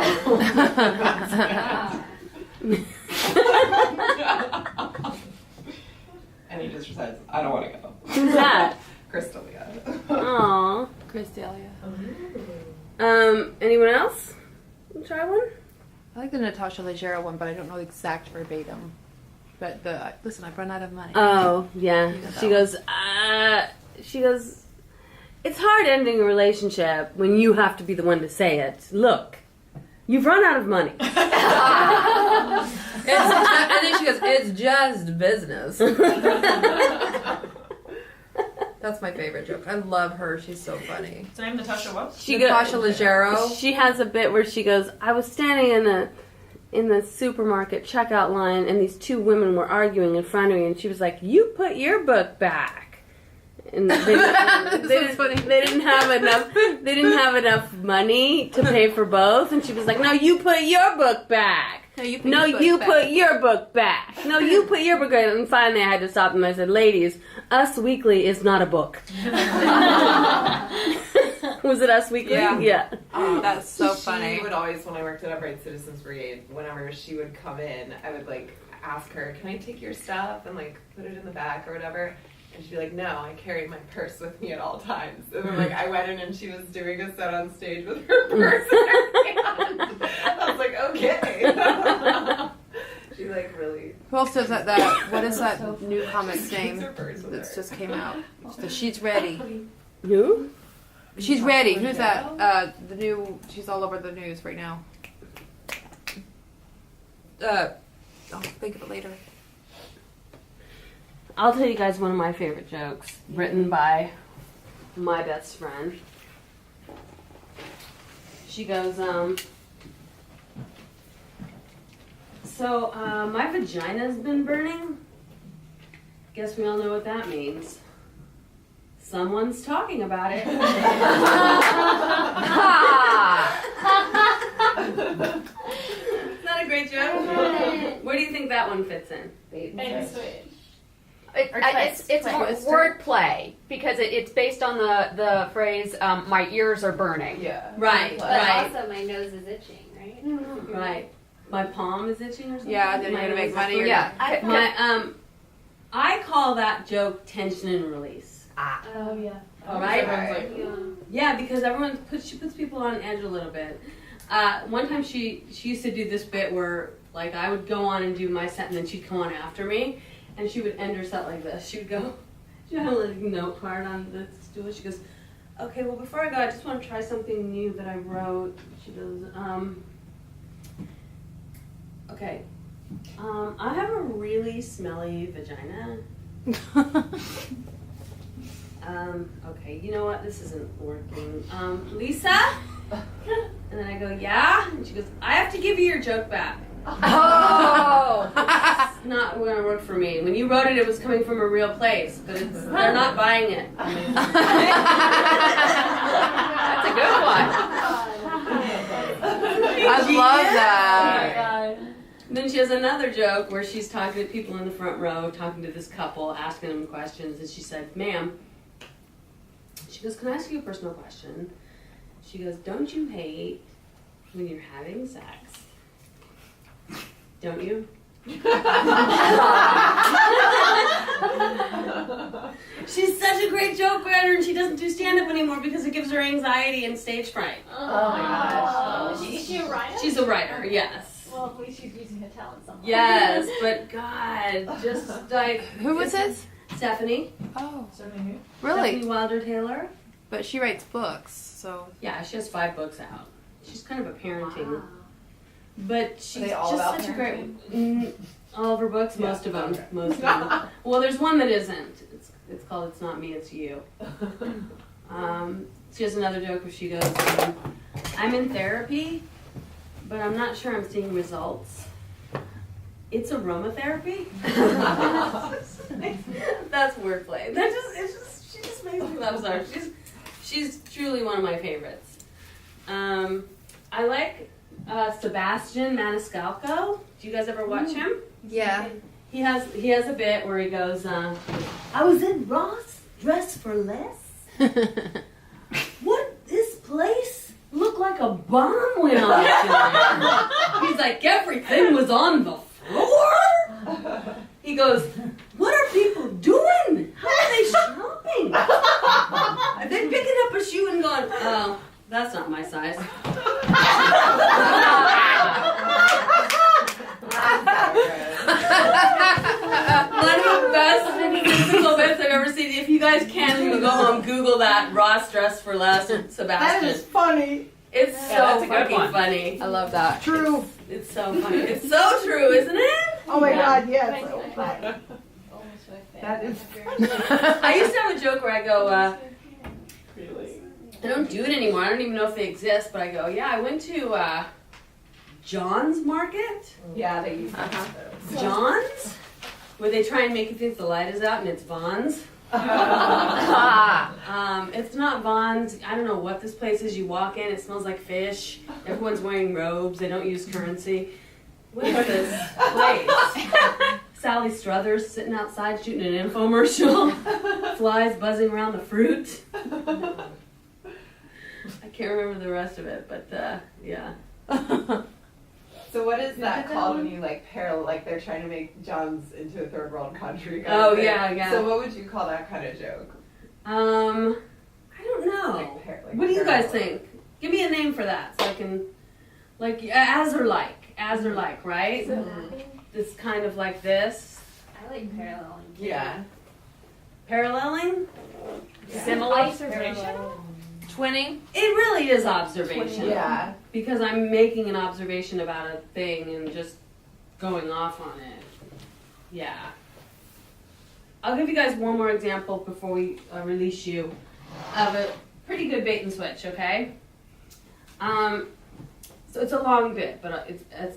[SPEAKER 5] And he just says, I don't want to go.
[SPEAKER 10] Who's that?
[SPEAKER 5] Crystalia.
[SPEAKER 10] Aww.
[SPEAKER 13] Chris Delia.
[SPEAKER 10] Anyone else? Try one?
[SPEAKER 13] I like the Natasha Leggero one, but I don't know the exact verbatim. But listen, I've run out of money.
[SPEAKER 10] Oh, yeah.
[SPEAKER 13] You know that
[SPEAKER 10] She goes, it's hard ending a relationship when you have to be the one to say it. Look, you've run out of money.
[SPEAKER 13] And then she goes, it's just business. That's my favorite joke. I love her. She's so funny.
[SPEAKER 9] Is her name Natasha what?
[SPEAKER 13] Natasha Leggero.
[SPEAKER 10] She has a bit where she goes, I was standing in the supermarket checkout line, and these 2 women were arguing in front of me, and she was like, you put your book back. And they didn't have enough. They didn't have enough money to pay for both, and she was like, "No, you put your book back.
[SPEAKER 13] No, you put
[SPEAKER 10] No,
[SPEAKER 13] your book
[SPEAKER 10] you
[SPEAKER 13] back."
[SPEAKER 10] put your book back. No, you put your book back." And finally, I had to stop them. I said, "Ladies, Us Weekly is not a book." Was it Us Weekly? Yeah.
[SPEAKER 13] Oh, that's so funny.
[SPEAKER 8] She would always, when I worked at Upright Citizens Brigade, whenever she would come in, I would like ask her, "Can I take your stuff and like put it in the back or whatever?" And she'd be like, "No, I carry my purse with me at all times." And then like I went in and she was doing a set on stage with her purse in her hand. I was like, okay. She like really.
[SPEAKER 13] Who else does that? What is that new comic name that just came out? She's Ready.
[SPEAKER 10] Who?
[SPEAKER 13] She's Ready. Who's that? The new. She's all over the news right now. I'll think of it later.
[SPEAKER 10] I'll tell you guys one of my favorite jokes, written by my best friend. She goes, my vagina's been burning. Guess we all know what that means. Someone's talking about it. Isn't that a great joke? Where do you think that one fits in?
[SPEAKER 3] It's wordplay because it's based on the phrase "my ears are burning."
[SPEAKER 8] Yeah.
[SPEAKER 10] Right.
[SPEAKER 6] But
[SPEAKER 10] Right.
[SPEAKER 6] also my nose is itching, right?
[SPEAKER 10] Right. My palm is itching or something?
[SPEAKER 13] Yeah, then you're gonna make money.
[SPEAKER 3] Yeah.
[SPEAKER 10] I call that joke tension and release.
[SPEAKER 6] Oh yeah.
[SPEAKER 10] Right?
[SPEAKER 6] Yeah.
[SPEAKER 10] Because she puts people on edge a little bit. One time she used to do this bit where like I would go on and do my set and then she'd come on after me and she would end her set like this. She would go, she had a little note card on the stool. She goes, "Okay, well before I go, I just want to try something new that I wrote." She goes, "Okay, I have a really smelly vagina." Okay, you know what? This isn't working. Lisa? And then I go, "Yeah?" And she goes, "I have to give you your joke back."
[SPEAKER 3] Oh!
[SPEAKER 10] It's not going to work for me. When you wrote it, it was coming from a real place, but they're not buying it.
[SPEAKER 3] That's a good one.
[SPEAKER 13] I love that.
[SPEAKER 10] Oh my God. Then she has another joke where she's talking to people in the front row, talking to this couple, asking them questions, and she said, "Ma'am," she goes, "Can I ask you a personal question?" She goes, "Don't you hate when you're having sex? Don't you?" She's such a great joke writer, and she doesn't do stand-up anymore because it gives her anxiety and stage fright.
[SPEAKER 2] Oh my gosh. Is she a writer?
[SPEAKER 10] She's a writer, yes.
[SPEAKER 2] Well, at least she's using her talent somewhere.
[SPEAKER 10] Yes, but God, just like...
[SPEAKER 13] Who was this?
[SPEAKER 10] Stephanie.
[SPEAKER 13] Oh.
[SPEAKER 10] Stephanie
[SPEAKER 13] Really?
[SPEAKER 10] Wilder Taylor.
[SPEAKER 13] But she writes books, so.
[SPEAKER 10] Yeah, she has 5 books out. She's kind of a parenting. But she's
[SPEAKER 8] they all
[SPEAKER 10] just
[SPEAKER 8] about
[SPEAKER 10] such a great...
[SPEAKER 8] parenting?
[SPEAKER 10] All of her books,
[SPEAKER 8] Yeah,
[SPEAKER 10] most of them.
[SPEAKER 8] okay.
[SPEAKER 10] Most of them. Well, there's one that isn't. It's called It's Not Me, It's You. She has another joke where she goes, "I'm in therapy, but I'm not sure I'm seeing results. It's aromatherapy." That's wordplay. She just makes me laugh. Sorry. She's truly one of my favorites. I like Sebastian Maniscalco. Do you guys ever watch him?
[SPEAKER 13] Yeah.
[SPEAKER 10] He has a bit where he goes, "I was in Ross, dressed for less. What, this place looked like a bomb went off today." He's like, "Everything was on the floor?" He goes, "What are people doing? How are they shopping? Are they picking up a shoe and going, oh, that's not my size?" One of the best physical bits I've ever seen. If you guys can, when you go home, Google that. Ross dressed for less, Sebastian.
[SPEAKER 7] That is funny.
[SPEAKER 10] It's
[SPEAKER 13] Yeah,
[SPEAKER 10] so
[SPEAKER 13] that's a good
[SPEAKER 10] fucking
[SPEAKER 13] one.
[SPEAKER 10] funny.
[SPEAKER 13] I love that.
[SPEAKER 7] True.
[SPEAKER 10] It's so funny. It's so true, isn't it?
[SPEAKER 7] Oh my
[SPEAKER 10] Yeah.
[SPEAKER 7] God, yes. That is
[SPEAKER 10] I used to have a joke where I go, I don't do it anymore. I don't even know if they exist, but I go, yeah, I went to John's Market.
[SPEAKER 8] Yeah, they use
[SPEAKER 10] John's? Where they try and make you think the light is out and it's Vaughn's.
[SPEAKER 1] It's not Vaughn's. I don't know what this place is. You walk in, it smells like fish. Everyone's wearing robes. They don't use currency. What is this place? Sally Struthers sitting outside shooting an infomercial. Flies buzzing around the fruit. I can't remember the rest of it, but yeah.
[SPEAKER 8] So what is that called when you like pair, like they're trying to make John's into a third world country?
[SPEAKER 1] Oh yeah, yeah.
[SPEAKER 8] So what would you call that kind of joke?
[SPEAKER 1] I don't know. What do you guys think? Give me a name for that so I can, like, as or like, right? It's kind of like this.
[SPEAKER 6] I like paralleling.
[SPEAKER 8] Yeah.
[SPEAKER 1] Paralleling?
[SPEAKER 6] Yeah.
[SPEAKER 1] Simile?
[SPEAKER 6] Observation?
[SPEAKER 10] Twinning?
[SPEAKER 1] It really is observation.
[SPEAKER 8] Yeah.
[SPEAKER 1] Because I'm making an observation about a thing and just going off on it. Yeah. I'll give you guys one more example before we release you of a pretty good bait and switch, okay? So it's a long bit, but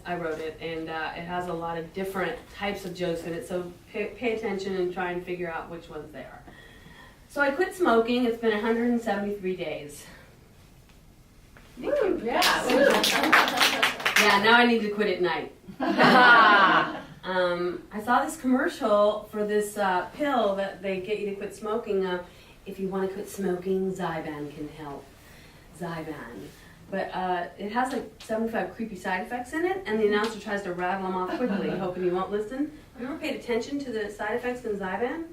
[SPEAKER 1] I wrote it, and it has a lot of different types of jokes in it, so pay attention and try and figure out which ones they are. So I quit smoking. It's been 173 days. Thank you.
[SPEAKER 8] Yeah.
[SPEAKER 1] Yeah, now I need to quit at night. I saw this commercial for this pill that they get you to quit smoking. If you want to quit smoking, Zyban can help. Zyban. But it has like 75 creepy side effects in it, and the announcer tries to rattle them off quickly, hoping you won't listen. Have you ever paid attention to the side effects in Zyban?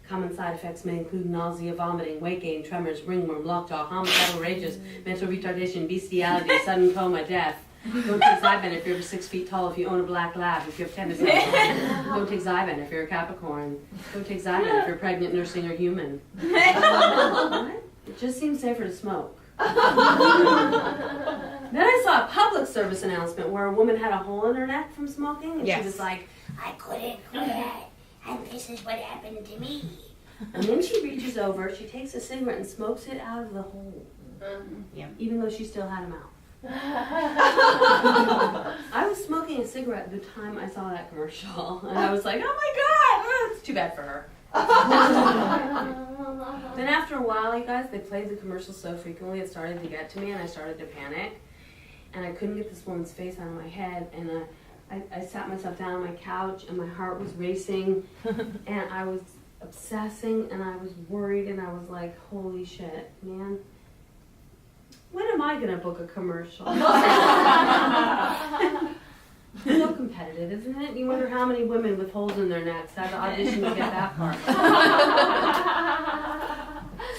[SPEAKER 1] Common side effects may include nausea, vomiting, weight gain, tremors, ringworm, lockjaw, homicidal rages, mental retardation, bestiality, sudden coma, death. Don't take Zyban if you're over 6 feet tall, if you own a black lab, if you have tennis elbow. Don't take Zyban if you're a Capricorn. Don't take Zyban if you're pregnant, nursing, or human. What? It just seems safer to smoke. Then I saw a public service announcement where a woman had a hole in her neck from smoking, and she was like, I couldn't quit, and this is what happened to me. And then she reaches over, she takes a cigarette and smokes it out of the hole. Yeah. Even though she still had a mouth. I was smoking a cigarette the time I saw that commercial, and I was like, oh my god, it's too bad for her. Then after a while, you guys, they played the commercial so frequently it started to get to me, and I started to panic, and I couldn't get this woman's face out of my head, and I sat myself down on my couch, and my heart was racing, and I was obsessing, and I was worried, and I was like, holy shit, man. When am I gonna book a commercial? It's so competitive, isn't it? You wonder how many women with holes in their necks had to audition to get that part.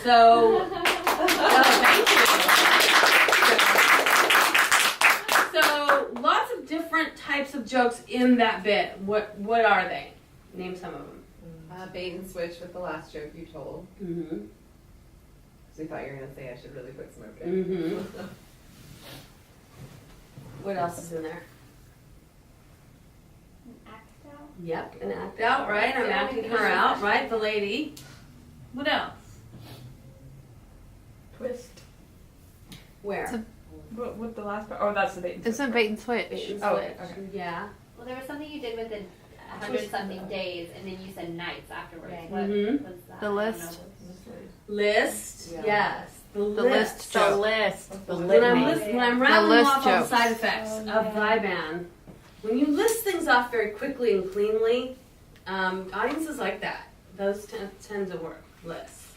[SPEAKER 1] So, thank you. So, lots of different types of jokes in that bit. What are they? Name some of them.
[SPEAKER 8] Bait and switch with the last joke you told.
[SPEAKER 1] Mm-hmm.
[SPEAKER 8] Because we thought you were going to say I should really quit smoking.
[SPEAKER 1] Mm-hmm. What else is in there?
[SPEAKER 6] Act out.
[SPEAKER 1] Yep, an act out, right? I'm acting her out, right? The lady. What else?
[SPEAKER 15] Twist.
[SPEAKER 1] Where?
[SPEAKER 15] What the last part? Oh, that's the bait and switch.
[SPEAKER 10] It's a bait and switch.
[SPEAKER 1] Bait and
[SPEAKER 15] Oh,
[SPEAKER 1] switch.
[SPEAKER 15] okay.
[SPEAKER 1] Yeah.
[SPEAKER 6] Well, there was something you did within 100-something days, and then you said nights afterwards.
[SPEAKER 14] Right.
[SPEAKER 6] What
[SPEAKER 1] Mhm.
[SPEAKER 6] was that?
[SPEAKER 10] The
[SPEAKER 6] I don't
[SPEAKER 10] list.
[SPEAKER 6] know.
[SPEAKER 1] List.
[SPEAKER 8] Yeah.
[SPEAKER 1] Yes. The
[SPEAKER 10] list
[SPEAKER 1] joke.
[SPEAKER 10] joke. The
[SPEAKER 1] When I'm,
[SPEAKER 10] list.
[SPEAKER 1] when I'm rattling
[SPEAKER 10] list
[SPEAKER 1] off all the
[SPEAKER 10] jokes.
[SPEAKER 1] side effects of Zyban, when you list things off very quickly and cleanly, audiences like that. Those tend to work. Lists.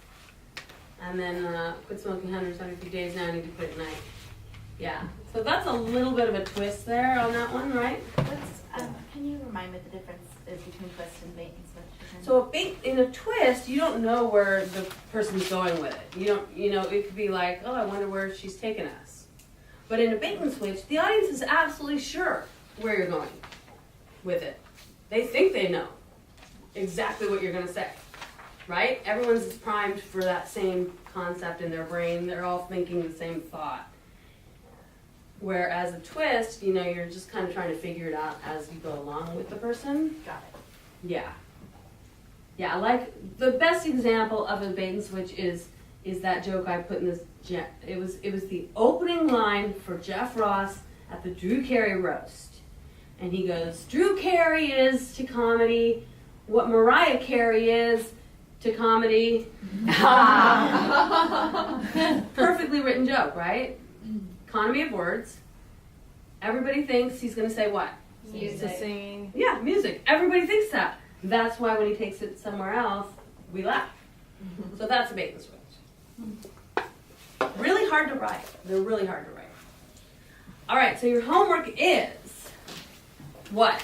[SPEAKER 1] And then quit smoking 173 days. Now I need to quit at night. Yeah. So that's a little bit of a twist there on that one, right?
[SPEAKER 14] Can you remind me what the difference is between twist and bait and switch?
[SPEAKER 1] So in a twist, you don't know where the person's going with it. It could be like, oh, I wonder where she's taking us. But in a bait and switch, the audience is absolutely sure where you're going with it. They think they know exactly what you're going to say, right? Everyone's primed for that same concept in their brain. They're all thinking the same thought. Whereas a twist, you're just kind of trying to figure it out as you go along with the person.
[SPEAKER 14] Got it.
[SPEAKER 1] Yeah. Yeah, like the best example of a bait and switch is that joke I put in this. It was the opening line for Jeff Ross at the Drew Carey roast, and he goes, "Drew Carey is to comedy what Mariah Carey is to comedy. Perfectly written joke, right? Economy of words. Everybody thinks he's going to say what?
[SPEAKER 10] Used to sing.
[SPEAKER 1] Yeah, music. Everybody thinks that. That's why when he takes it somewhere else, we laugh. So that's a bait and switch. Really hard to write. They're really hard to write. All right, so your homework is what?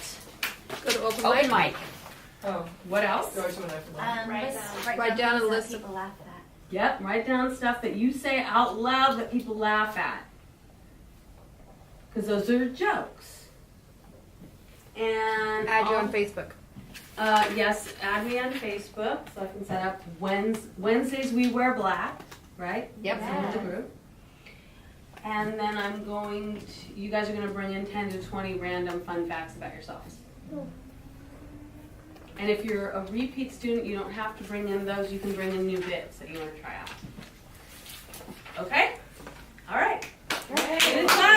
[SPEAKER 10] Go to open
[SPEAKER 3] Open mic.
[SPEAKER 9] Oh,
[SPEAKER 1] What else?
[SPEAKER 9] go to an open mic.
[SPEAKER 10] Write down a
[SPEAKER 11] things that
[SPEAKER 10] list of-
[SPEAKER 11] people laugh at.
[SPEAKER 1] Yep, write down stuff that you say out loud that people laugh at. Because those are jokes. And
[SPEAKER 10] Add you on Facebook.
[SPEAKER 1] Yes, add me on Facebook so I can set up Wednesdays we wear black, right?
[SPEAKER 3] Yep.
[SPEAKER 1] That's in the group. And then I'm going to, you guys are going to bring in 10 to 20 random fun facts about yourselves. And if you're a repeat student, you don't have to bring in those. You can bring in new bits that you want to try out. Okay? All right. It is time.